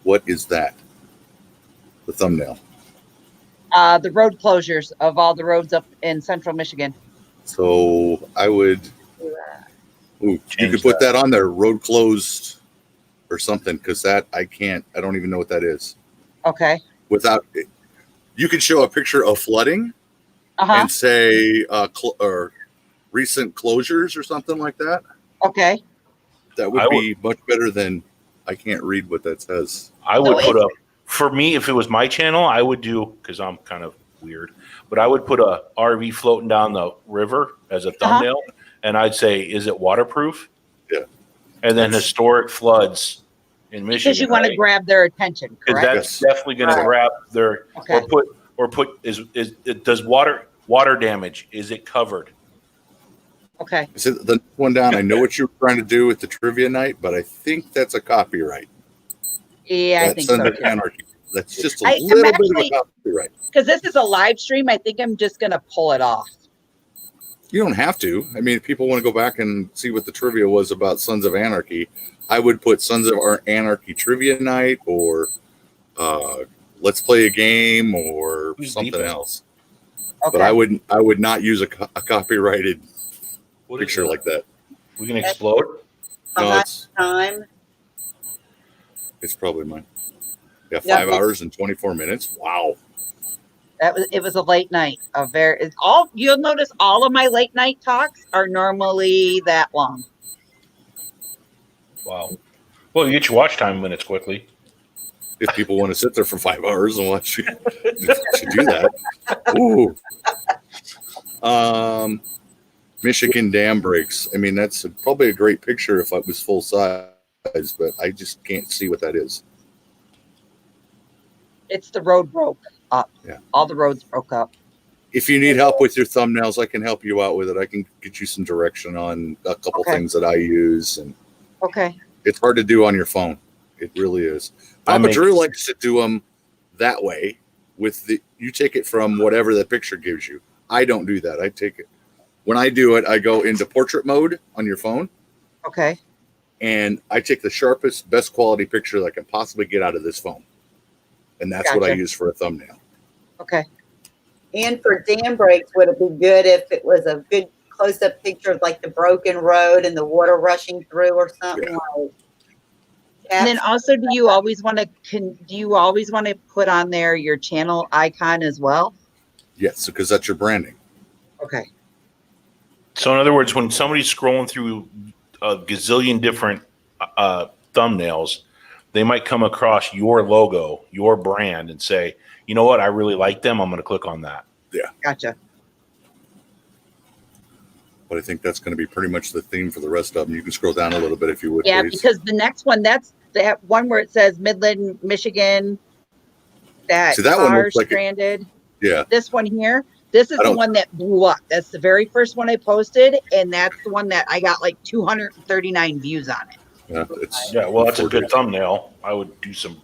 what is that? The thumbnail. The road closures of all the roads up in central Michigan. So I would. Ooh, you Change could put that on there. Road closed or something because that I can't. I don't even know what that is. Okay. Without it, you could show a picture of flooding Uh-huh. and say or recent closures or something like that. Okay. That would be much better than I can't read what that says. I would So put up for me if it was my channel. I would do because I'm kind of weird, but I would put a RV floating down the river as a thumbnail, and I'd say, "Is it waterproof?" Yeah. And then historic floods in Michigan. Because you want to grab their attention, because correct? that's definitely going to Right. grab their Okay. or put is it does water damage, is it covered? Okay. So the next one down, I know what you were trying to do with the trivia night, but I think that's a copyright. Yeah, I That think Sons so of too. Anarchy. That's just a I'm little bit actually- of a copyright. Because this is a live stream, I think I'm just gonna pull it off. You don't have to. I mean, if people want to go back and see what the trivia was about Sons of Anarchy, I would put Sons of Anarchy trivia night or let's play a game or Who's something beeping? else. Okay. But I would not use a copyrighted What is picture that? like that. We can explode. No, Behind it's time. it's probably mine. Yeah, Yeah, 5 hours and 24 minutes. Wow. It was a late night. You'll notice all of my late night talks are normally that long. Wow. Well, you get your watch time minutes quickly. If people want to sit there for 5 hours and watch you to do that. Ooh. Michigan dam breaks. I mean, that's probably a great picture if it was full size, but I just can't see what that is. It's the road broke up. Yeah. All the roads broke up. If you need help with your thumbnails, I can help you out with it. I can get you some direction on a couple Okay. things that I use, and Okay. it's hard to do on your phone. It really is. Papa Drew likes to do them that way. You take it from whatever the picture gives you. I don't do that. I take it when I do it. I go into portrait mode on your phone, Okay. and I take the sharpest, best quality picture that I can possibly get out of this phone, and that's what I Gotcha. use for a thumbnail. Okay. And for dam breaks, would it be good if it was a good close-up picture of like the broken road and the water rushing through or something like? And then also, do you always want to put on there your channel icon as well? Yes, because that's your branding. Okay. So in other words, when somebody's scrolling through a gazillion different thumbnails, they might come across your logo, your brand, and say, you know what, I really like them. I'm going to click on that. Yeah. Gotcha. But I think that's going to be pretty much the theme for the rest of them. You can scroll down a little bit if you would, Yeah, please. because the next one, that's that one where it says Midland, Michigan, that See, that one car looks like stranded. Yeah. This one here, this is the one that blew up. That's the very first one I posted, and that's the one that I got like 239 views on it. Yeah, Well, that's a good thumbnail. I would do some.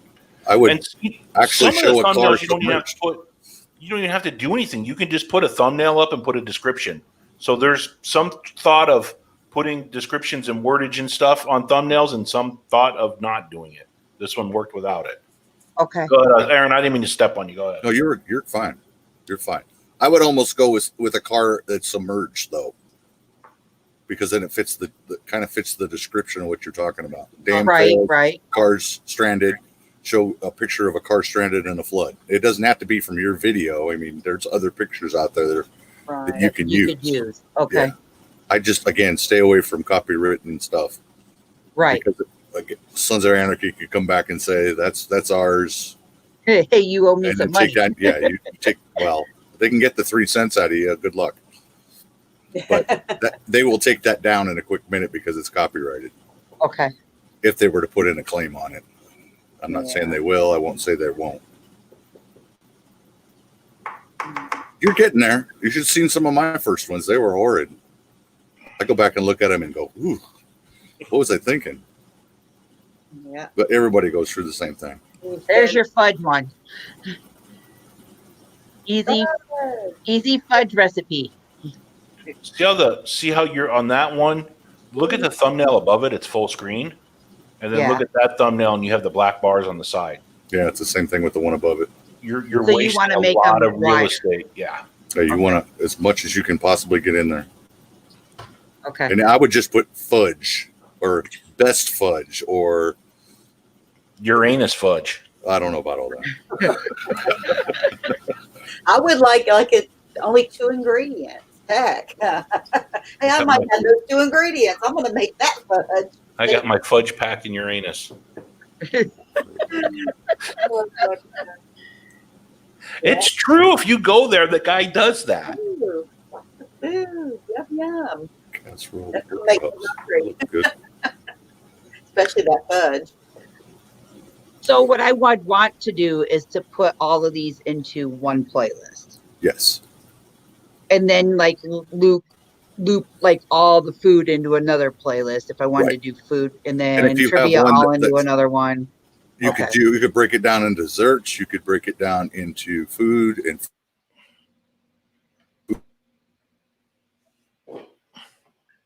I would some actually of show the a car thumbnails you don't even have to submerged. put. You don't even have to do anything. You can just put a thumbnail up and put a description. So there's some thought of putting descriptions and wordage and stuff on thumbnails, and some thought of not doing it. This one worked without it. Okay. Go ahead, Aaron. I didn't mean to step on you. Go ahead. No, you're fine. You're fine. I would almost go with a car that's submerged though, because then it fits the kind of fits the description of what you're talking about. Dam failed, Right. Cars stranded. Show a picture of a car stranded in a flood. It doesn't have to be from your video. I mean, there's other pictures out there that you can use. Okay. Yeah. I just again stay away from copywritten stuff. Right. Because like Sons of Anarchy could come back and say that's ours. Hey, you owe me And some then money. take that. Yeah, you take. Well, they can get the 3 cents out of you. Good luck. But they will take that down in a quick minute because it's copyrighted. Okay. If they were to put in a claim on it, I'm not saying they will. I won't say they won't. You're getting there. You should have seen some of my first ones. They were horrid. I go back and look at them and go, "Ooh, what was I thinking?" Yeah. But everybody goes through the same thing. There's your fudge one. Easy fudge recipe. See how you're on that one? Look at the thumbnail above it. It's full screen. And then look at that thumbnail and you have the black bars on the side. Yeah, it's the same thing with the one above it. You're So wasting you wanna a make lot them of real wider. estate. Yeah. Yeah, you want to as much as you can possibly get in there. Okay. And I would just put fudge or best fudge or Uranus fudge. I don't know about all that. I would like it only 2 ingredients. Heck. Hey, I might have those 2 ingredients. I'm going to make that fudge. I got my fudge pack in Uranus. It's true. If you go there, the guy does that. Ooh, yum, yum. Casserole. That's what makes me hungry. Good. Especially that fudge. So what I would want to do is to put all of these into one playlist. Yes. And then like loop like all the food into another playlist if I wanted to do food, and then if you have trivia one all into that's- another one. You Okay. could break it down into desserts. You could break it down into food and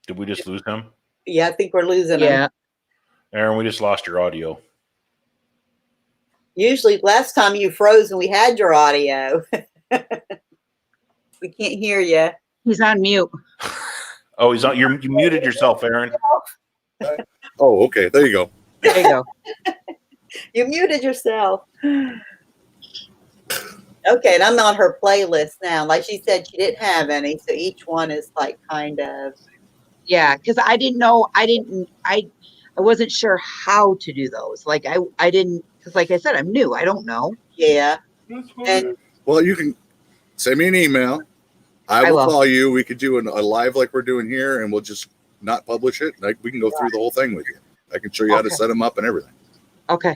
Did we just lose him? Yeah, I think we're losing them. Yeah. Aaron, we just lost your audio. Usually, last time you froze and we had your audio. We can't hear you. He's on mute. Oh, he's on. You muted yourself, Aaron. Oh, okay. There you go. There you go. You muted yourself. Okay, and I'm on her playlist now. Like she said, she didn't have any, so each one is like kind of. Yeah, because I didn't know. I wasn't sure how to do those. Like I didn't, because like I said, I'm new. I don't know. Yeah. And Well, you can send me an email. I will will. call you. We could do a live like we're doing here, and we'll just not publish it. Like we can go through the whole thing with you. I can show you how to Okay. set them up and everything. Okay.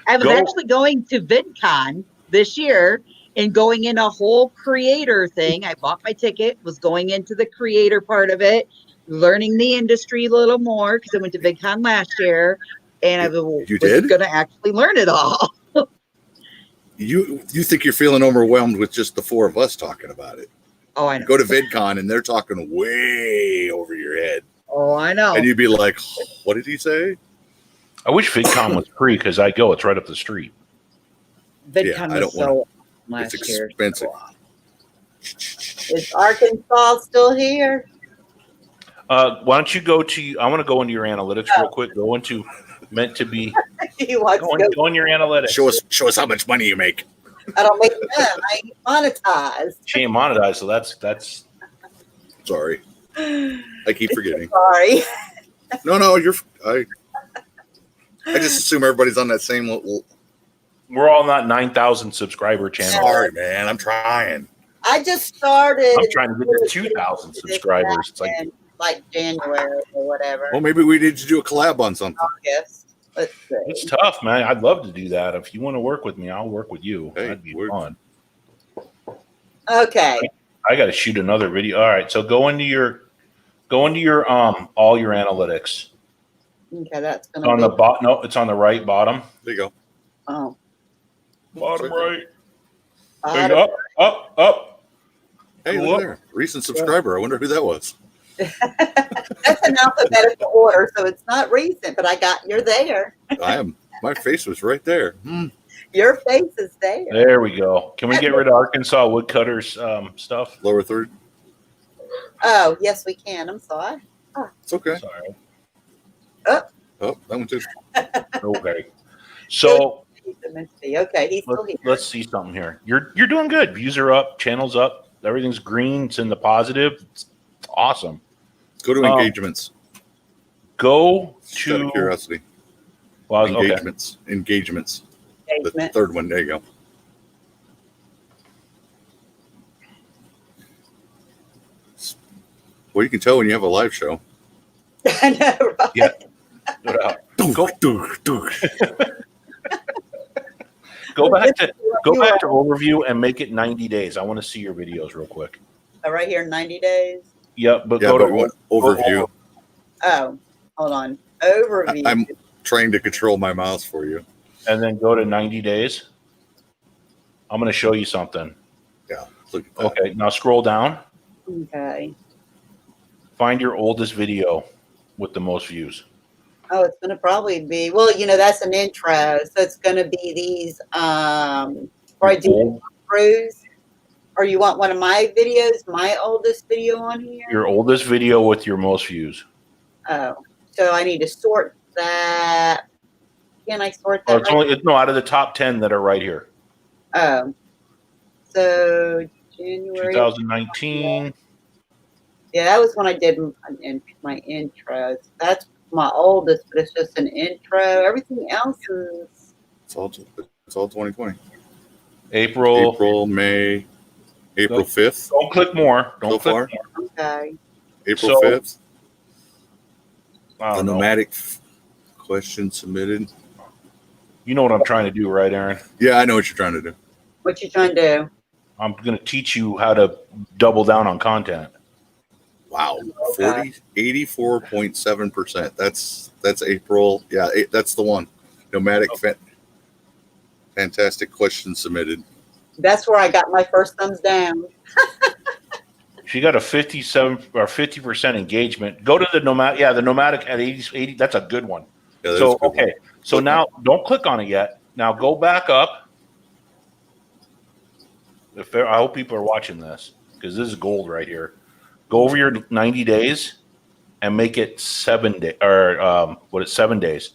I was actually going to VidCon this year and going in a whole creator thing. I bought my ticket, was going into the creator part of it, learning the industry a little more because I went to VidCon last year, and I was did? going to actually learn it all. You think you're feeling overwhelmed with just the four of us talking about it? Oh, I know. Go to VidCon and they're talking way over your head, Oh, I know. and you'd be like, "What did he say?" I wish VidCon was free because I go. It's right up the street. VidCon I was don't wanna- so last It's year. expensive. is Arkansas still here? Why don't you go to? I want to go into your analytics real quick. Go into meant to be. He wants to go. Go in your analytics. Show us how much money you make. I don't make none. I ain't monetized. She ain't monetized, so that's. Sorry, I keep forgetting. Sorry. No, I just assume everybody's on that same little. We're all not 9,000 subscriber channel. Sorry, man. I'm trying. I just started. I'm trying to get to 2,000 subscribers. It's like in, like January or whatever. Well, maybe we need to do a collab on something. August. Let's see. it's tough, man. I'd love to do that. If you want to work with me, I'll work with you. Hey, That'd be we're- fun. Okay. I got to shoot another video. All right, so go into your all your analytics. Okay, that's It's gonna on be. the bottom. No, it's on the right bottom. There you go. Oh. Bottom right. Bottom. Up. Hey, look there. Recent subscriber. I wonder who that was. That's in alphabetical order, so it's not recent, but you're there. My face was right there. Your face is there. There we go. Can we get rid of Arkansas Woodcutters stuff? Lower third. Oh, yes, we can. I'm sorry. It's okay. Sorry. Oh, that one too. Okay. So Okay, he's still here. let's see something here. You're doing good. Views are up. Channels up. Everything's green. It's in the positive. It's awesome. Go to engagements. Go Just out of to curiosity. well, okay. Engagements. Engagements. The Engagement. third one. There you go. Well, you can tell when you have a live show. I know, right? Yeah. Go back to overview and make it 90 days. I want to see your videos real quick. Right here, 90 days. Yep, but Yeah, go but to we want overview. Oh, hold on. Overview. I'm trying to control my mouse for you. and then go to 90 days. I'm going to show you something. Yeah, look at that. Okay, now scroll down. Okay. Find your oldest video with the most views. Oh, it's going to probably be, well, that's an intro. So it's going to be these, where I do cruise. Or you want one of my videos, my oldest video on here? Your oldest video with your most views. Oh, so I need to sort that. Can I sort Oh, that? it's only no out of the top 10 that are right here. Oh, so January 2019. Yeah, that was when I did my intros. That's my oldest, but it's just an intro. Everything else is. It's all 2020. April. May, April 5th. Don't click more. Don't So click far? more. Okay. April So- 5th. I The don't know. nomadic question submitted. You know what I'm trying to do, right, Aaron? Yeah, I know what you're trying to do. What you trying to do? I'm going to teach you how to double down on content. Wow, Okay. 84.7%. That's April. Yeah, that's the one. Nomadic fantastic question submitted. That's where I got my first thumbs down. She got a 57 or 50% engagement. Go to the nomadic. Yeah, the nomadic at 80. That's a good one. Yeah, that's So a good okay. So now don't click on it yet. Now go back up. I hope people are watching this because this is gold right here. Go over your 90 days and make it 7 days, or 7 days.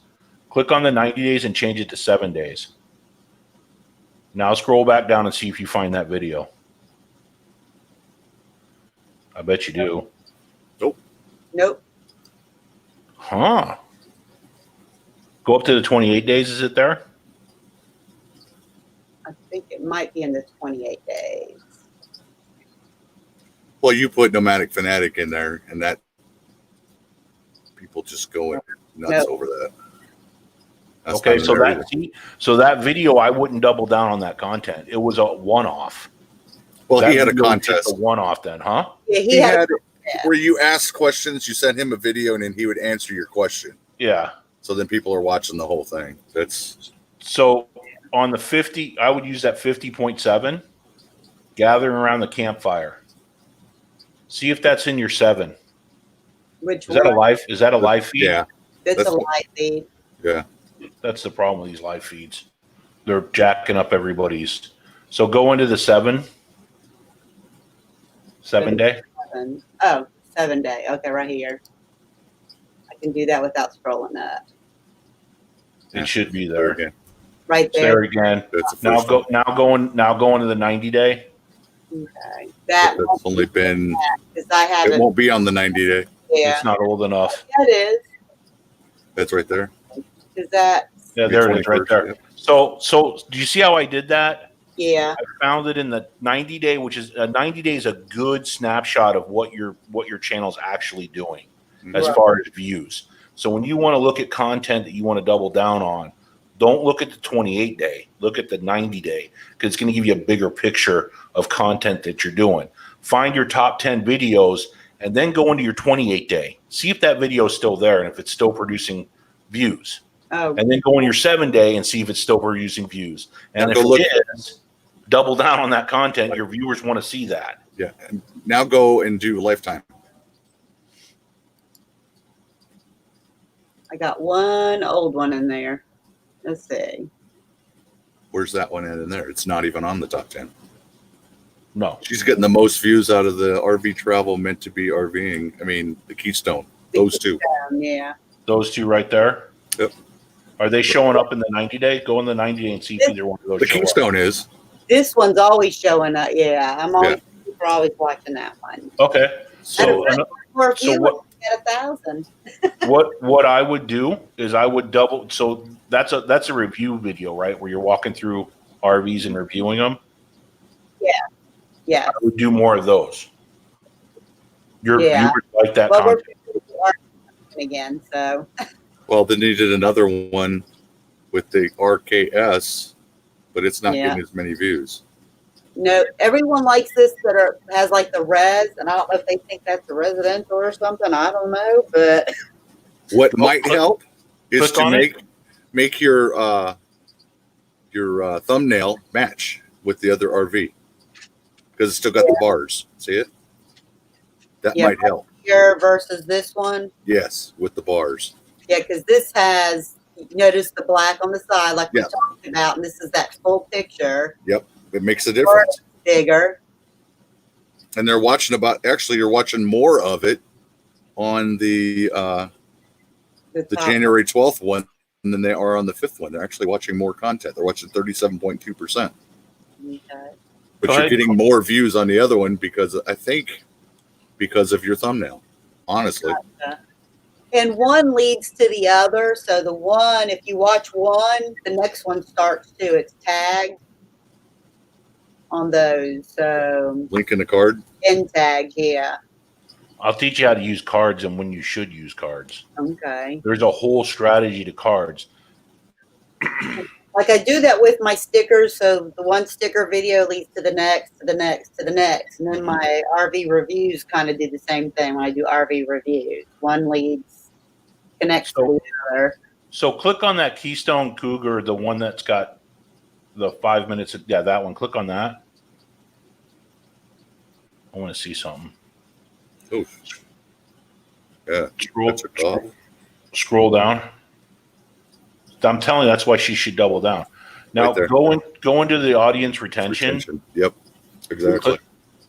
Click on the 90 days and change it to 7 days. Now scroll back down and see if you find that video. I bet you do. Nope. Huh. Go up to the 28 days. Is it there? I think it might be in the 28 days. Well, you put Nomadic Fanatic in there, and that people just go nuts over that. That's okay, not so there either. that video, I wouldn't double down on that content. It was a one-off. Well, That he had a video was contest. just a one-off then, huh? Yeah, He had where you asked questions, you sent him a video, and then he would answer your question. Yeah. So then people are watching the whole thing. That's So on the 50, I would use that 50.7, gathering around the campfire. See if that's in your 7. Which Is that a one? live? Is that a live feed? yeah, It's that's a what- live feed. yeah. That's the problem with these live feeds. They're jacking up everybody's. So go into the 7 day. 7 day. Okay, right here. I can do that without scrolling up. It should be there. Okay. Right It's there. there again. That's the Now first go. one. Now go into the 90 day. Okay. But That that's only been. because I It haven't. won't be on the 90 day. Yeah, It's not old enough. that is. That's right there. Is that? Yeah, there it is, right 21st, there. yeah. So do you see how I did that? Yeah. I found it in the 90 day, which is 90 days a good snapshot of what your channel's actually doing as Right. far as views. So when you want to look at content that you want to double down on, don't look at the 28 day. Look at the 90 day because it's going to give you a bigger picture of content that you're doing. Find your top 10 videos and then go into your 28 day. See if that video is still there and if it's still producing views. Oh, And then go in your 7 day and see if it's still producing views. And Now if go look- it is, double down on that content. Your viewers want to see that. Yeah. And now go and do lifetime. I got one old one in there. Let's see. Where's that one in there? It's not even on the top 10. No. She's getting the most views out of the RV travel meant to be RVing. I mean, the Keystone. Those two. Yeah. Those two right there. Yep. Are they showing up in the 90 day? Go in the 90 day and see if either one of those The show up. Keystone is. This one's always showing up. Yeah, I'm always people are always watching that one. Okay. So Or if So you what- at 1,000. what I would do is I would double. So that's a review video, right? Where you're walking through RVs and reviewing them. Yeah. I would do more of those. Your Yeah. viewers like that Well, content. we're again, so Well, then they did another one with the RKS, but it's not Yeah. getting as many views. no, everyone likes this that has like the res, and I don't know if they think that's a residential or something. I don't know, but What might help is click to on it. make your thumbnail match with the other RV because it's still got the bars. See it? That Yeah. might help. here versus this one, Yes, with the bars. yeah, because this has notice the black on the side, like Yeah. we talked about, and this is that full picture, It makes a difference. bigger. And they're watching you're watching more of it on the The top. January 12th one than they are on the 5th one. They're actually watching more content. They're watching 37.2%. Okay. But Go you're ahead. getting more views on the other one because of your thumbnail. Honestly. And one leads to the other. So the one, if you watch one, the next one starts too. It's tagged on those. So Link in the card. in tag, yeah. I'll teach you how to use cards and when you should use cards. Okay. There's a whole strategy to cards. Like I do that with my stickers. So the one sticker video leads to the next, to the next, to the next. And then my RV reviews kind of do the same thing when I do RV reviews. One leads, connects to the other. So click on that Keystone Cougar, the one that's got the 5 minutes. Yeah, that one. Click on that. I want to see something. Oh. Yeah. Scroll down. I'm telling you, that's why she should double down. Now Right there. go into the audience retention. Yep. Exactly.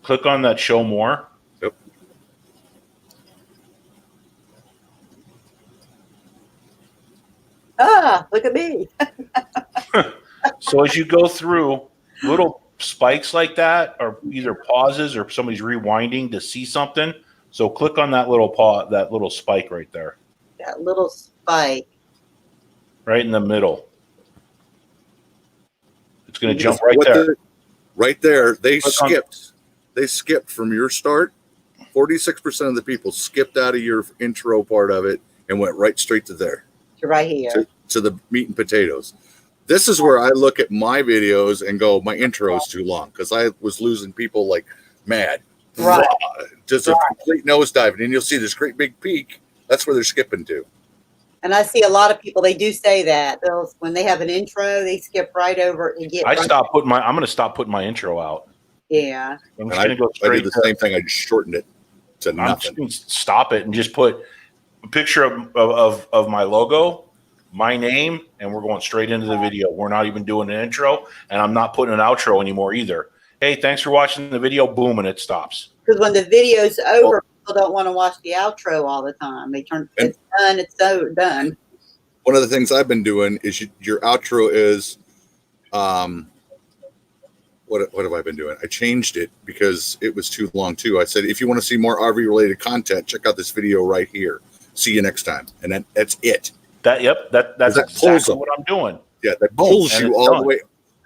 Click on that show more. Yep. Ah, look at me. So as you go through, little spikes like that are either pauses or somebody's rewinding to see something. So click on that little spike right there, That little spike. right in the middle. It's going to Because jump right what there. Right there, they Click on- skipped. They skipped from your start. 46% of the people skipped out of your intro part of it and went right straight to there, To right here. to the meat and potatoes. This is where I look at my videos and go, my intro is too long, because I was losing people like mad. Right. Just a complete nosedive. And you'll see this great big peak. That's where they're skipping to. And I see a lot of people, they do say that. When they have an intro, they skip right over it and get I'm right. going to stop putting my intro out. Yeah. I'm And just going to go I straight did the same thing. I just shortened it to I'm just nothing. going to stop it and just put a picture of my logo, my name, and we're going straight into the video. We're not even doing an intro, and I'm not putting an outro anymore either. Hey, thanks for watching the video. Boom, and it stops. Because when the video's over, people don't want to watch the outro all the time. They turn, it's done, it's so done. One of the things I've been doing is your outro is, what have I been doing? I changed it because it was too long too. I said, if you want to see more RV related content, check out this video right here. See you next time. And that's it. That's That pulls exactly them. what I'm doing. Yeah, that pulls and you it's all done. the way.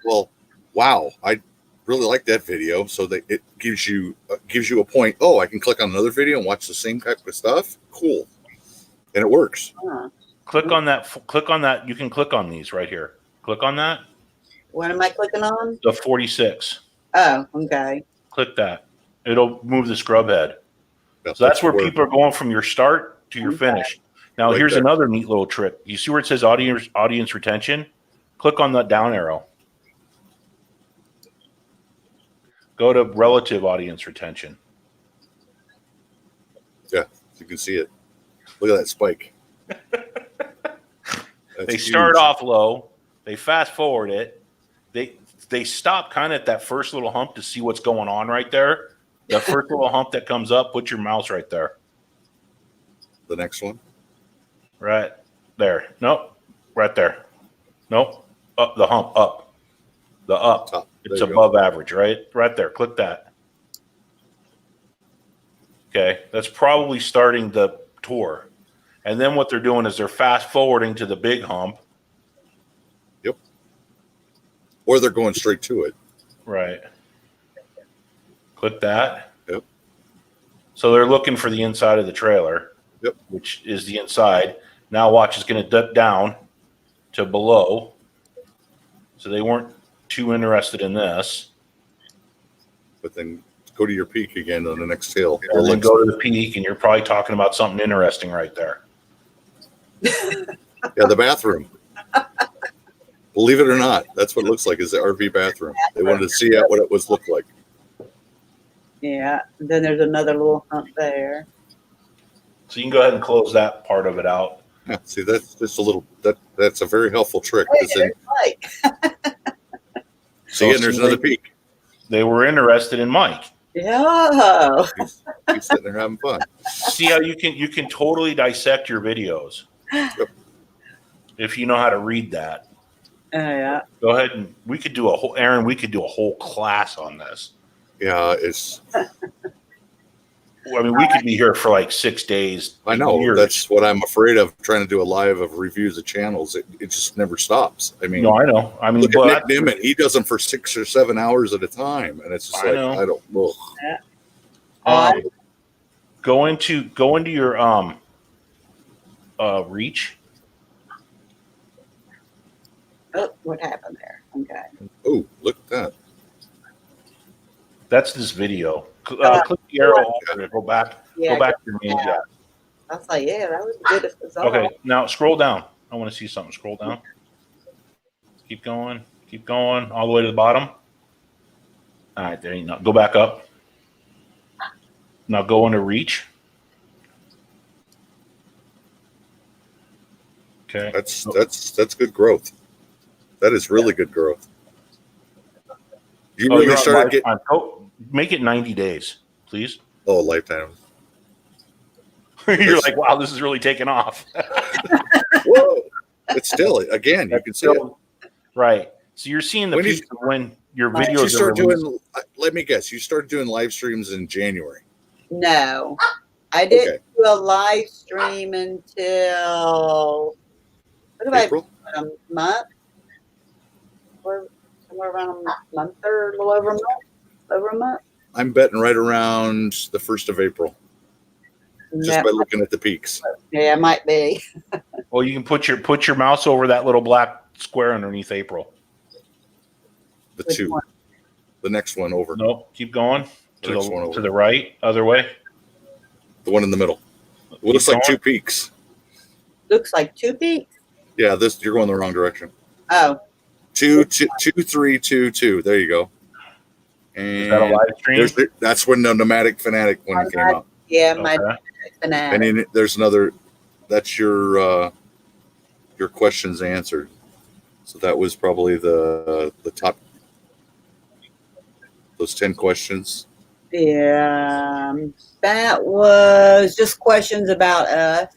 Well, wow, I really like that video. So that it gives you a point. Oh, I can click on another video and watch the same type of stuff. Cool, and it works. Huh. Click on that. You can click on these right here. Click on that. What am I clicking on? The 46. Oh, okay. Click that. It'll move the scrub head. Yeah, So that's where people are going from your start to your finish. Now, Right here's there. another neat little trick. You see where it says audience retention? Click on that down arrow. Go to relative audience retention. Yeah, you can see it. Look at that spike. They start off low. They fast forward it. They stop kind of at that first little hump to see what's going on right there. The first little hump that comes up, put your mouse right there. The next one. Right there. Nope. Right there. Nope. Up the hump. Up. The up. Top. It's There you above average, right? Right there. Click that. Okay. That's probably starting the tour. And then what they're doing is they're fast forwarding to the big hump. Yep. Or they're going straight to it. Right. Click that. Yep. So they're looking for the inside of the trailer. Yep. Which is the inside. Now watch is going to dip down to below. So they weren't too interested in this. But then go to your peak again on the next tail. And then go to the peak, and you're probably talking about something interesting right there. Yeah, the bathroom. Believe it or not, that's what it looks like, is the RV bathroom. They wanted to see what it was look like. Yeah. And then there's another little hump there. So you can go ahead and close that part of it out. Yeah, see, that's just a little, that's a very helpful trick. Hey, Because then, there's Mike. see, and there's another peak. They were interested in Mike. Yeah. He's sitting there having fun. See how you can totally dissect your videos if you know how to read that. Yeah. Go ahead and we could do a whole class on this. Yeah, it's, I mean, we could be here for like 6 days. I know, years. that's what I'm afraid of, trying to do a live of reviews of channels. It just never stops. I mean, No, I know. I mean, look but at Nick Nimmin. He does them for 6 or 7 hours at a time. And it's just I like, know. I don't, go into your reach. Oh, what happened there? Okay. oh, look at that. That's this video. Click the arrow over to go back. Yeah. Go back to your main chat. I was like, yeah, that was good. If it's all. Okay, now scroll down. I want to see something. Scroll down. Keep going. Keep going all the way to the bottom. All right, there you go. Go back up. Now go into reach. Okay. That's good growth. That is really good growth. You Oh, really you're on started getting lifetime. Oh, make it 90 days, please. lifetime. You're like, wow, this is really taking off. Whoa! But still, again, you can see it. Right. So you're seeing the When peaks of when your When Did videos you start are released. doing? Let me guess. You started doing live streams in January. No, I didn't do a live stream until what about April. a month? Or somewhere around a month or a little over a month. Over a month. I'm betting right around the 1st of April, just by looking at the peaks. Yeah, it might be. Well, you can put your mouse over that little black square underneath April. The two. The next one over. Nope. Keep going The next one over. to the right, other way. The one in the middle. It looks like 2 peaks. Looks like 2 peaks. Yeah, you're going the wrong direction. Oh. 2, 2, 2, 3, 2, 2. There you go. And Is that a live stream? That's when the Nomadic Fanatic one came out. Yeah, my Okay. fanatic. And then there's another. That's your questions answered. So that was probably the top. Those 10 questions. Yeah, that was just questions about us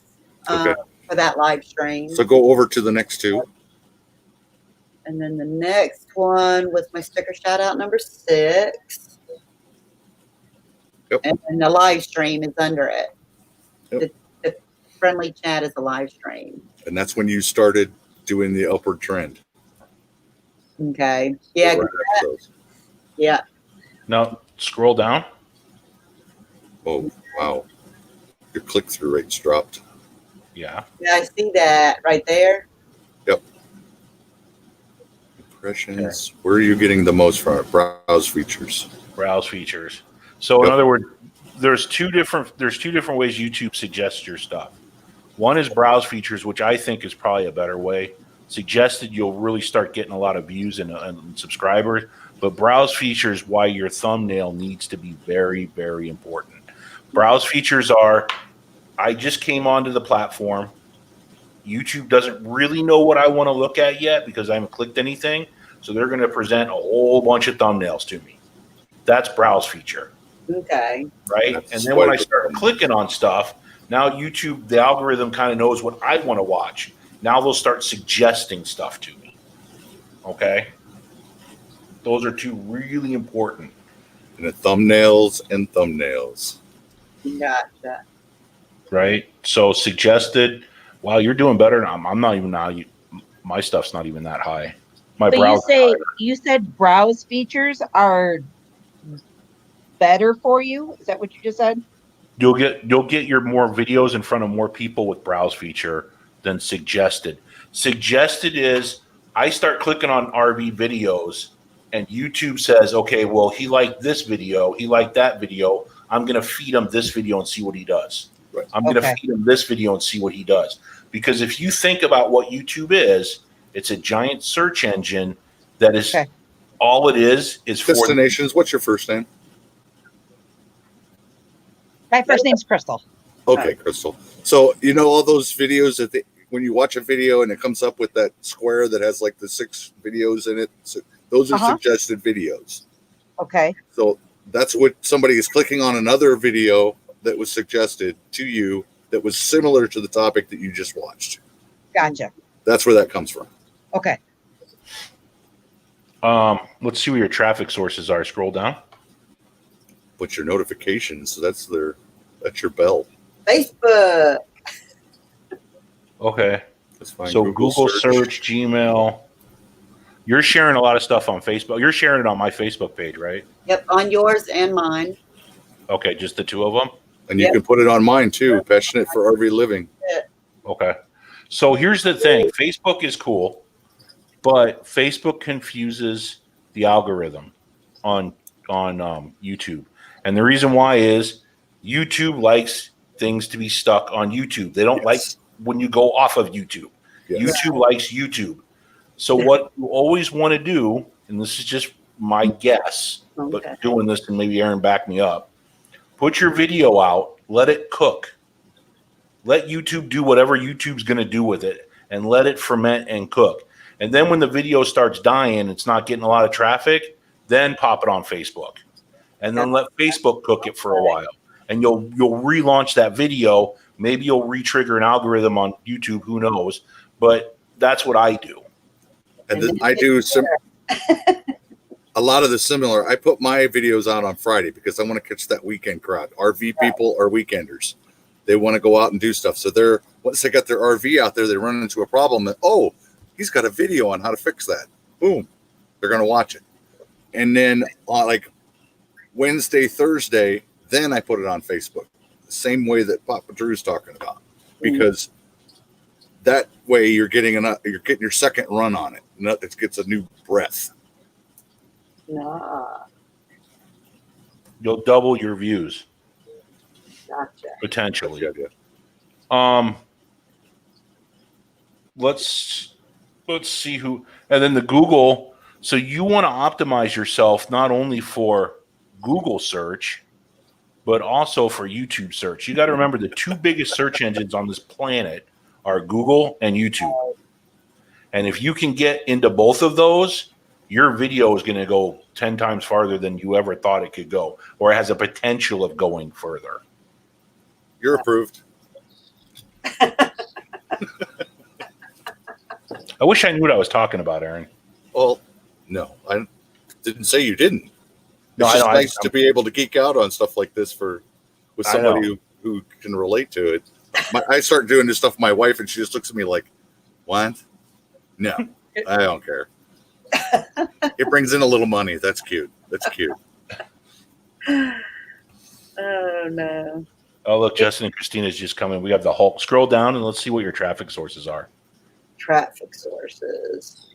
Okay. for that live stream. So go over to the next 2. And then the next one was my sticker shout out number 6. Yep. And the live stream is under it. Yep. The friendly chat is a live stream. And that's when you started doing the upward trend. Okay. Yeah. Right after those. Yeah. Now scroll down. Oh, wow. Your click-through rate's dropped. Yeah. Yeah, I see that right there. Yep. Impressions. Where are you getting the most from it? Browse features. Browse features. So in other words, there's two different ways YouTube suggests your stuff. One is browse features, which I think is probably a better way. Suggested you'll really start getting a lot of views and subscribers. But browse features, why your thumbnail needs to be very, very important. Browse features are, I just came onto the platform. YouTube doesn't really know what I want to look at yet because I haven't clicked anything. So they're going to present a whole bunch of thumbnails to me. That's browse feature. Okay. Right. That's And then when I swipe. start clicking on stuff, now YouTube, the algorithm kind of knows what I want to watch. Now they'll start suggesting stuff to me. Okay. Those are 2 really important. And the thumbnails and thumbnails. Gotcha. Right. So suggested, wow, you're doing better. I'm not even now. My stuff's not even that high. My But browser. you said browse features are better for you. Is that what you just said? You'll get your more videos in front of more people with browse feature than suggested. Suggested is I start clicking on RV videos and YouTube says, okay, well, he liked this video. He liked that video. I'm going to feed him this video and see what he does. Right. I'm going to feed him this video and see what he does. Because if you think about what YouTube is, it's a giant search engine that is all it is for Destinations. What's your first name? My first name's Crystal. Okay, Crystal. So you know all those videos that when you watch a video and it comes up with that square that has like the 6 videos in it. So those are suggested videos. Okay. So that's what somebody is clicking on another video that was suggested to you that was similar to the topic that you just watched. Gotcha. That's where that comes from. Okay. let's see where your traffic sources are. Scroll down. But your notifications, that's your bell. Facebook. Okay. That's fine. So Google search, Gmail. You're sharing a lot of stuff on Facebook. You're sharing it on my Facebook page, right? Yep, on yours and mine. Okay, just the 2 of them? And you can put it on mine too. Passionate for RV living. Okay. So here's the thing. Facebook is cool, but Facebook confuses the algorithm on YouTube. And the reason why is YouTube likes things to be stuck on YouTube. They don't like when you go off of YouTube. YouTube likes YouTube. So what you always want to do, and this is just my guess, but doing this and maybe Aaron back me up, put your video out, let it cook. Let YouTube do whatever YouTube's going to do with it and let it ferment and cook. And then when the video starts dying, it's not getting a lot of traffic, then pop it on Facebook. And then let Facebook cook it for a while. And you'll relaunch that video. Maybe you'll re-trigger an algorithm on YouTube, who knows. But that's what I do. And then I do a lot of the similar. I put my videos out on Friday because I want to catch that weekend crowd. RV people are weekenders. They want to go out and do stuff. So once they got their RV out there, they run into a problem. And, oh, he's got a video on how to fix that. Boom. They're going to watch it. And then like Wednesday, Thursday, then I put it on Facebook. The same way that Papa Drew's talking about. Because that way you're getting your second run on it. And it gets a new breath. Nah, You'll double your views. gotcha. Potentially. Yeah. Let's see who, and then the Google. So you want to optimize yourself not only for Google search, but also for YouTube search. You got to remember the two biggest search engines on this planet are Google and YouTube. And if you can get into both of those, your video is going to go 10 times farther than you ever thought it could go, or it has a potential of going further. You're approved. I wish I knew what I was talking about, Aaron. Well, no, I didn't say you didn't. No, It's I just know. nice to be able to geek out on stuff like this with I somebody who can relate to it. I start doing this stuff with my wife, and she just looks at me like, "What? No, I don't care." It brings in a little money. That's cute. That's cute. Oh no. Oh, look, Justin and Christina's just coming. We have the Hulk. Scroll down and let's see what your traffic sources are. Traffic sources.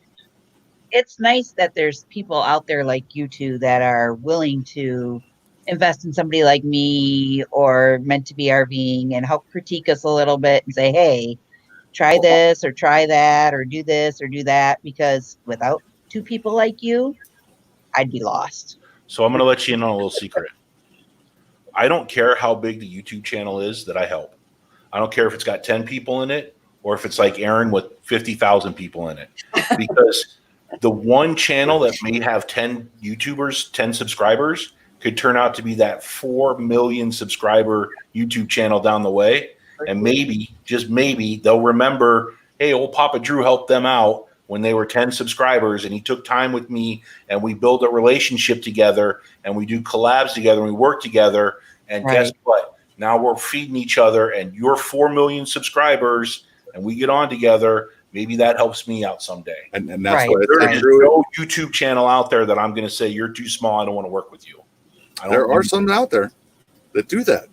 It's nice that there's people out there like you two that are willing to invest in somebody like me or meant to be RVing and help critique us a little bit and say, hey, try this or try that or do this or do that, because without two people like you, I'd be lost. So I'm going to let you in on a little secret. I don't care how big the YouTube channel is that I help. I don't care if it's got 10 people in it or if it's like Aaron with 50,000 people in it. Because the one channel that may have 10 YouTubers, 10 subscribers, could turn out to be that 4 million subscriber YouTube channel down the way. And maybe, just maybe, they'll remember, hey, old Papa Drew helped them out when they were 10 subscribers, and he took time with me, and we build a relationship together, and we do collabs together, and we work together. And guess what? Now we're feeding each other, and you're 4 million subscribers, and we get on together. Maybe that helps me out someday. And that's why There is no YouTube channel out there that I'm going to say, you're too small, I don't want to work with you. There are some out there that do that.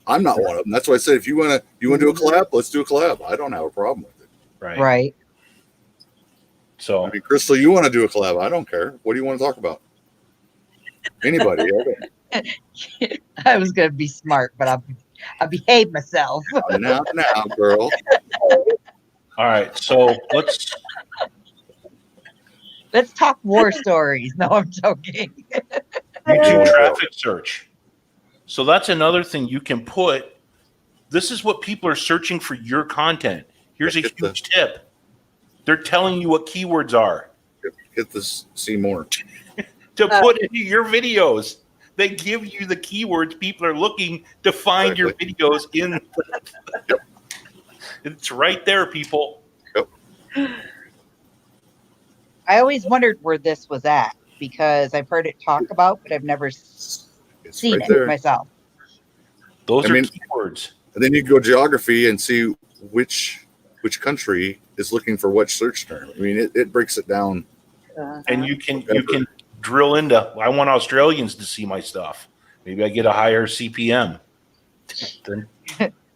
I'm not one of them. That's why I said, if you want to do a collab, let's do a collab. I don't have a problem with it. Right. So, I mean, Crystal, you want to do a collab? I don't care. What do you want to talk about? Anybody? I was going to be smart, but I'll behave myself. Now, girl. All right. So let's talk war stories. No, I'm joking. YouTube traffic search. So that's another thing you can put. This is what people are searching for your content. Here's a huge tip. They're telling you what keywords are. Hit this, see more. To put into your videos. They give you the keywords people are looking to find your videos in. It's right there, people. Yep. I always wondered where this was at because I've heard it talked about, but I've never seen right it there. myself. Those are keywords. And then you go geography and see which country is looking for which search term. I mean, it breaks it down. And you can drill into, I want Australians to see my stuff. Maybe I get a higher CPM. Then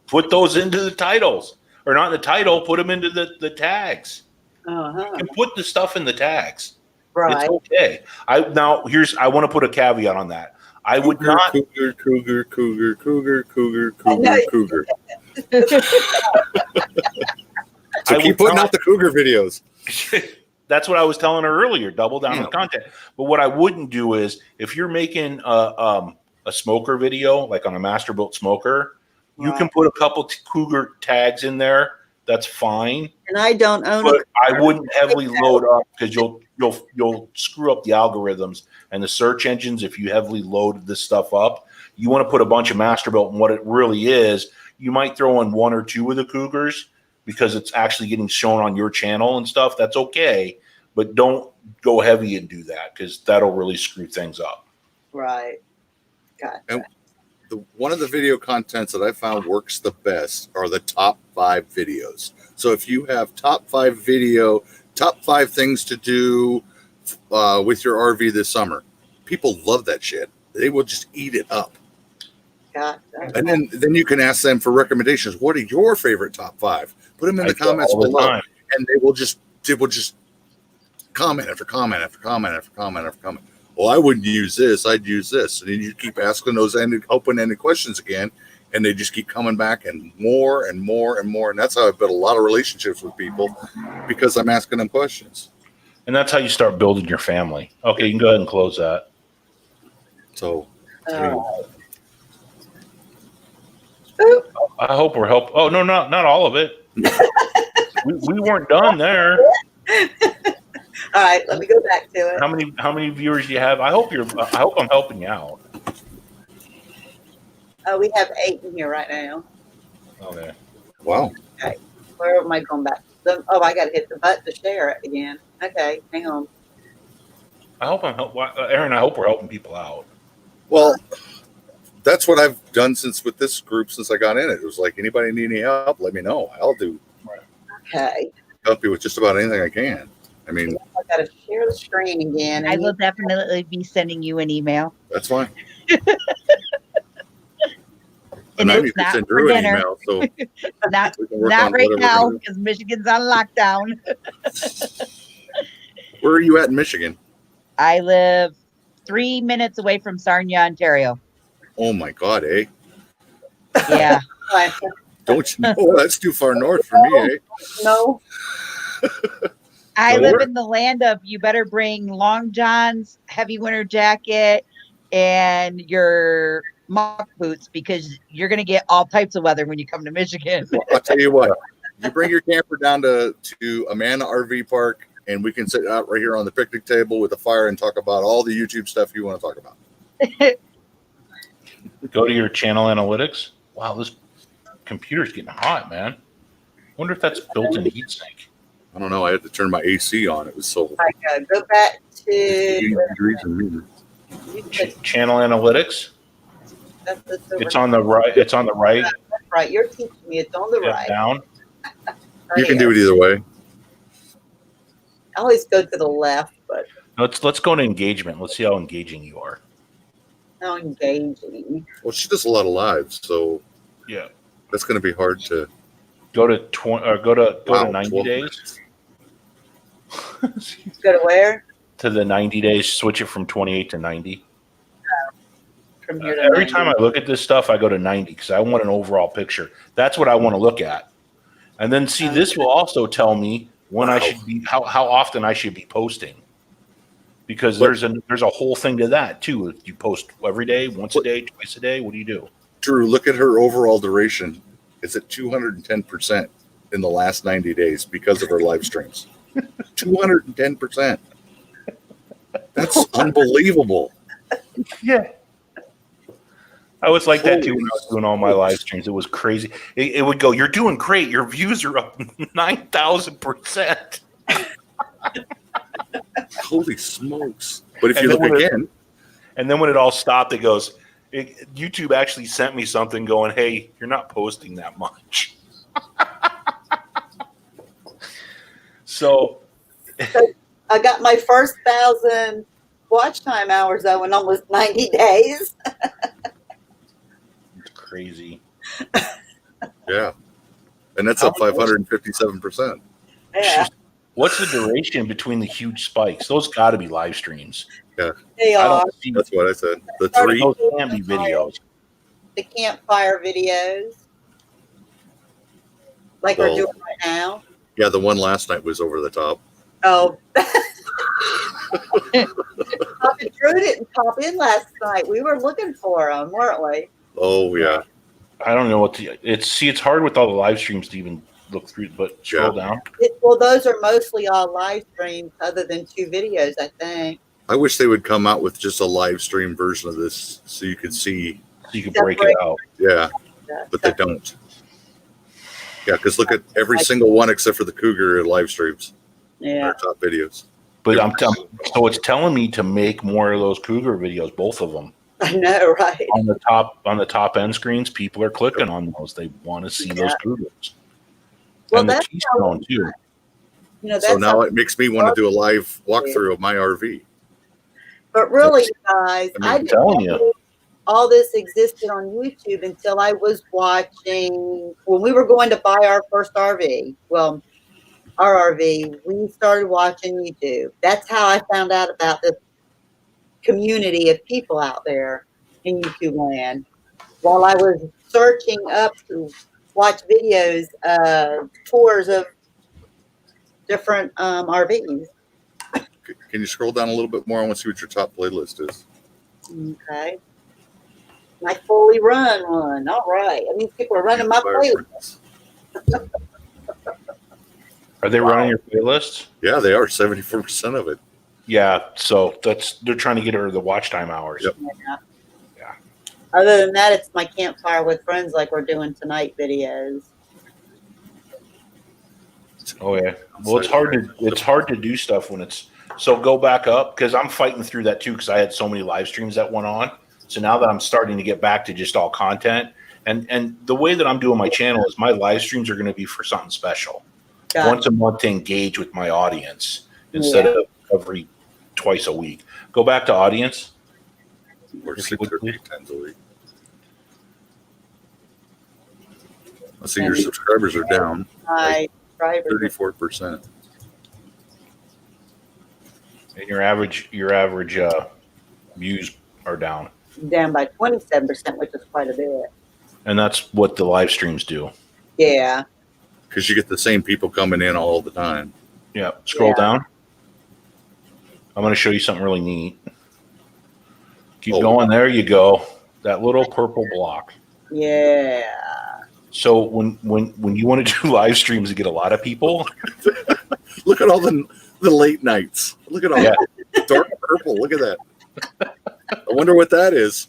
put those into the titles. Or not in the title, put them into the tags. You can put the stuff in the tags. Right. It's okay. I want to put a caveat on that. I would not. Cougar. So keep putting out the cougar videos. That's what I was telling her earlier. Double down on the content. But what I wouldn't do is, if you're making a smoker video, like on a master built smoker, you can put a couple cougar tags in there that's fine. And I don't own But I wouldn't heavily load up because you'll screw up the algorithms and the search engines if you heavily load this stuff up. You want to put a bunch of Masterbuilt, and what it really is, you might throw in one or two of the Cougars because it's actually getting shown on your channel and stuff. That's okay, but don't go heavy and do that because that'll really screw things up. Right. Gotcha. And one of the video contents that I found works the best are the top 5 videos. So if you have top 5 things to do with your RV this summer, people love that shit. They will just eat it up. Gotcha. And then you can ask them for recommendations. What are your favorite top 5? Put them in the comments below, and they will just comment after comment after comment after comment after comment. Well, I wouldn't use this. I'd use this. And then you keep asking those open-ended questions again, and they just keep coming back and more and more and more. And that's how I've built a lot of relationships with people because I'm asking them questions. And that's how you start building your family. Okay, you can go ahead and close that. So I hope we're helping. Oh, no, not all of it. we weren't done there. All right, let me go back to it. How many viewers do you have? I hope I'm helping you out. We have 8 in here right now. Okay. Wow. Okay. Where am I going back? I got to hit the button to share it again. Okay, hang on. I hope Aaron, I hope we're helping people out. Well, that's what I've done with this group since I got in it. It was like, anybody need any help, let me know. I'll Okay. help you with just about anything I can. I mean, I got to share the screen again. I will definitely be sending you an email. that's fine. And I it's need to not send for Drew an dinner. email, so Not we can work not on right whatever now we're gonna because Michigan's on lockdown. do. Where are you at in Michigan? I live 3 minutes away from Sarnia, Ontario. Oh my God, eh? Yeah. Don't you know that's too far north for me, eh? No. I So live where- in the land of you better bring long johns, heavy winter jacket, and your mock boots because you're going to get all types of weather when you come to Michigan. Well, I'll tell you what. You bring your camper down to Amana RV Park, and we can sit out right here on the picnic table with a fire and talk about all the YouTube stuff you want to talk about. Go to your channel analytics. Wow, this computer's getting hot, man. Wonder if that's built-in heatsink. I don't know. I had to turn my AC on. It was so. I gotta go back to 80 degrees in here. Channel analytics. It's on the right. It's on the right. That's right. You're teaching me. It's on the Step right. down. You can do it either way. I always go to the left, but Let's go to engagement. Let's see how engaging you are. how engaging. Well, she does a lot of lives, so Yeah. that's going to be hard to. Go to 20. Go to Wow, 90 12 days. Go to where? To the 90 days. Switch it from 28 to 90. From here to Every 90. time I look at this stuff, I go to 90 because I want an overall picture. That's what I want to look at. And then see, this will also tell me when I should be, how often I should be posting. Because there's a whole thing to that too. If you post every day, once a day, twice a day, what do you do? Drew, look at her overall duration. It's at 210% in the last 90 days because of her live streams. 210%. That's unbelievable. Yeah. I was like that too when I was doing all my live streams. It was crazy. It would go, "You're doing great. Your views are up 9,000%." Holy smokes. But if And you then look when it- again, And then when it all stopped, it goes, YouTube actually sent me something going, "Hey, you're not posting that much." So I got my first 1,000 watch time hours though in almost 90 days. it's crazy. yeah. And that's up 557%. Yeah, What's the duration between the huge spikes? Those got to be live streams. they I are. don't see That's what I said. The Sorry. three. those can be videos. The campfire videos. Like we're Well- doing right now. Yeah, the one last night was over the top. Oh. Papa Drew didn't pop in last night. We were looking for him, weren't we? Oh, yeah. I don't know what to. It's hard with all the live streams to even look through, but scroll down. Well, those are mostly all live streams, other than 2 videos, I think. I wish they would come out with just a live stream version of this so you could see. So you can break it out. Yeah, but they don't. Yeah, because look at every single one except for the Cougar live streams. Yeah. Our top videos. But so it's telling me to make more of those Cougar videos, both of them. I know, right? On the top end screens, people are clicking on those. They want to see those Cougars. Well, and the that's Keystone too. You know, So that's now it makes me want to do a live walkthrough of my RV. But really, guys, I I'm telling you. didn't know all this existed on YouTube until I was watching when we were going to buy our first RV. Well, our RV, we started watching YouTube. That's how I found out about this community of people out there in YouTube land. While I was searching up to watch videos of tours of different RVs. Can you scroll down a little bit more? I want to see what your top playlist is. Okay. My fully run one. All right. I mean, people are running my playlist. Are they running your playlists? Yeah, they are. 74% of it. Yeah, so they're trying to get her the watch time hours. Yep. Yeah. Other than that, it's my campfire with friends like we're doing tonight videos. Oh yeah. Well, it's hard to do stuff when it's so go back up because I'm fighting through that too because I had so many live streams that went on. So now that I'm starting to get back to just all content and the way that I'm doing my channel is my live streams are going to be for something special. Gotcha. Once a month to engage with my audience instead of every twice a week. Go back to audience. Or 6 or 8 times a week. I see your subscribers are down. My subscribers. 34%. And your average views are down. Down by 27%, which is quite a bit. And that's what the live streams do. Yeah. Because you get the same people coming in all the time. Yeah. Scroll down. I'm going to show you something really neat. Keep going. There you go. That little purple block. Yeah. So when you want to do live streams to get a lot of people, look at all the late nights. Look at all that dark purple. Look at that. I wonder what that is.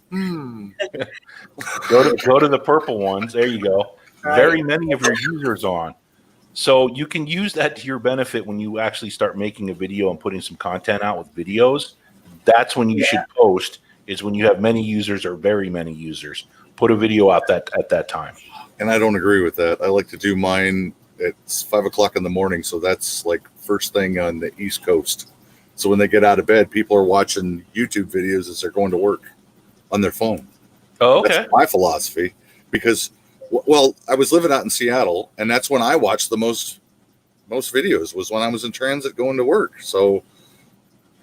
Go to the purple ones. There you go. Right. Very many of your users on. So you can use that to your benefit when you actually start making a video and putting some content out with videos. That's when you should post, is when you have many users or very many users. Put a video out at that time. And I don't agree with that. I like to do mine at 5 o'clock in the morning. So that's like first thing on the East Coast. So when they get out of bed, people are watching YouTube videos as they're going to work on their phone. Oh, okay. That's my philosophy. Because, well, I was living out in Seattle, and that's when I watched the most videos was when I was in transit going to work. So,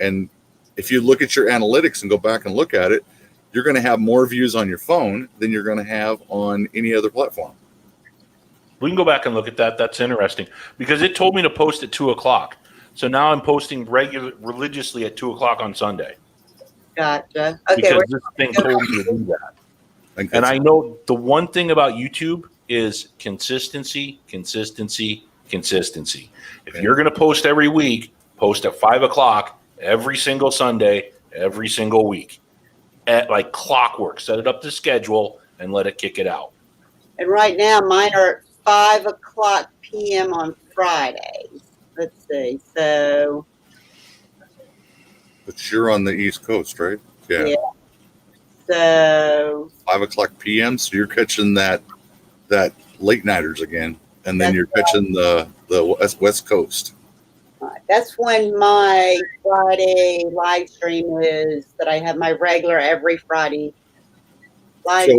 and if you look at your analytics and go back and look at it, you're going to have more views on your phone than you're going to have on any other platform. We can go back and look at that. That's interesting because it told me to post at 2 o'clock. So now I'm posting religiously at 2 o'clock on Sunday. Gotcha. Okay. Because this thing told me to do that. And I know the one thing about YouTube is consistency. If you're going to post every week, post at 5 o'clock every single Sunday, every single week. At like clockwork, set it up to schedule and let it kick it out. And right now, mine are at 5 o'clock p.m. on Fridays. Let's see. So. But you're on the East Coast, right? Yeah. So. 5 o'clock p.m. So you're catching that late nighters again, and then you're catching the West Coast. That's when my Friday live stream is. That I have my regular every Friday live.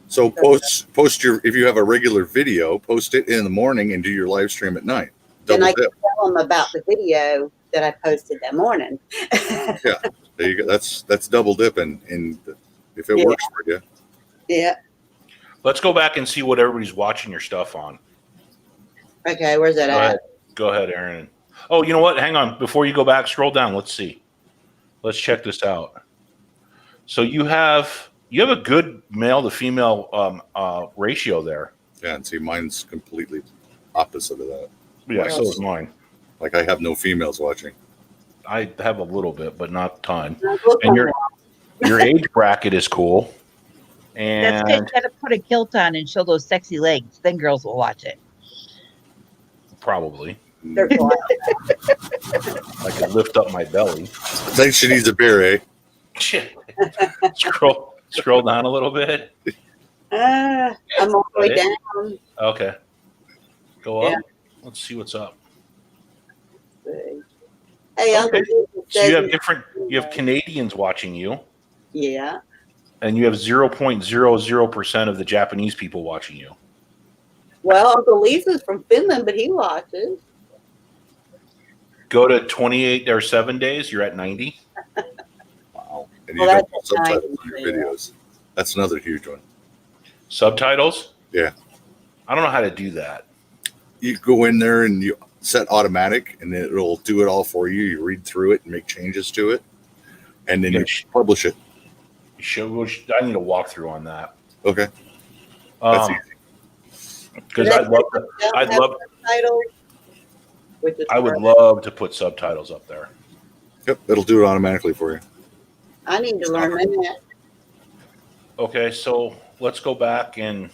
So post your, if you have a regular video, post it in the morning and do your live stream at night. And I can tell them about the video that I posted that morning. Yeah, there you go. That's double dipping, and if it works for you. Yeah. Let's go back and see what everybody's watching your stuff on. Okay, where's that at? Go ahead, Aaron. Oh, you know what? Hang on. Before you go back, scroll down. Let's see. Let's check this out. So you have a good male to female ratio there. Yeah, and see, mine's completely opposite of that. Yeah, so is mine. Like I have no females watching. I have a little bit, but not a ton. Look And on your age bracket is cool. That's good. And You gotta put a kilt on and show those sexy legs. Then girls will watch it. probably They're quiet. I could lift up my belly. I think she needs a beer, eh? Shit. Scroll down a little bit. I'm all the way down. Okay. Go up. Yeah. Let's see what's up. Hey, Uncle. Okay. So says- you have Canadians watching you, Yeah. and you have 0.00% of the Japanese people watching you. Well, Uncle Lisa's from Finland, but he watches. Go to 28 or 7 days, you're at 90. Wow. And Well, you don't that's put subtitles nice. on your videos. That's another huge one. Subtitles? Yeah. I don't know how to do that. You go in there and you set automatic, and it'll do it all for you. You read through it and make changes to it, and then you publish it. I need a walkthrough on that. Okay. That's easy. Because I'd love Titles, which is I would perfect. love to put subtitles up there. Yep, it'll do it automatically for you. I need to learn that. Okay, so let's go back and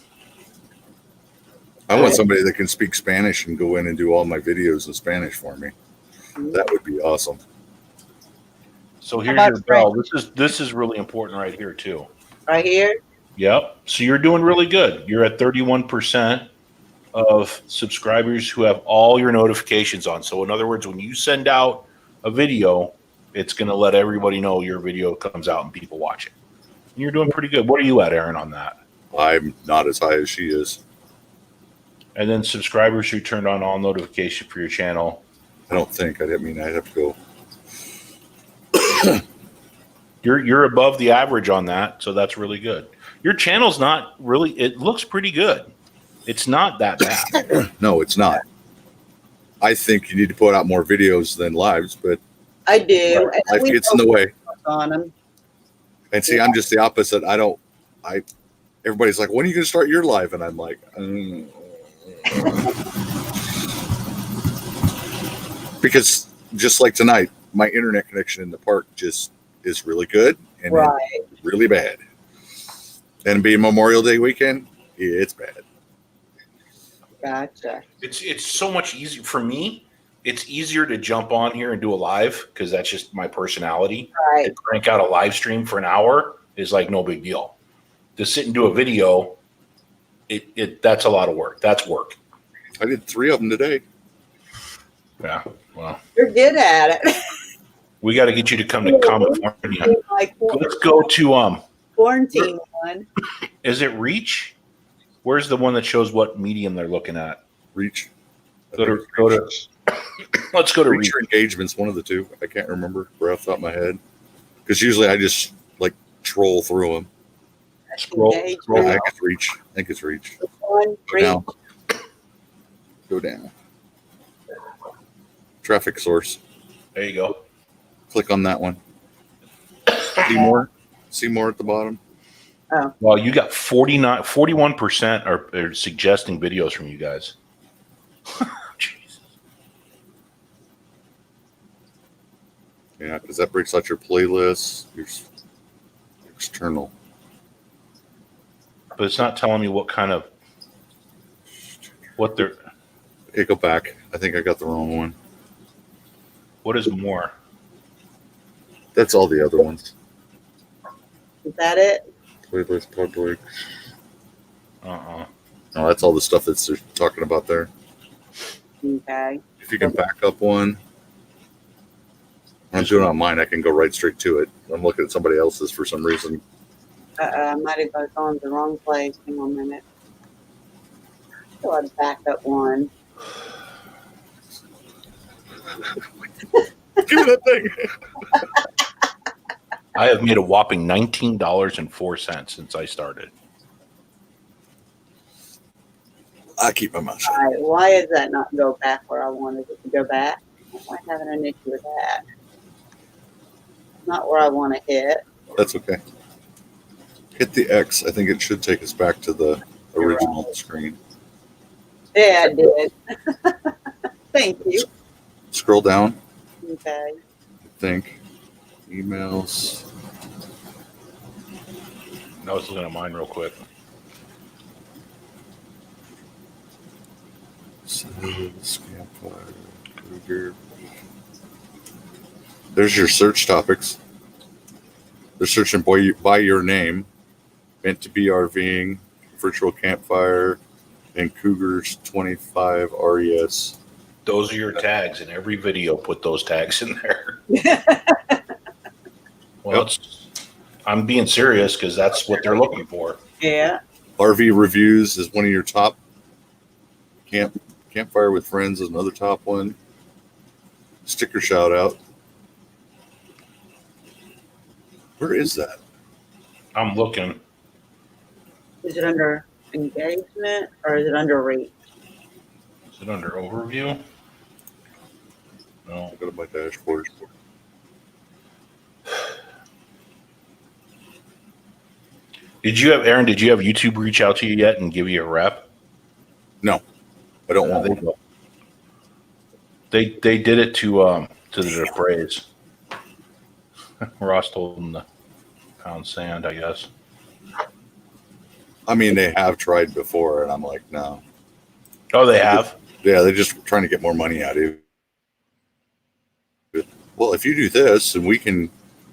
I want somebody that can speak Spanish and go in and do all my videos in Spanish for me. That would be awesome. so here's about your bell. This is really important right here too. Right here. Yep. So you're doing really good. You're at 31% of subscribers who have all your notifications on. So in other words, when you send out a video, it's going to let everybody know your video comes out and people watch it. And you're doing pretty good. What are you at, Aaron, on that? I'm not as high as she is. And then subscribers who turned on all notification for your channel. I don't think. I mean, I'd have to go. You're above the average on that, so that's really good. Your channel's not really, it looks pretty good. It's not that bad. No, it's not. I think you need to put out more videos than lives, but I do. life gets in the way. On them. And see, I'm just the opposite. Everybody's like, when are you going to start your live? And I'm like, because just like tonight, my internet connection in the park just is really good and Right. really bad. And being Memorial Day weekend, it's bad. Gotcha. It's so much easier for me. It's easier to jump on here and do a live because that's just my personality. Right. To crank out a live stream for an hour is like no big deal. To sit and do a video, that's a lot of work. That's work. I did 3 of them today. Yeah. Well, You're good at it. we got to get you to come to California. Like Let's go to quarantine one. Is it Reach? Where's the one that shows what medium they're looking at? Reach. Go to. Let's go to Reach. Reach or Engagement's one of the two. I can't remember right off the top of my head. Because usually I just like troll through them. Scroll. I think it's Reach. I think it's Reach. One, Go down. Go down. Traffic source. There you go. Click on that one. See more. See more at the bottom. Well, you got 41% are suggesting videos from you guys. Jeez. Yeah, because that breaks out your playlist. Your external. But it's not telling me what they're. Okay, go back. I think I got the wrong one. What is more? That's all the other ones. Is that it? Playlist public. Uh-uh. No, that's all the stuff that's they're talking about there. Okay. If you can back up one. When I'm doing it on mine, I can go right straight to it. I'm looking at somebody else's for some reason. I might have gone to the wrong place. Hang on a minute. So I'd back up one. Give me that thing. I have made a whopping $19.04 since I started. I keep my mouth shut. All right. Why does that not go back where I wanted it to go back? I'm having an issue with that. Not where I want to hit. That's okay. Hit the X. I think it should take us back to the original screen. Yeah, I did. Thank you. Scroll down. Okay. I think emails. I was looking at mine real quick. Campfire, Kruger. There's your search topics. They're searching by your name. Meant to be RVing, virtual campfire, and Cougars 25 RES. Those are your tags in every video. Put those tags in there. Well, I'm being serious because that's what they're looking for. Yeah. RV reviews is one of your top. Campfire with friends is another top one. Sticker shout out. Where is that? I'm looking. Is it under engagement or is it under reach? Is it under overview? No. I'll go to my dashboard. Did you have Aaron? Did you have YouTube reach out to you yet and give you a rep? No, I don't want one. They did it to the Braves. Ross told them to pound sand, I guess. I mean, they have tried before, and I'm like, no. Oh, they have? Yeah, they're just trying to get more money out of you. Well, if you do this, and we can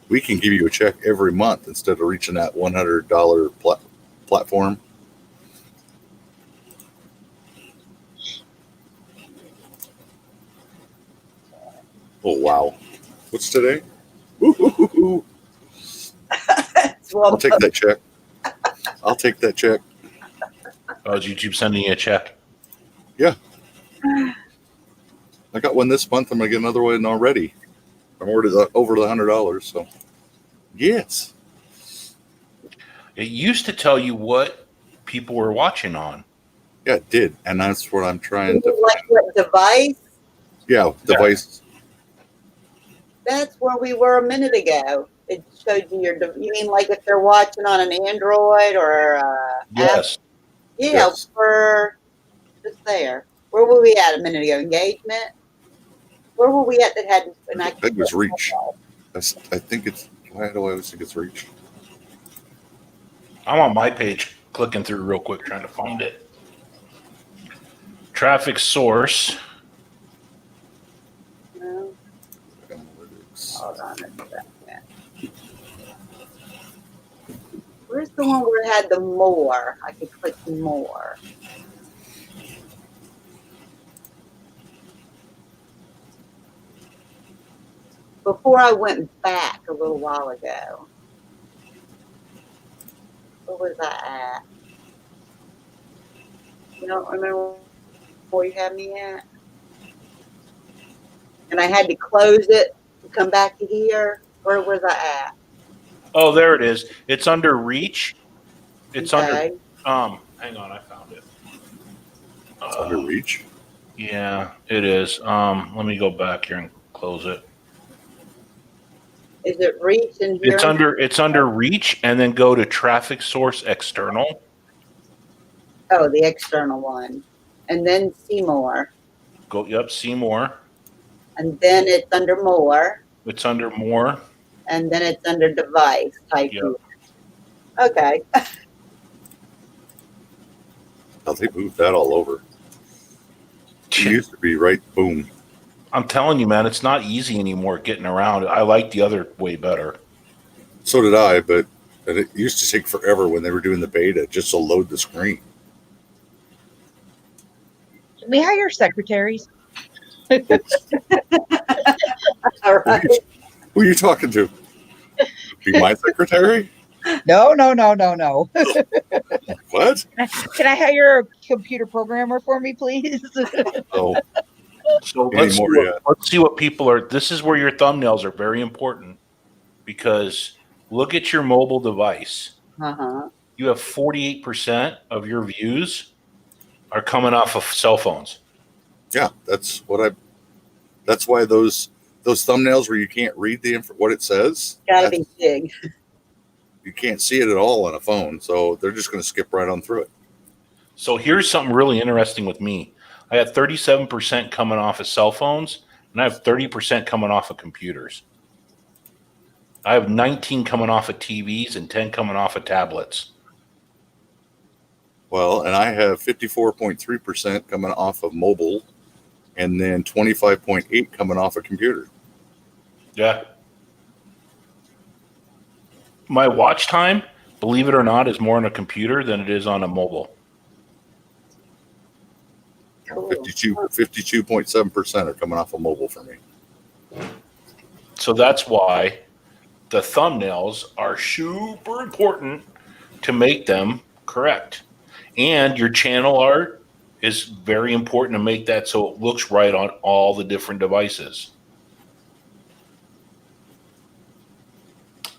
give you a check every month instead of reaching that $100 platform. Oh wow! What's today? Ooh. I'll take that check. I'll take that check. Oh, is YouTube sending you a check? Yeah. I got one this month. I'm gonna get another one already. I'm already over the $100. So, yes. It used to tell you what people were watching on. Yeah, it did, and that's what I'm trying to. Like what device? Yeah, device. That's where we were a minute ago. It showed you you mean like if they're watching on an Android or Yes. app? Yeah, Yes. we're just there. Where were we at a minute ago? Engagement? Where were we at that had an I think it was reach. I think it's. Why do I always think it's reach? I'm on my page clicking through real quick trying to find it. Traffic source. No, Analytics. hold on a second. Where's the one where it had the more? I could click more. Before I went back a little while ago. Where was I at? You don't remember where you had me at? And I had to close it to come back to here. Where was I at? Oh, there it is. It's under reach. It's Okay. under hang on, I found it. It's under reach. Yeah, it is. Let me go back here and close it. Is it reach in here? It's under reach and then go to traffic source external. Oh, the external one. And then see more. See more. And then it's under more. It's under more. And then it's under device type. Yep. Okay. Oh, they moved that all over. It used to be right. Boom. I'm telling you, man, it's not easy anymore getting around. I like the other way better. So did I, but it used to take forever when they were doing the beta just to load the screen. Can we hire secretaries? All right. Who are you talking to? Be my secretary? No. What? Can I hire a computer programmer for me, please? Oh, So let's see, Anymore, yeah. let's see what people are. This is where your thumbnails are very important because look at your mobile device. Uh-huh. You have 48% of your views are coming off of cell phones. yeah. That's why those thumbnails where you can't read what it says. Gotta be big. You can't see it at all on a phone, so they're just going to skip right on through it. So here's something really interesting with me. I had 37% coming off of cell phones, and I have 30% coming off of computers. I have 19 coming off of TVs and 10 coming off of tablets. Well, and I have 54.3% coming off of mobile, and then 25.8 coming off a computer. Yeah. My watch time, believe it or not, is more on a computer than it is on a mobile. 52.7% are coming off of mobile for me. So that's why the thumbnails are super important to make them correct. And your channel art is very important to make that so it looks right on all the different devices.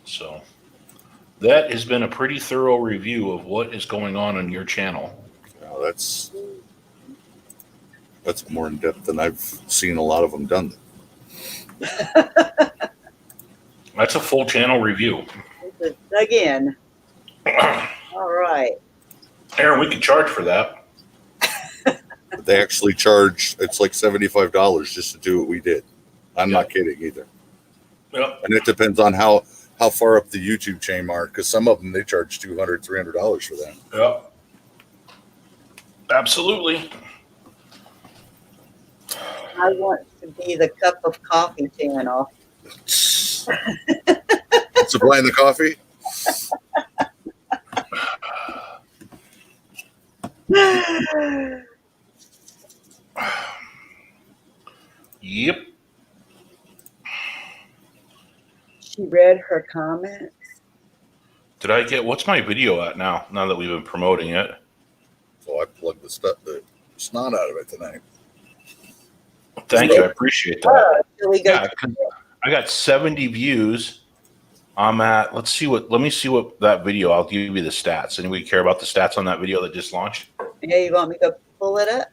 So that has been a pretty thorough review of what is going on your channel. Now that's more in depth than I've seen a lot of them done. That's a full channel review. Again. All right. Aaron, we could charge for that. But they actually charge, it's like $75 just to do what we did. I'm not kidding either. Yep. And it depends on how far up the YouTube chain are, because some of them, they charge $200, $300 for that. Yep. Absolutely. I want to be the cup of coffee channel. Supplying the coffee? Yep. She read her comments. Did I get, what's my video at now that we've been promoting it? So I plugged the snot out of it tonight. Thank you. I appreciate that. Shall we go? Yeah, I got 70 views. I'm at, let me see what that video, I'll give you the stats. Anybody care about the stats on that video that just launched? Yeah, you want me to go pull it up?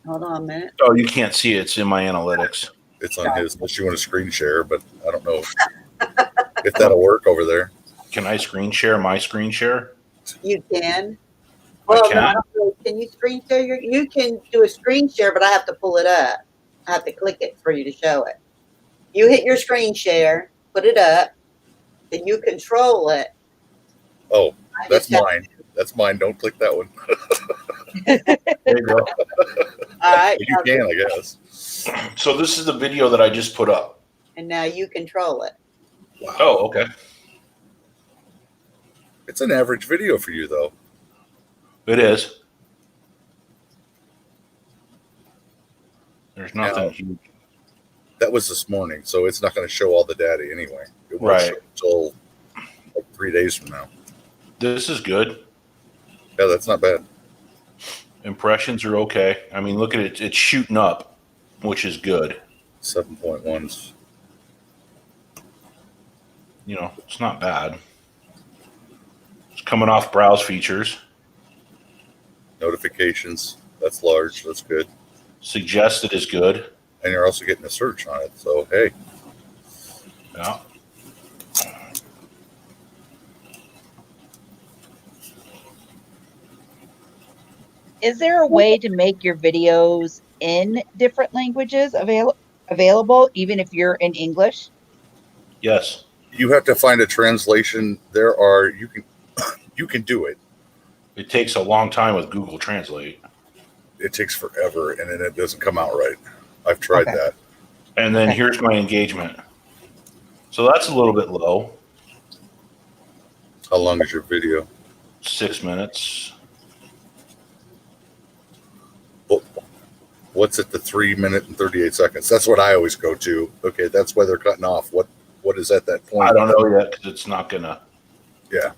Hold on a minute. Oh, you can't see it. It's in my analytics. It's on his, unless you want to screen share, but I don't know if that'll work over there. Can I screen share my screen share? You can. I can? No, can you screen share you can do a screen share, but I have to pull it up. I have to click it for you to show it. You hit your screen share, put it up, then you control it. Oh, that's mine. That's mine. Don't click that one. There you go. All right. You can, I guess. So this is the video that I just put up. And now you control it. Wow. Oh, okay. It's an average video for you, though. It is. There's nothing huge. That was this morning, so it's not going to show all the data anyway. It won't Right. show until like 3 days from now. This is good. Yeah, that's not bad. Impressions are okay. I mean, look at it. It's shooting up, which is good. 7.1s. You know, it's not bad. It's coming off browse features. Notifications. That's large. That's good. Suggested is good. And you're also getting a search on it. So, hey. Yeah. Is there a way to make your videos in different languages available, even if you're in English? Yes. You have to find a translation. You can do it. It takes a long time with Google Translate. It takes forever, and then it doesn't come out right. I've tried that. And then here's my engagement. So that's a little bit low. How long is your video? 6 minutes. What's at the 3 minute and 38 seconds? That's what I always go to. Okay, that's why they're cutting off. What is at that point? I don't know yet because it's not gonna. Yeah.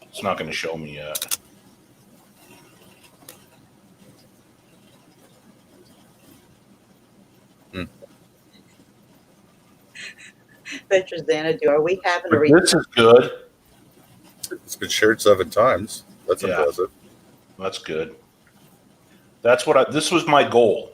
It's not gonna show me yet. Pictures, Anna, are we having a This is good. It's been shared 7 times. That's impressive. That's good. That's what this was my goal.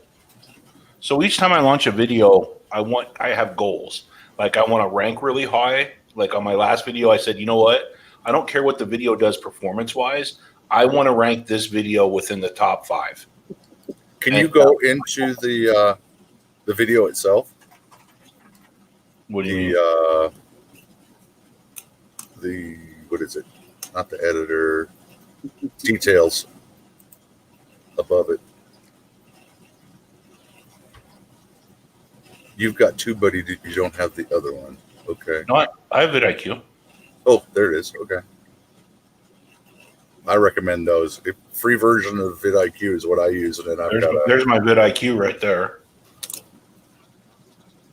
So each time I launch a video, I have goals. Like I want to rank really high. Like on my last video, I said, you know what? I don't care what the video does performance wise. I want to rank this video within the top 5. Can you go into the video itself? What do you mean? What is it? Not the editor. Details above it. You've got 2, buddy. You don't have the other one. Okay. No, I have vidIQ. Oh, there it is. Okay. I recommend those. The free version of vidIQ is what I use, and then There's my vidIQ right there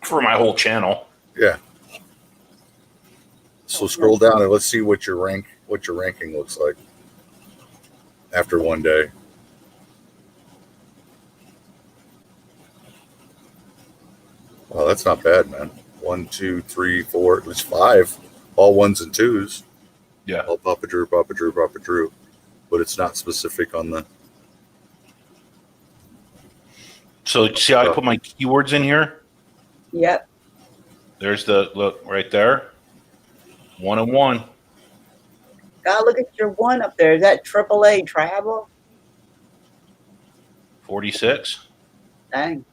for my whole channel. Yeah. So scroll down and let's see what your ranking looks like after one day. Well, that's not bad, man. 1, 2, 3, 4. It's 5. All 1s and 2s. Yeah. All Papa Drew, Papa Drew, Papa Drew. But it's not specific on the. So see how I put my keywords in here? Yep. There's the look right there. 1 and 1. God, look at your one up there. Is that AAA travel? 46. Dang.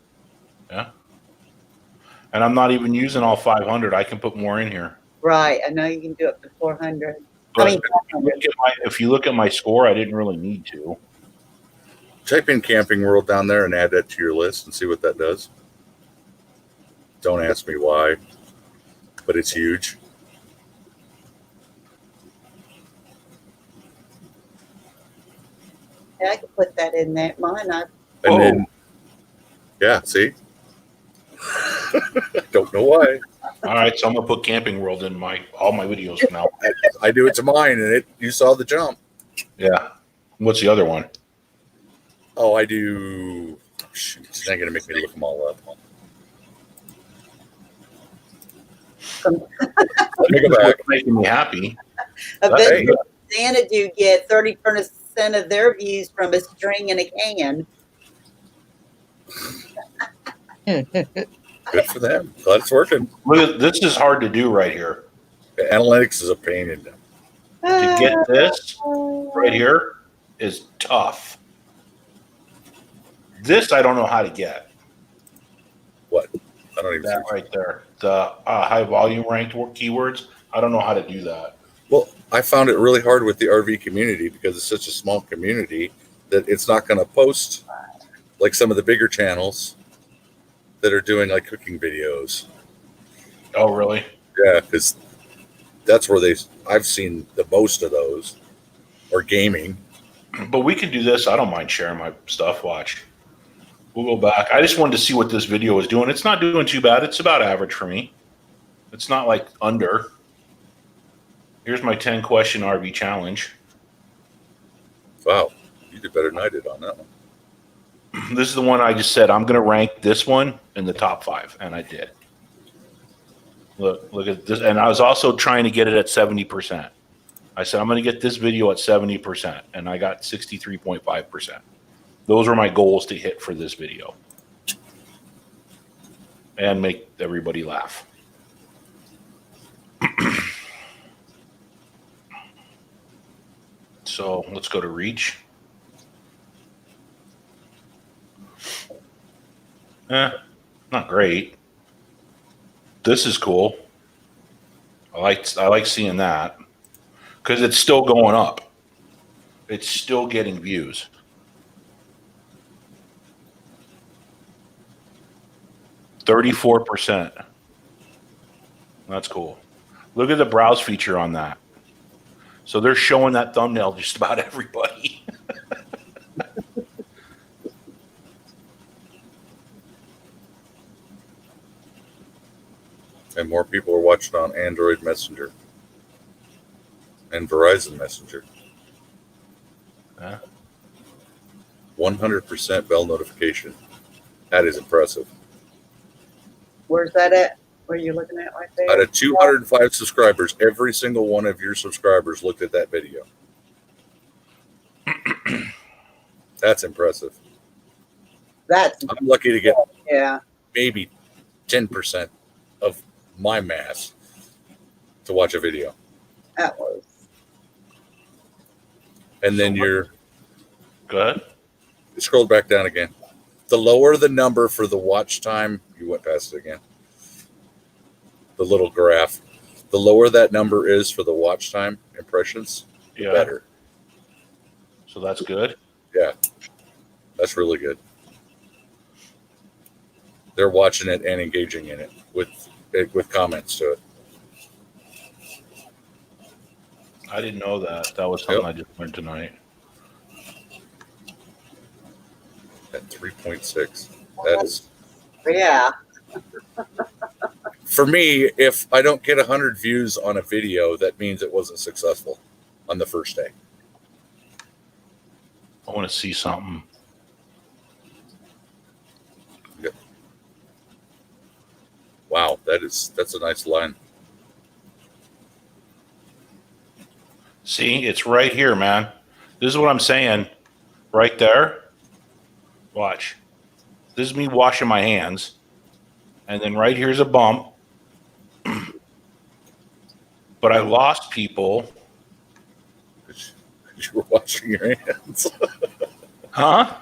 Yeah. And I'm not even using all 500. I can put more in here. Right. I know you can do up to 400. But I mean, 500. if you look at my score, I didn't really need to. Type in Camping World down there and add that to your list and see what that does. Don't ask me why, but it's huge. Yeah, I could put that in there. Mine, And then, yeah, see? Don't know why. All right, so I'm gonna put Camping World in all my videos from now. I do it to mine, and you saw the jump. Yeah. What's the other one? Oh, I do. Shoot, it's not gonna make me look them all up. Let me go back. Making me happy. I That's bet good. Xanadu get 30% of their views from a string and a can. Good for them. Glad it's working. Look, this is hard to do right here. The analytics is a pain in them. To get this right here is tough. This I don't know how to get. What? I don't even That see. right there. The high volume ranked keywords. I don't know how to do that. Well, I found it really hard with the RV community because it's such a small community that it's not going to post like some of the bigger channels that are doing like cooking videos. Oh, really? Yeah, because that's where I've seen the most of those, or gaming. But we can do this. I don't mind sharing my stuff. Watch. We'll go back. I just wanted to see what this video is doing. It's not doing too bad. It's about average for me. It's not like under. Here's my 10 question RV challenge. Wow, you did better than I did on that one. This is the one I just said I'm going to rank this one in the top 5, and I did. Look at this, and I was also trying to get it at 70%. I said I'm going to get this video at 70%, and I got 63.5%. Those were my goals to hit for this video, and make everybody laugh. So let's go to reach. Not great. This is cool. I like seeing that because it's still going up. It's still getting views. %. That's cool. Look at the browse feature on that. So they're showing that thumbnail just about everybody. And more people are watching on Android Messenger and Verizon Messenger. 100% bell notification. That is impressive. Where's that at? Where are you looking at right there? Out of 205 subscribers, every single one of your subscribers looked at that video. That's impressive. That's I'm lucky to get yeah. maybe 10% of my mass to watch a video. That was and then you're good. scrolled back down again. The lower the number for the watch time, you went past it again. The little graph. The lower that number is for the watch time impressions, the Yeah. better. So that's good. Yeah, that's really good. They're watching it and engaging in it with comments to it. I didn't know that. That was something I just learned tonight. At 3.6. That is, Yeah. for me, if I don't get 100 views on a video, that means it wasn't successful on the first day. I want to see something. Yep. Wow, that's a nice line. See, it's right here, man. This is what I'm saying. Right there. Watch. This is me washing my hands. And then right here's a bump. But I lost people. You were washing your hands. Huh?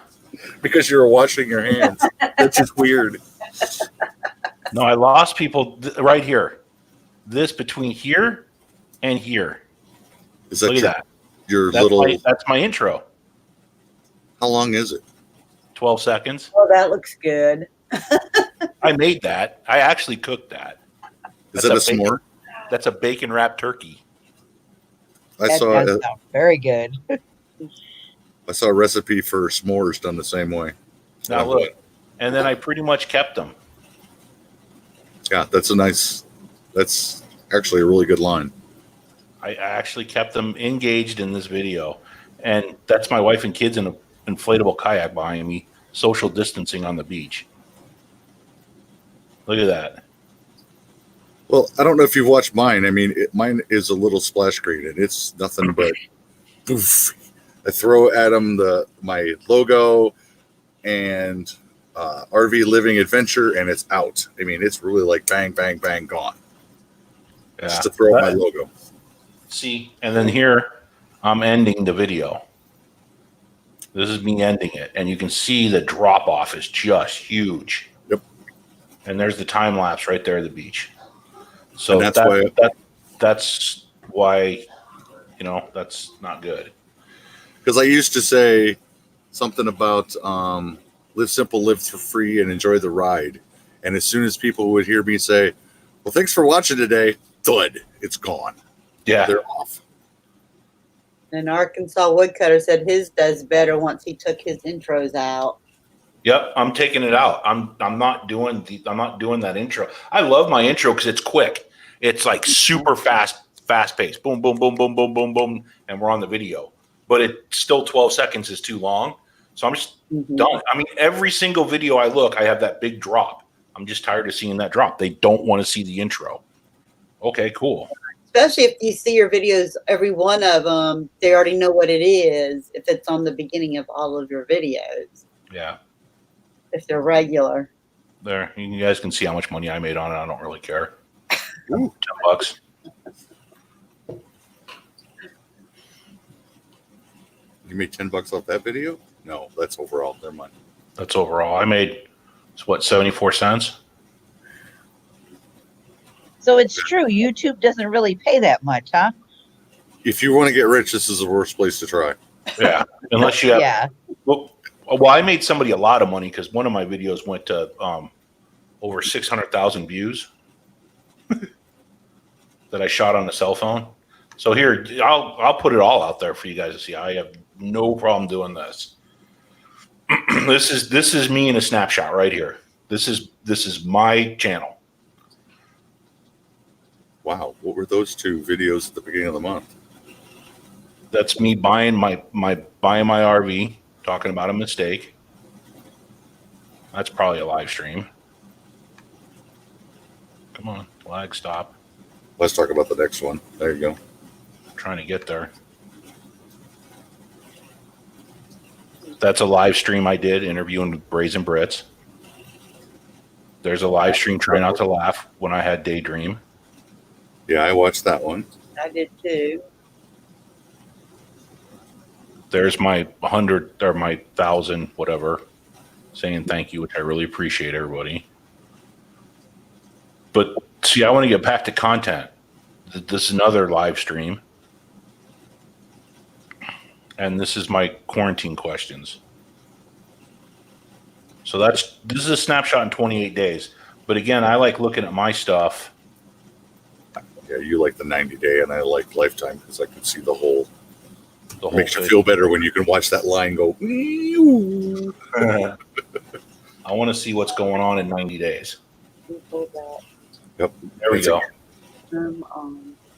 Because you were washing your hands. That's just weird. No, I lost people right here. This between here and here. Is that Look at that. your That's little? that's my intro. How long is it? 12 seconds. Oh, that looks good. I made that. I actually cooked that. Is That's that a bacon- s'more? That's a bacon wrapped turkey. I That saw does sound very good. a recipe for s'mores done the same way. Now look. And then I pretty much kept them. Yeah, that's actually a really good line. I actually kept them engaged in this video. And that's my wife and kids in an inflatable kayak behind me, social distancing on the beach. Look at that. Well, I don't know if you've watched mine. I mean, mine is a little splash screen, and it's nothing but poof. I throw at them my logo and RV Living Adventure, and it's out. I mean, it's really like bang, bang, bang, gone. Yeah. Just to throw up my logo. See, and then here I'm ending the video. This is me ending it, and you can see the drop off is just huge. Yep. And there's the time lapse right there at the beach. So And that's why, that's not good. Because I used to say something about live simple, live for free, and enjoy the ride. And as soon as people would hear me say, well, thanks for watching today, thud, it's gone. Yeah. They're off. And Arkansas Woodcutter said his does better once he took his intros out. Yep, I'm taking it out. I'm not doing that intro. I love my intro because it's quick. It's like super fast paced. Boom, boom, boom, boom, boom, boom, boom, and we're on the video. But it's still 12 seconds is too long. So I'm just done. I mean, every single video I look, I have that big drop. I'm just tired of seeing that drop. They don't want to see the intro. Okay, cool. Especially if you see your videos, every one of them, they already know what it is if it's on the beginning of all of your videos. Yeah. If they're regular. There, you guys can see how much money I made on it. I don't really care. $10. You made $10 off that video? No, that's overall. Never mind. That's overall. I made, 74 cents? So it's true. YouTube doesn't really pay that much, huh? If you want to get rich, this is the worst place to try. Yeah. Unless you have. Yeah. Well, I made somebody a lot of money because one of my videos went to over 600,000 views that I shot on a cell phone. So here, I'll put it all out there for you guys to see. I have no problem doing this. This is me in a snapshot right here. This is my channel. Wow, what were those two videos at the beginning of the month? That's me buying my RV, talking about a mistake. That's probably a live stream. Come on, flag stop. Let's talk about the next one. There you go. I'm trying to get there. That's a live stream I did interviewing Brazen Brits. There's a live stream trying not to laugh when I had Daydream. Yeah, I watched that one. I did too. There's my 100 or my 1,000, whatever, saying thank you, which I really appreciate, everybody. But see, I want to get back to content. This is another live stream. And this is my quarantine questions. So this is a snapshot in 28 days. But again, I like looking at my stuff. Yeah, you like the 90-day, and I like lifetime because I can see the whole. The whole Makes you thing. feel better when you can watch that line go. I want to see what's going on in 90 days. Yep. There we go.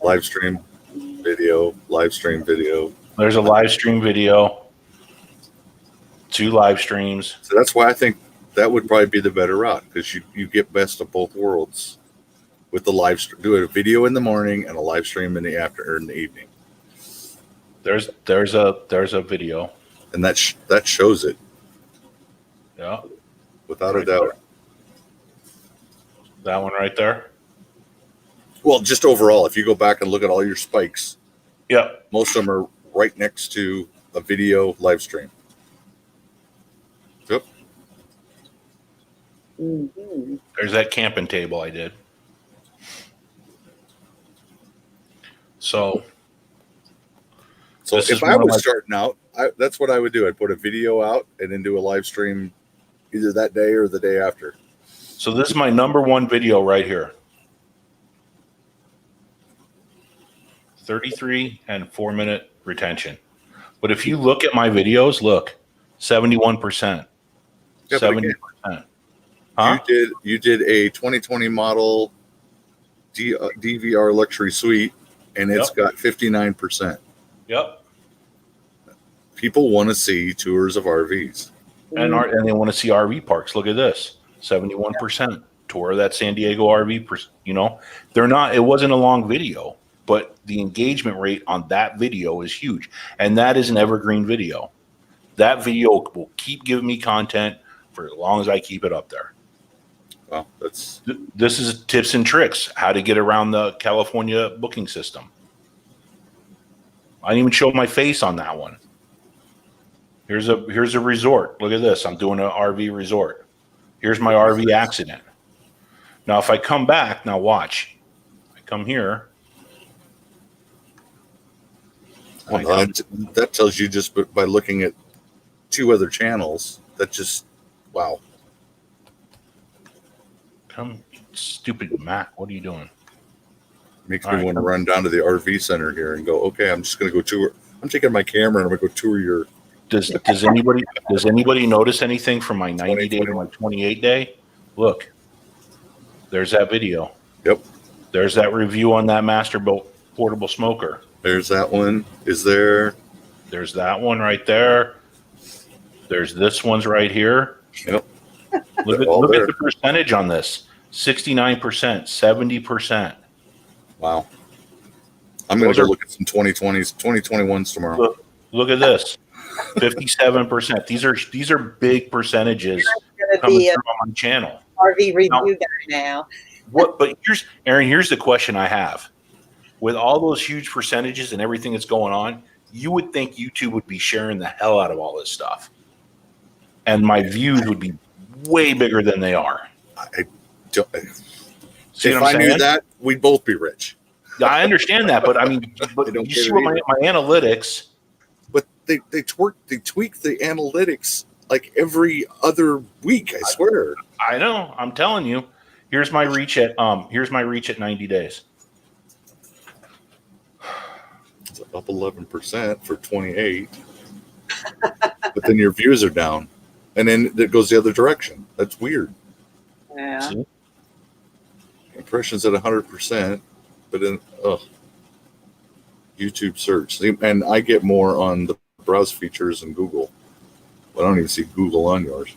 Live stream video, live stream video. There's a live stream video. 2 live streams. So that's why I think that would probably be the better route because you get best of both worlds with the live stream. Do a video in the morning and a live stream in the after or in the evening. There's a video. And that shows it. Yeah. Without a doubt. That one right there. Well, just overall, if you go back and look at all your spikes, Yeah. most of them are right next to a video live stream. Yep. There's that camping table I did. So this if is I one of was my- starting out, that's what I would do. I'd put a video out and then do a live stream either that day or the day after. So this is my #1 video right here. 33 and 4-minute retention. But if you look at my videos, look, 71%. Yeah, but 70%. Huh? You did a 2020 model DVR luxury suite, and it's Yep. got 59%. Yep. People want to see tours of RVs. And they want to see RV parks. Look at this. 71% tour of that San Diego RV, they're not, it wasn't a long video, but the engagement rate on that video is huge. And that is an evergreen video. That video will keep giving me content for as long as I keep it up there. Well, this is tips and tricks, how to get around the California booking system. I didn't even show my face on that one. Here's a resort. Look at this. I'm doing an RV resort. Here's my RV accident. Now, if I come back, now watch. I come here. Well, that tells you just by looking at 2 other channels. That just, wow. Come, stupid Mac. What are you doing? Makes All me right. want to run down to the RV center here and go, okay, I'm just going to go tour. I'm taking my camera and I'm going to go tour your. Does anybody notice anything from my 90 day to my 28 day? Look, there's that video. Yep. There's that review on that Masterboat portable smoker. There's that one. Is there? There's that one right there. There's this one's right here. Yep. Look All at the percentage on this. 69%, 70%. Wow. I'm going Those to go are- look at some 2020s, 2021s tomorrow. Look at this. 57%. These are big percentages Gonna coming be a through on my channel. RV review guy now. But here's the question I have. With all those huge percentages and everything that's going on, you would think YouTube would be sharing the hell out of all this stuff. And my views would be way bigger than they are. I don't, See if what I'm I knew saying? that, we'd both be rich. I understand that, but I mean, but I don't you get see it what my either. analytics. But they tweak the analytics like every other week. I swear. I know. I'm telling you. Here's my reach at 90 days. It's up 11% for 28. But then your views are down, and then it goes the other direction. That's weird. Yeah. See? Impressions at 100%, but then YouTube search. See, and I get more on the browse features in Google, but I don't even see Google on yours.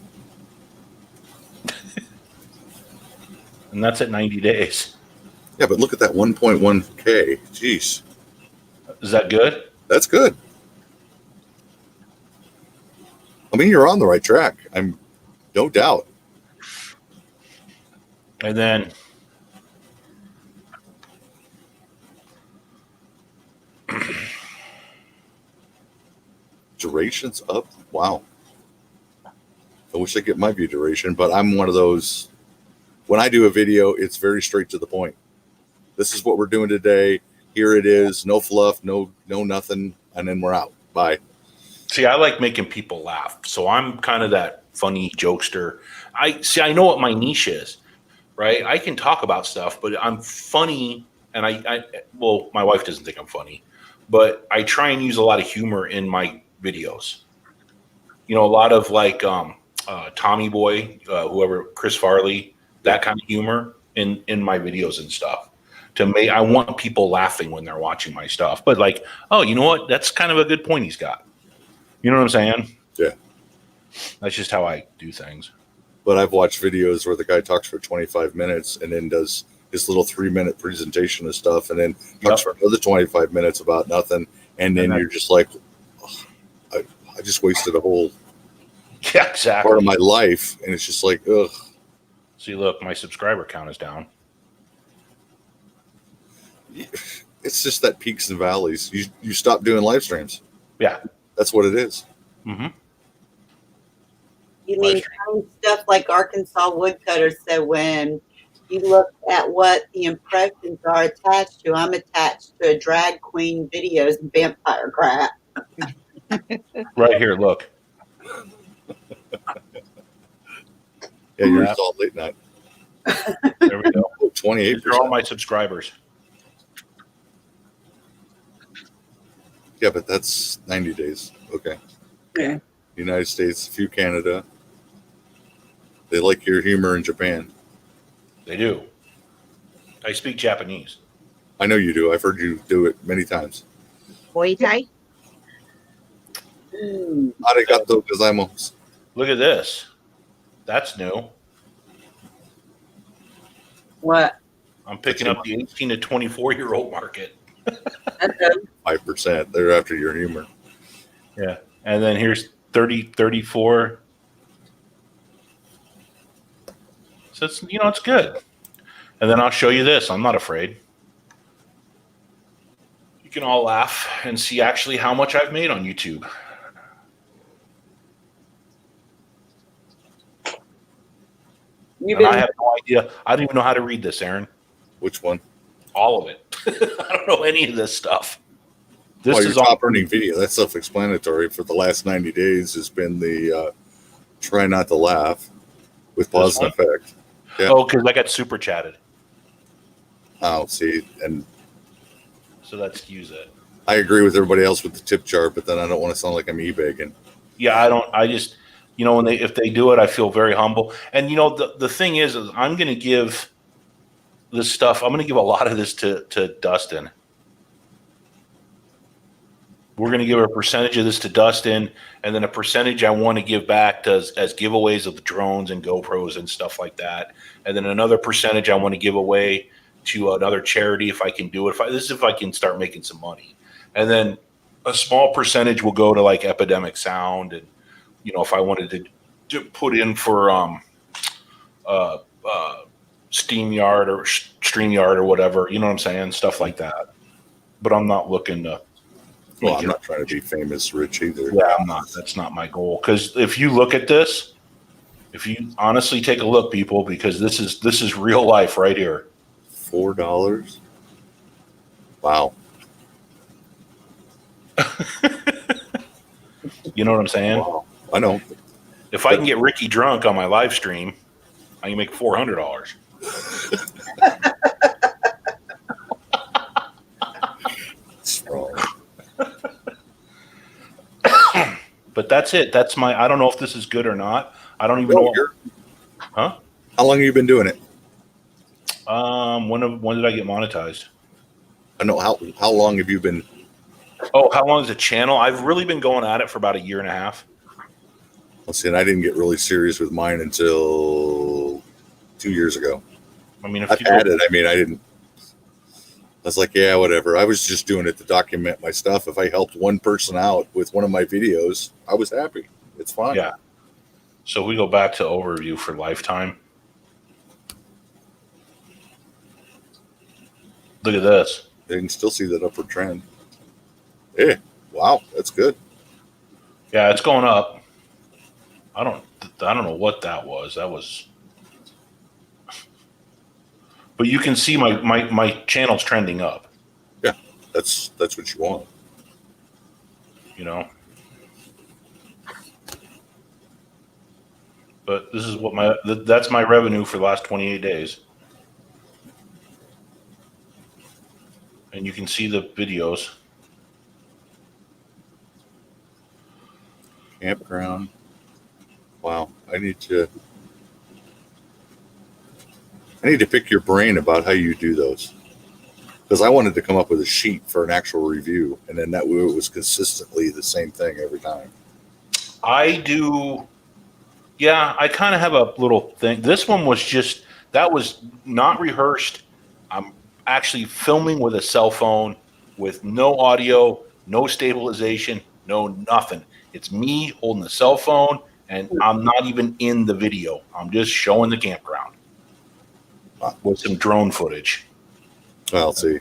And that's at 90 days. Yeah, but look at that 1.1K. Jeez, Is that good? that's good. I mean, you're on the right track. I'm no doubt. And then duration's up. Wow. I wish I get my view duration, but I'm one of those. When I do a video, it's very straight to the point. This is what we're doing today. Here it is. No fluff, no nothing, and then we're out. Bye. See, I like making people laugh, so I'm kind of that funny jokester. I know what my niche is, right? I can talk about stuff, but I'm funny, and well, my wife doesn't think I'm funny, but I try and use a lot of humor in my videos. You know, a lot of like Tommy Boy, whoever, Chris Farley, that kind of humor in my videos and stuff. I want people laughing when they're watching my stuff. But like, oh, you know what? That's kind of a good point he's got. You know what I'm saying? Yeah. That's just how I do things. But I've watched videos where the guy talks for 25 minutes and then does his little 3-minute presentation of stuff and then talks for another 25 minutes about nothing. And then you're just like, oh, I just wasted a whole part of my life. And it's just like, ugh. See, look, my subscriber count is down. It's just that peaks and valleys. You stop doing live streams. Yeah. That's what it is. Mm-hmm. You mean stuff like Arkansas Woodcutter said, when you look at what the impressions are attached to, I'm attached to drag queen videos and vampire crap. Right here, look. Yeah, you're all late night. There we go. 28%. These are all my subscribers. Yeah, but that's 90 days. Okay. Yeah. United States, a few Canada. They like your humor in Japan. They do. I speak Japanese. I know you do. I've heard you do it many times. Muay Thai. Arigato gozaimasu. Look at this. That's new. What? I'm picking up the 18 to 24-year-old market. 5%. They're after your humor. Yeah. And then here's 30, 34. So it's, you know, it's good. And then I'll show you this. I'm not afraid. You can all laugh and see actually how much I've made on YouTube. I have no idea. I don't even know how to read this, Aaron. Which one? All of it. I don't know any of this stuff. This Your is top earning video. That's self-explanatory. For the last 90 days has been the try not to laugh with pause and effect. Yeah. Oh, because I got super chatted. Oh, see, and so that skews it. I agree with everybody else with the tip jar, but then I don't want to sound like I'm e-begging. Yeah, I don't. I just, you know, if they do it, I feel very humble. And you know, the thing is I'm going to give this stuff. I'm going to give a lot of this to Dustin. We're going to give a percentage of this to Dustin, and then a percentage I want to give back as giveaways of the drones and GoPros and stuff like that. And then another percentage I want to give away to another charity if I can do it. This is if I can start making some money. And then a small percentage will go to like Epidemic Sound, and you know, if I wanted to put in for SteamYard or StreamYard or whatever, you know what I'm saying, stuff like that. But I'm not looking to. Well, I'm not trying to be famous rich either. Yeah, I'm not. That's not my goal. Because if you look at this, if you honestly take a look, people, because this is real life right here. $4. Wow. You know what I'm saying? Wow. I know. If I can get Ricky drunk on my live stream, I can make $400. Strong. But that's it. That's my. I don't know if this is good or not. I don't even know. Huh? How long have you been doing it? When did I get monetized? I know. How long have you been? Oh, how long is the channel? I've really been going at it for about a year and a half. Let's see. And I didn't get really serious with mine until 2 years ago. I mean, I've had it. I mean, I didn't. I was like, yeah, whatever. I was just doing it to document my stuff. If I helped one person out with one of my videos, I was happy. It's fine. Yeah. So we go back to overview for lifetime. Look at this. You can still see that upward trend. Hey, wow, that's good. Yeah, it's going up. I don't know what that was. But you can see my channel's trending up. Yeah, that's what you want. You know. But this is what that's my revenue for the last 28 days. And you can see the videos. Campground. Wow, I need to pick your brain about how you do those, because I wanted to come up with a sheet for an actual review, and then that way it was consistently the same thing every time. I do. Yeah, I kind of have a little thing. This one was that was not rehearsed. I'm actually filming with a cell phone with no audio, no stabilization, no nothing. It's me holding the cell phone, and I'm not even in the video. I'm just showing the campground with some drone footage. I'll see.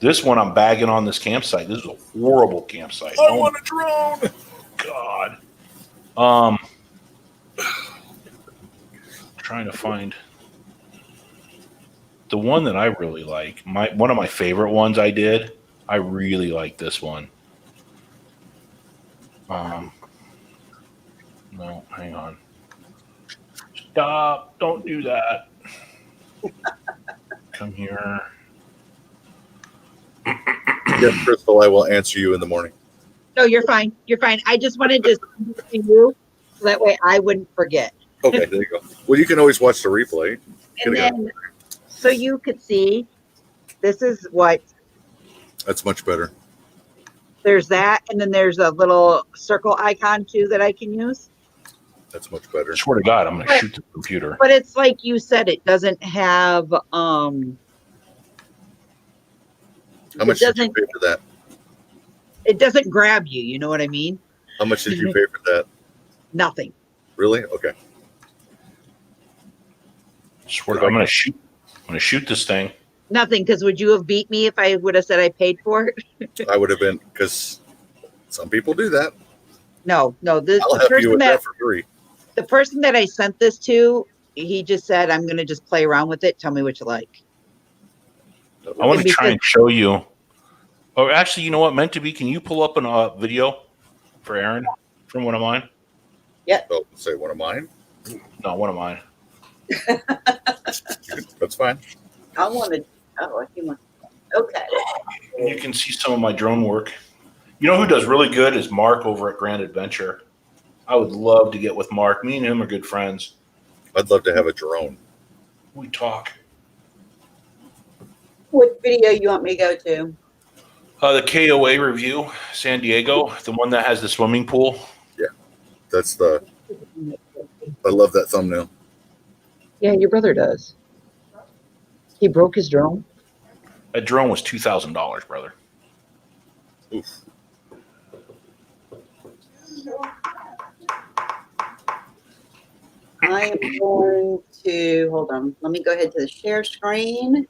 This one, I'm bagging on this campsite. This is a horrible campsite. I want a drone. God. Trying to find the one that I really like. One of my favorite ones I did. I really like this one. No, hang on. Stop! Don't do that. Come here. Yes, Crystal, I will answer you in the morning. No, you're fine. You're fine. I just wanted to send it to you so that way I wouldn't forget. Okay, there you go. Well, you can always watch the replay. And then, so you could see, this is what, That's much better. there's that, and then there's a little circle icon too that I can use. That's much better. I swear to God, I'm going to shoot the computer. But it's like you said, it doesn't have, How much did you pay for that? it doesn't grab you, you know what I mean? How much did you pay for that? Nothing. Really? Okay. Swear to God, I'm going to shoot this thing. Nothing, because would you have beat me if I would have said I paid for it? I would have been, because some people do that. No, this I'll the help you person with that that for free. the person that I sent this to, he just said, I'm gonna just play around with it. Tell me what you like. I want to try and show you. Or actually, you know what? Meant to be. Can you pull up a video for Aaron from one of mine? Oh, say one of mine. No, one of mine. That's fine. I wanted. Oh, he wants. Okay. You can see some of my drone work. You know who does really good is Mark over at Grand Adventure. I would love to get with Mark. Me and him are good friends. I'd love to have a drone. We talk. What video you want me to go to? The KOA review, San Diego, the one that has the swimming pool. That's the. I love that thumbnail. Yeah, your brother does. He broke his drone. That drone was $2,000, brother. Oof. I am going to hold on. Let me go ahead to the share screen.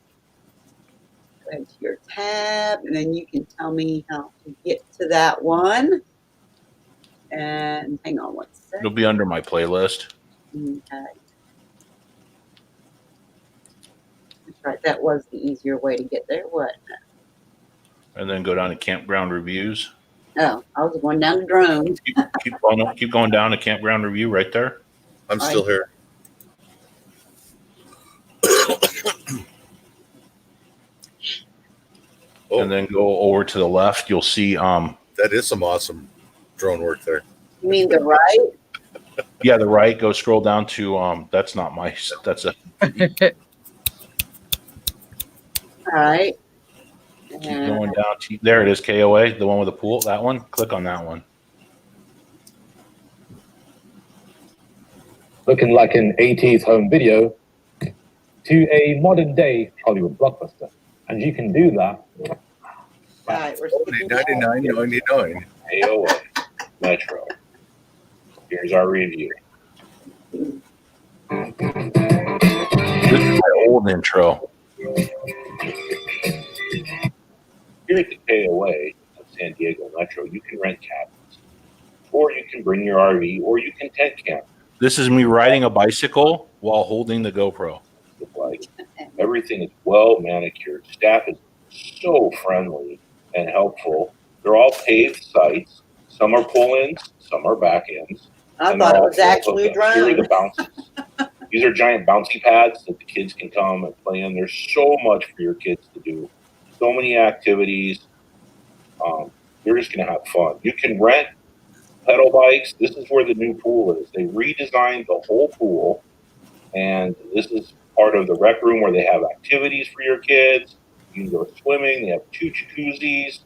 Go ahead to your tab, and then you can tell me how to get to that one. And hang on one second. It'll be under my playlist. Okay. That's right. That was the easier way to get there, wasn't it? And then go down to campground reviews. Oh, I was going down to drones. Keep going down to campground review right there. I'm still here. Oh, And then go over to the left. You'll see. that is some awesome drone work there. You mean the right? Yeah, the right. Go scroll down to. That's not my. That's a. All right. Keep going down to. There it is. KOA, the one with the pool. That one. Click on that one. Looking like an 80s home video to a modern day Hollywood blockbuster. And you can do that. All right, we're $99.99. AOA Metro. Here's our review. This is my old intro. Here at the KOA of San Diego Metro, you can rent cabins or you can bring your RV, or you can tent camp. This is me riding a bicycle while holding the GoPro. Like, everything is well manicured. Staff is so friendly and helpful. They're all paved sites. Some are pull-ins, some are back-ins. I and thought they're it was all actually a hooked up. Here are drone. the bounces. These are giant bouncy pads that the kids can come and play in. There's so much for your kids to do. So many activities. You're just going to have fun. You can rent pedal bikes. This is where the new pool is. They redesigned the whole pool, and this is part of the rec room where they have activities for your kids. You can go swimming. They have 2 jacuzzis,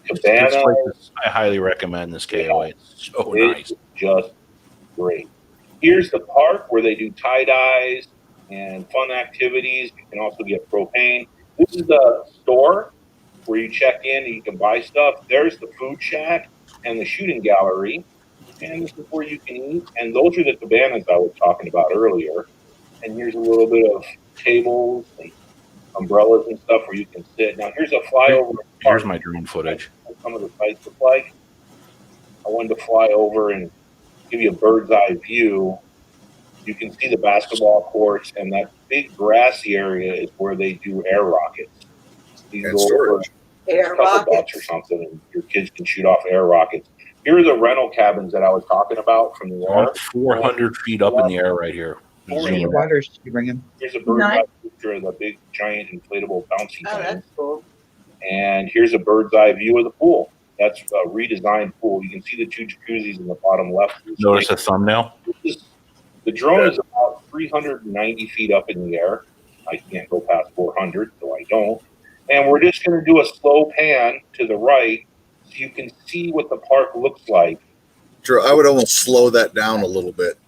cabana. I highly recommend this KOA. It's so It's nice. just great. Here's the park where they do tie-dyes and fun activities. You can also get propane. This is the store where you check in and you can buy stuff. There's the food shack and the shooting gallery. And this is where you can eat. And those are the cabanas I was talking about earlier. And here's a little bit of tables and umbrellas and stuff where you can sit. Now, here's a flyover. Here's my drone footage. Some of the sites look like. I wanted to fly over and give you a bird's eye view. You can see the basketball courts, and that big grassy area is where they do air rockets. You can And go over storage. Air a couple rockets. bucks or something, and your kids can shoot off air rockets. Here are the rental cabins that I was talking about from the air. 400 feet up in the air right here. Any waters did you bring him? Here's a bird's eye picture of the big, giant, inflatable bouncy Oh, thing. that's cool. And here's a bird's eye view of the pool. That's a redesigned pool. You can see the 2 jacuzzis in the bottom left. Notice a thumbnail? The drone is about 390 feet up in the air. I can't go past 400, so I don't. And we're just going to do a slow pan to the right so you can see what the park looks like. Drew, I would almost slow that down a little bit.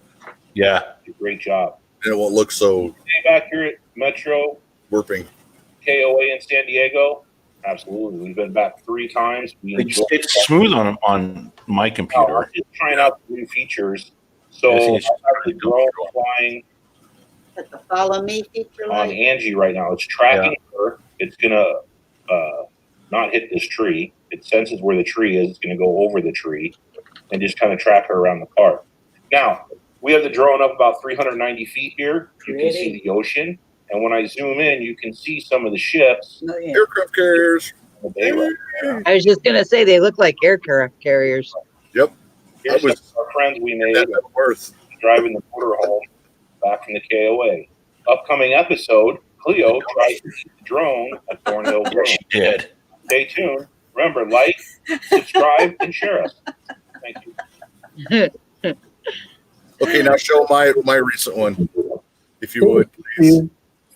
Yeah. Great job. And it won't look so Stay back here at Metro warping. KOA in San Diego. Absolutely. We've been back 3 times. We enjoy It's smooth on my We're computer. just trying out the new features. So I I think have it's the drone flying That's the follow me feature. on Like. Angie right now. It's tracking her. It's gonna not hit this tree. It senses where the tree is. It's gonna go over the tree and just kind of track her around the park. Now we have the drone up about 390 feet here. You can see the ocean, and when I zoom in, you can see some of the ships. Oh, yeah. Aircraft carriers. I was just gonna say they look like aircraft carriers. Yep. Here's That was- some of our friends we made That worth. driving the motor home back from the KOA. Upcoming episode, Cleo tries to keep the drone at Thornhill Grove. She did. Stay tuned. Remember, like, subscribe, and share us. Thank you. Okay, now show my recent one, if you would, please.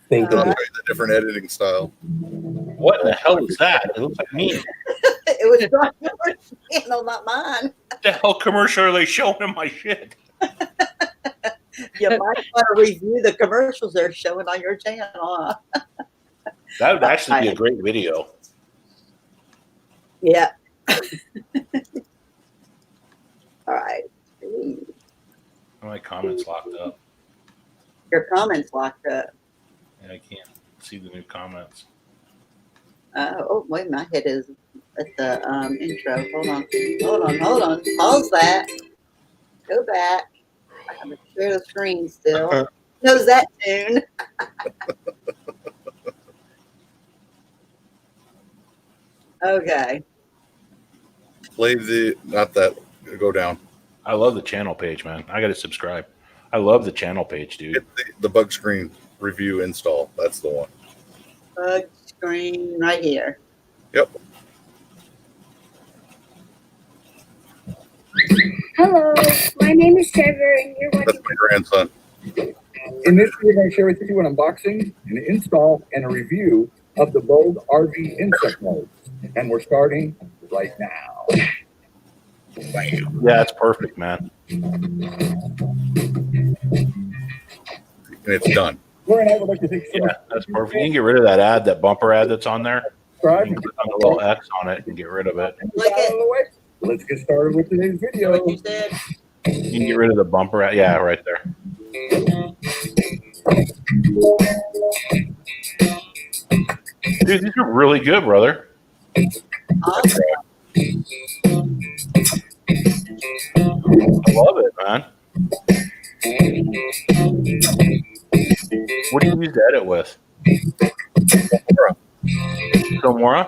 Thank I'll show you the different editing style. What the hell is that? It looks like me. It was on your channel, not mine. What the hell commercial are they showing in my shit? You might want to review the commercials they're showing on your channel. Huh? That would actually be a great video. Yeah. All right. My comments locked up. Your comments locked up. And I can't see the new comments. Oh, wait, my head is at the intro. Hold on. Pause that. Go back. I have to share the screen still. Knows that tune. Okay. Play not that, go down. I love the channel page, man. I got to subscribe. I love the channel page, dude. Hit the bug screen review install. That's the one. Bug screen right here. Yep. Hello, my name is Trevor, and you're watching. That's my grandson. In this video, I'm going to share with you an unboxing, an install, and a review of the Bold RV insect modes. And we're starting right now. Yeah, it's perfect, man. And it's done. Lauren, I would like to take Yeah, that's perfect. You can get rid of that ad, that bumper ad that's on there. You subscribe can click on the little X on it and get rid of it. Like out of the way. Let's get started with today's video. What you said? You can get rid of the bumper ad. Yeah, right there. Dude, these are really good, brother. Awesome. I love it, man. What do you use to edit with? Filmora?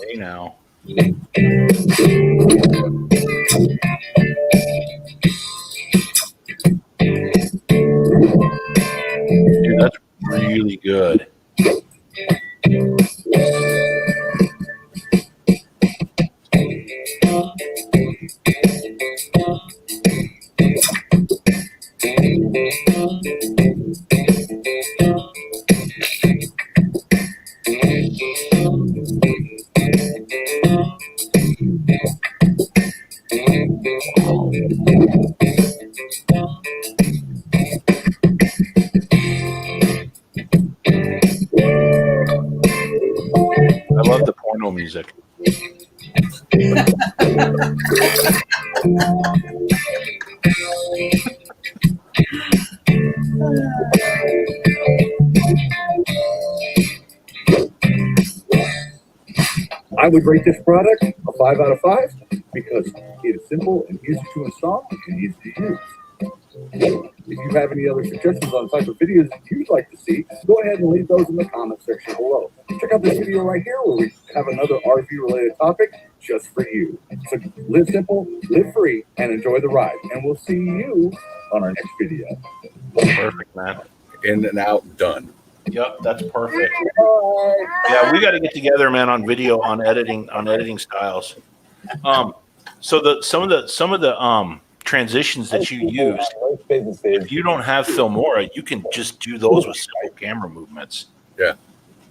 Hey, now. Dude, that's really good. I love the porno music. I would rate this product a 5 out of 5 because it is simple and easy to install and easy to use. If you have any other suggestions on type of videos you'd like to see, go ahead and leave those in the comment section below. Check out this video right here where we have another RV related topic just for you. So live simple, live free, and enjoy the ride. And we'll see you on our next video. Perfect, man. In and out, done. Yep, that's perfect. Yeah, we got to get together, man, on video, on editing styles. So some of the transitions that you use, if you don't have Filmora, you can just do those with simple camera movements. Yeah.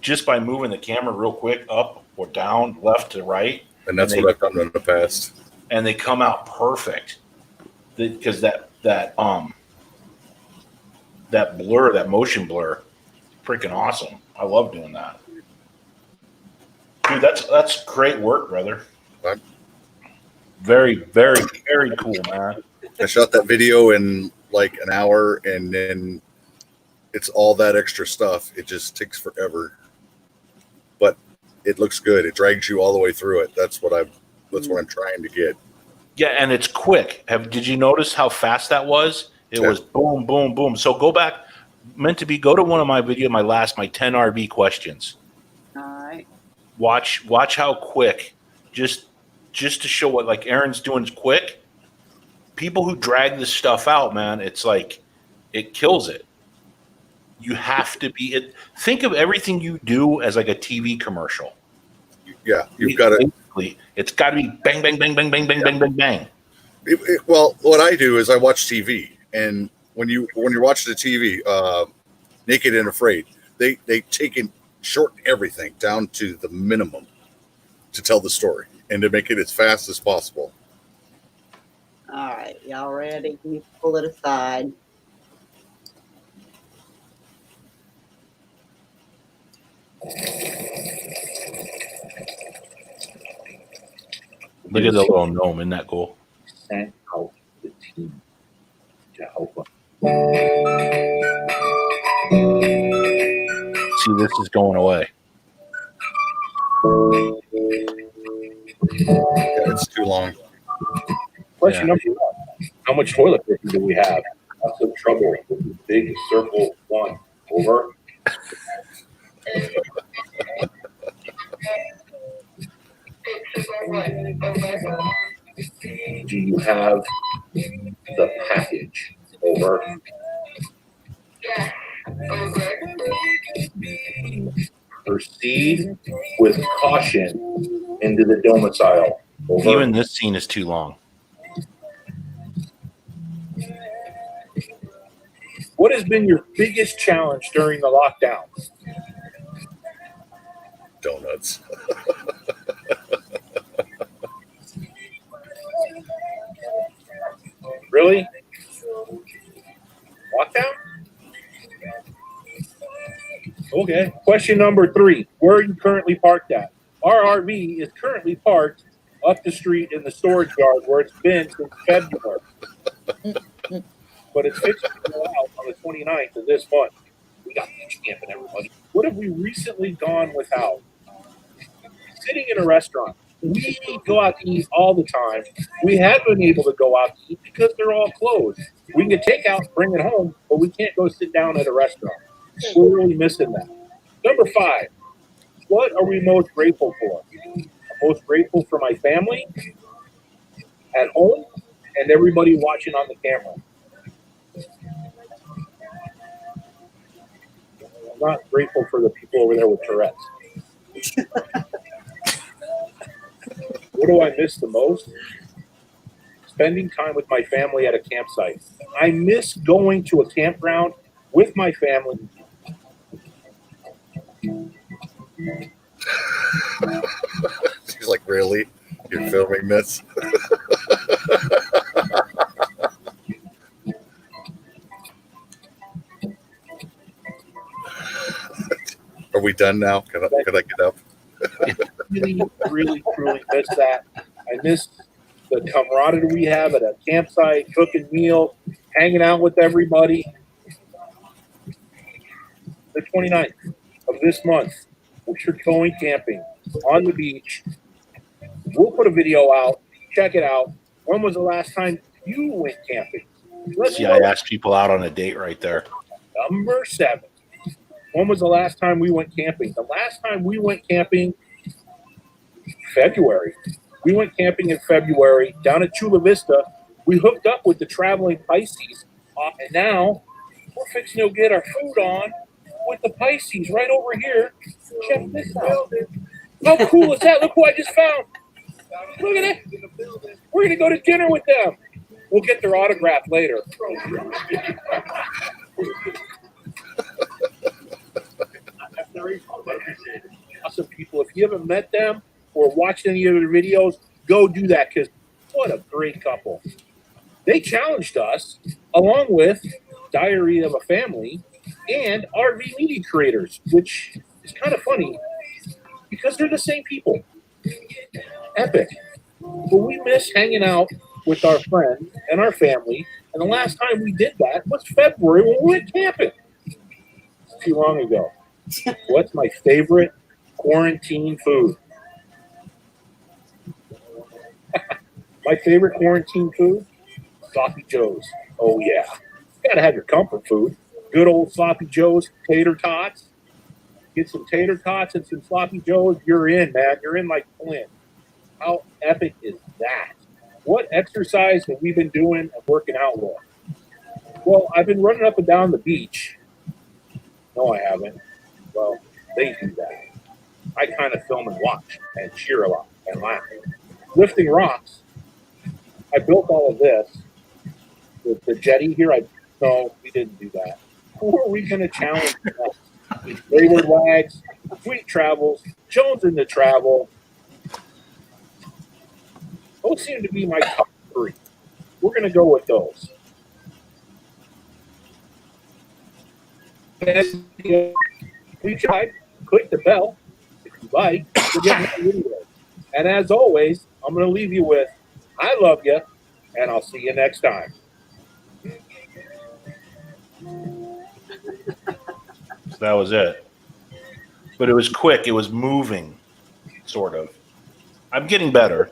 Just by moving the camera real quick up or down, left to right. And that's what I've done in the past. And they come out perfect. Because that blur, that motion blur, freaking awesome. I love doing that. Dude, that's great work, brother. What? Very, very, very cool, man. I shot that video in like an hour, and then it's all that extra stuff. It just takes forever, but it looks good. It drags you all the way through it. That's what I'm trying to get. Yeah, and it's quick. Did you notice how fast that was? It was boom, boom, boom. So go back. Go to one of my video, my 10 RV questions. All right. Watch how quick. Just to show what like Aaron's doing is quick. People who drag this stuff out, man, it's like it kills it. You have to be it. Think of everything you do as like a TV commercial. Yeah, you've got to. It's got to be bang, bang, bang, bang, bang, bang, bang, bang, bang. Well, what I do is I watch TV, and when you're watching the TV, Naked and Afraid, they take and shorten everything down to the minimum to tell the story and to make it as fast as possible. All right, y'all ready? Let me pull it aside. Look at the little gnome. Isn't that cool? Sent out the team to help us. See, this is going away. Yeah, it's too long. Question number 1. How much toilet paper do we have? Lots of trouble with the big circle one. Over. Do you have the package? Over. Proceed with caution into the domicile. Over. Even this scene is too long. What has been your biggest challenge during the lockdown? Donuts. Really? Lockdown? Okay. Question number 3. Where are you currently parked at? Our RV is currently parked up the street in the storage yard where it's been since February. But it's fixed to go out on the 29th of this month. We got beach camping, everybody. What have we recently gone without? sitting in a restaurant. We go out to eat all the time. We have been able to go out to eat because they're all closed. We can get takeout, bring it home, but we can't go sit down at a restaurant. We're really missing that. Number 5, what are we most grateful for? I'm most grateful for my family at home and everybody watching on the camera. I'm not grateful for the people over there with Tourette's. What do I miss the most? Spending time with my family at a campsite. I miss going to a campground with my family. She's like, really? You're filming this? Are we done now? Can I get up? I really, really, truly miss that. I miss the camaraderie we have at a campsite, cooking meals, hanging out with everybody. The 29th of this month, we're going camping on the beach. We'll put a video out. Check it out. When was the last time you went camping? See, I asked people out on a date right there. Number 7. When was the last time we went camping? The last time we went camping, February. We went camping in February down at Chula Vista. We hooked up with the traveling Pisces, and now we're fixing to get our food on with the Pisces right over here. Check this out. How cool is that? Look who I just found. Look at it. We're going to go to dinner with them. We'll get their autograph later. Awesome people. If you haven't met them or watched any of their videos, go do that, because what a great couple. They challenged us along with Diary of a Family and RV Media Creators, which is kind of funny because they're the same people. Epic. But we miss hanging out with our friends and our family, and the last time we did that was February when we went camping. It's too long ago. What's my favorite quarantine food? My favorite quarantine food? Sloppy Joes. Oh, yeah. You gotta have your comfort food. Good old Sloppy Joes, tater tots. Get some tater tots and some Sloppy Joes. You're in, man. You're in like Clint. How epic is that? What exercise have we been doing and working out with? Well, I've been running up and down the beach. No, I haven't. Well, they do that. I kind of film and watch and cheer a lot and laugh. Lifting rocks. I built all of this. The jetty here, no, we didn't do that. Who are we going to challenge next? Wayward Wags, Sweet Travels, Jones in the Travel. Those seem to be my top 3. We're going to go with those. And please click the bell if you like to get more videos. And as always, I'm going to leave you with, I love you, and I'll see you next time. So that was it. But it was quick. It was moving, sort of. I'm getting better.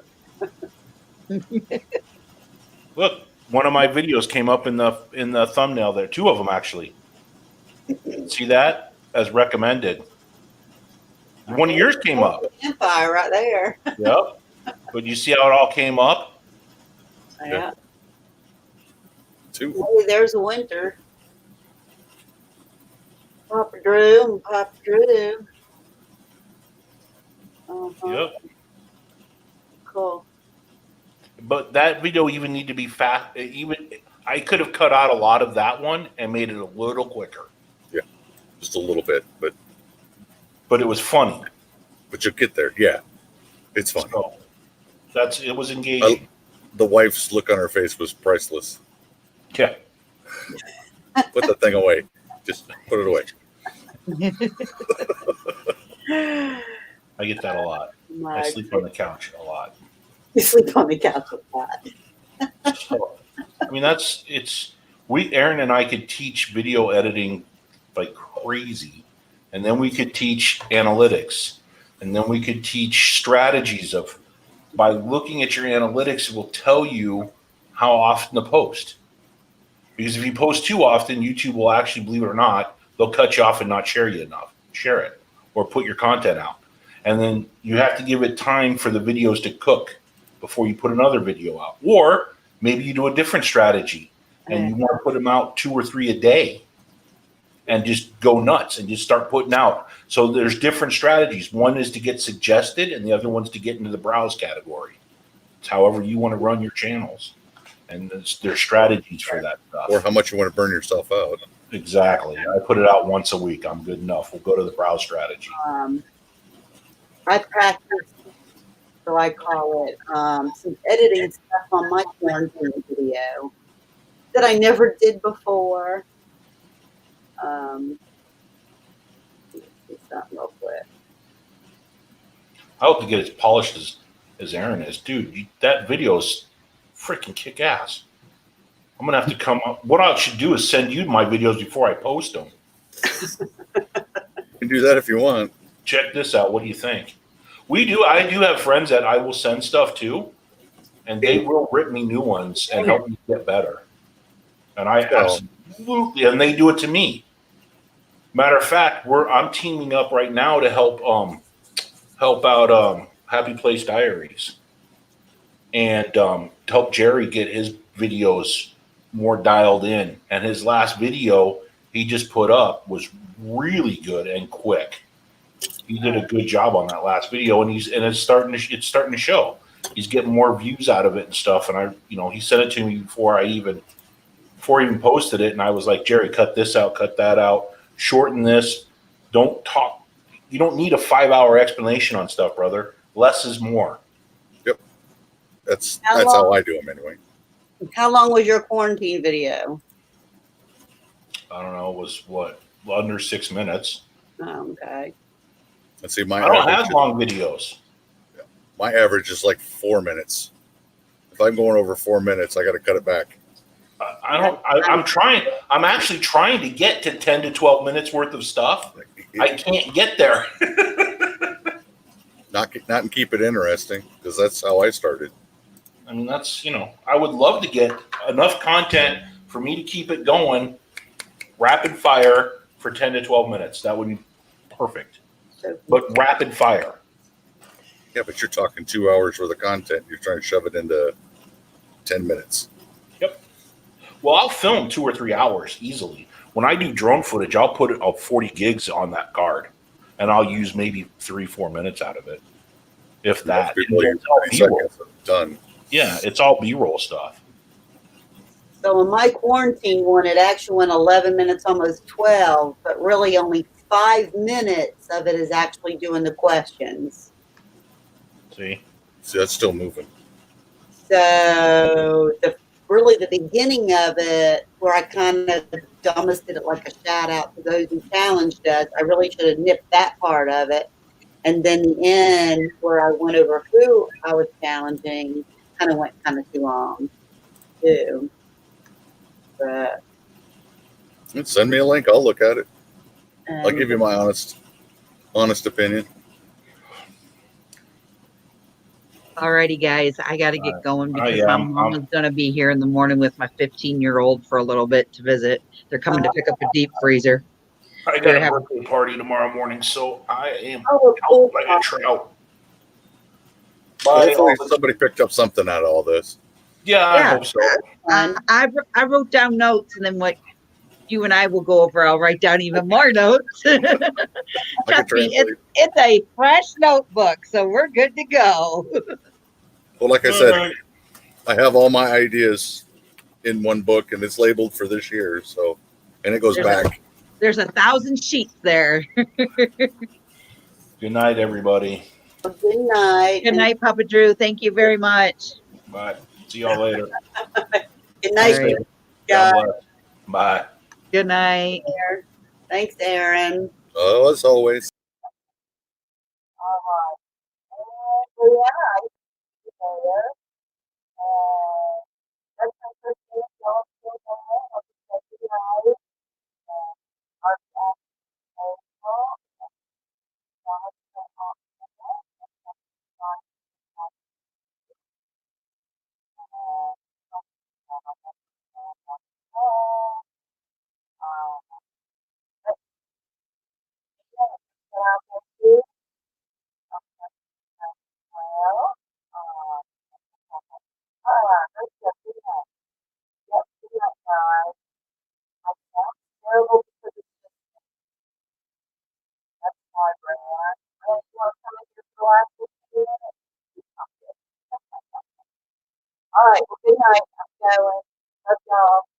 Look, one of my videos came up in the thumbnail there. 2 of them, actually. See that? As recommended. One of yours came up. Campfire right there. Yep. But you see how it all came up? Yeah. 2. Hey, there's a winter. Papa Drew and Papa Drew. Yep. Cool. But that video even need to be fast. Even I could have cut out a lot of that one and made it a little quicker. Yeah, just a little bit, but it was funny. But you'll get there. Yeah, it's funny. So it was engaging. The wife's look on her face was priceless. Yeah. Put that thing away. Just put it away. I get that a lot. I sleep on the couch a lot. You sleep on the couch a lot. So, I mean, Aaron and I could teach video editing like crazy, and then we could teach analytics. And then we could teach strategies of, by looking at your analytics, it will tell you how often to post. Because if you post too often, YouTube will actually, believe it or not, they'll cut you off and not share it, or put your content out. And then you have to give it time for the videos to cook before you put another video out. Or maybe you do a different strategy and you want to put them out 2 or 3 a day and just go nuts and just start putting out. So there's different strategies. One is to get suggested and the other one's to get into the browse category. It's however you want to run your channels. And there's strategies for that stuff. Or how much you want to burn yourself out. Exactly. I put it out once a week. I'm good enough. We'll go to the browse strategy. I practice, so I call it, some editing stuff on my quarantine video that I never did before. Let's see something real quick. I hope to get as polished as Aaron is. Dude, that video is freaking kick ass. I'm going to have to come up. What I should do is send you my videos before I post them. You can do that if you want. Check this out. What do you think? I do have friends that I will send stuff to, and they will rip me new ones and help me get better. And I absolutely, and they do it to me. Matter of fact, I'm teaming up right now to help out Happy Place Diaries, and to help Jerry get his videos more dialed in. And his last video he just put up was really good and quick. He did a good job on that last video, and it's starting to show. He's getting more views out of it and stuff. And he sent it to me before I even posted it, and I was like, Jerry, cut this out, cut that out, shorten this. Don't talk. You don't need a 5-hour explanation on stuff, brother. Less is more. Yep. That's how I do them anyway. How long was your quarantine video? I don't know. It was under 6 minutes. Oh, okay. Let's see, I don't have long videos. Yeah, my average is like 4 minutes. If I'm going over 4 minutes, I got to cut it back. I'm actually trying to get to 10 to 12 minutes worth of stuff. I can't get there. Not and keep it interesting, because that's how I started. I mean, I would love to get enough content for me to keep it going rapid fire for 10 to 12 minutes. That would be perfect. But rapid fire. Yeah, but you're talking 2 hours worth of content. You're trying to shove it into 10 minutes. Yep. Well, I'll film 2 or 3 hours easily. When I do drone footage, I'll put 40 gigs on that card, and I'll use maybe 3-4 minutes out of it, if that. It's all B-roll. Done. Yeah, it's all B-roll stuff. So in my quarantine one, it actually went 11 minutes, almost 12, but really only 5 minutes of it is actually doing the questions. See, that's still moving. So the beginning of it, where I kind of almost did it like a shout out to those who challenged us, I really should have nipped that part of it. And then the end, where I went over who I was challenging, went too long too. But send me a link. I'll look at it. I'll give you my honest opinion. Alrighty, guys, I got to get going because my mom is going to be here in the morning with my 15-year-old for a little bit to visit. They're coming to pick up a deep freezer. I got a birthday party tomorrow morning, so I am out like a trout. Hopefully somebody picked up something out of all this. Yeah, I hope so. I wrote down notes, and then what you and I will go over, I'll write down even more notes. Trust me, it's a fresh notebook, so we're good to go. Well, like I said, I have all my ideas in one book, and it's labeled for this year. So, and it goes back. There's 1,000 sheets there. Good night, everybody. Good night. Good night, Papa Drew. Thank you very much. Bye. See y'all later. Good night. Right. God bless. Bye. Good night. Thanks, Aaron. Oh, as always. going. Love y'all.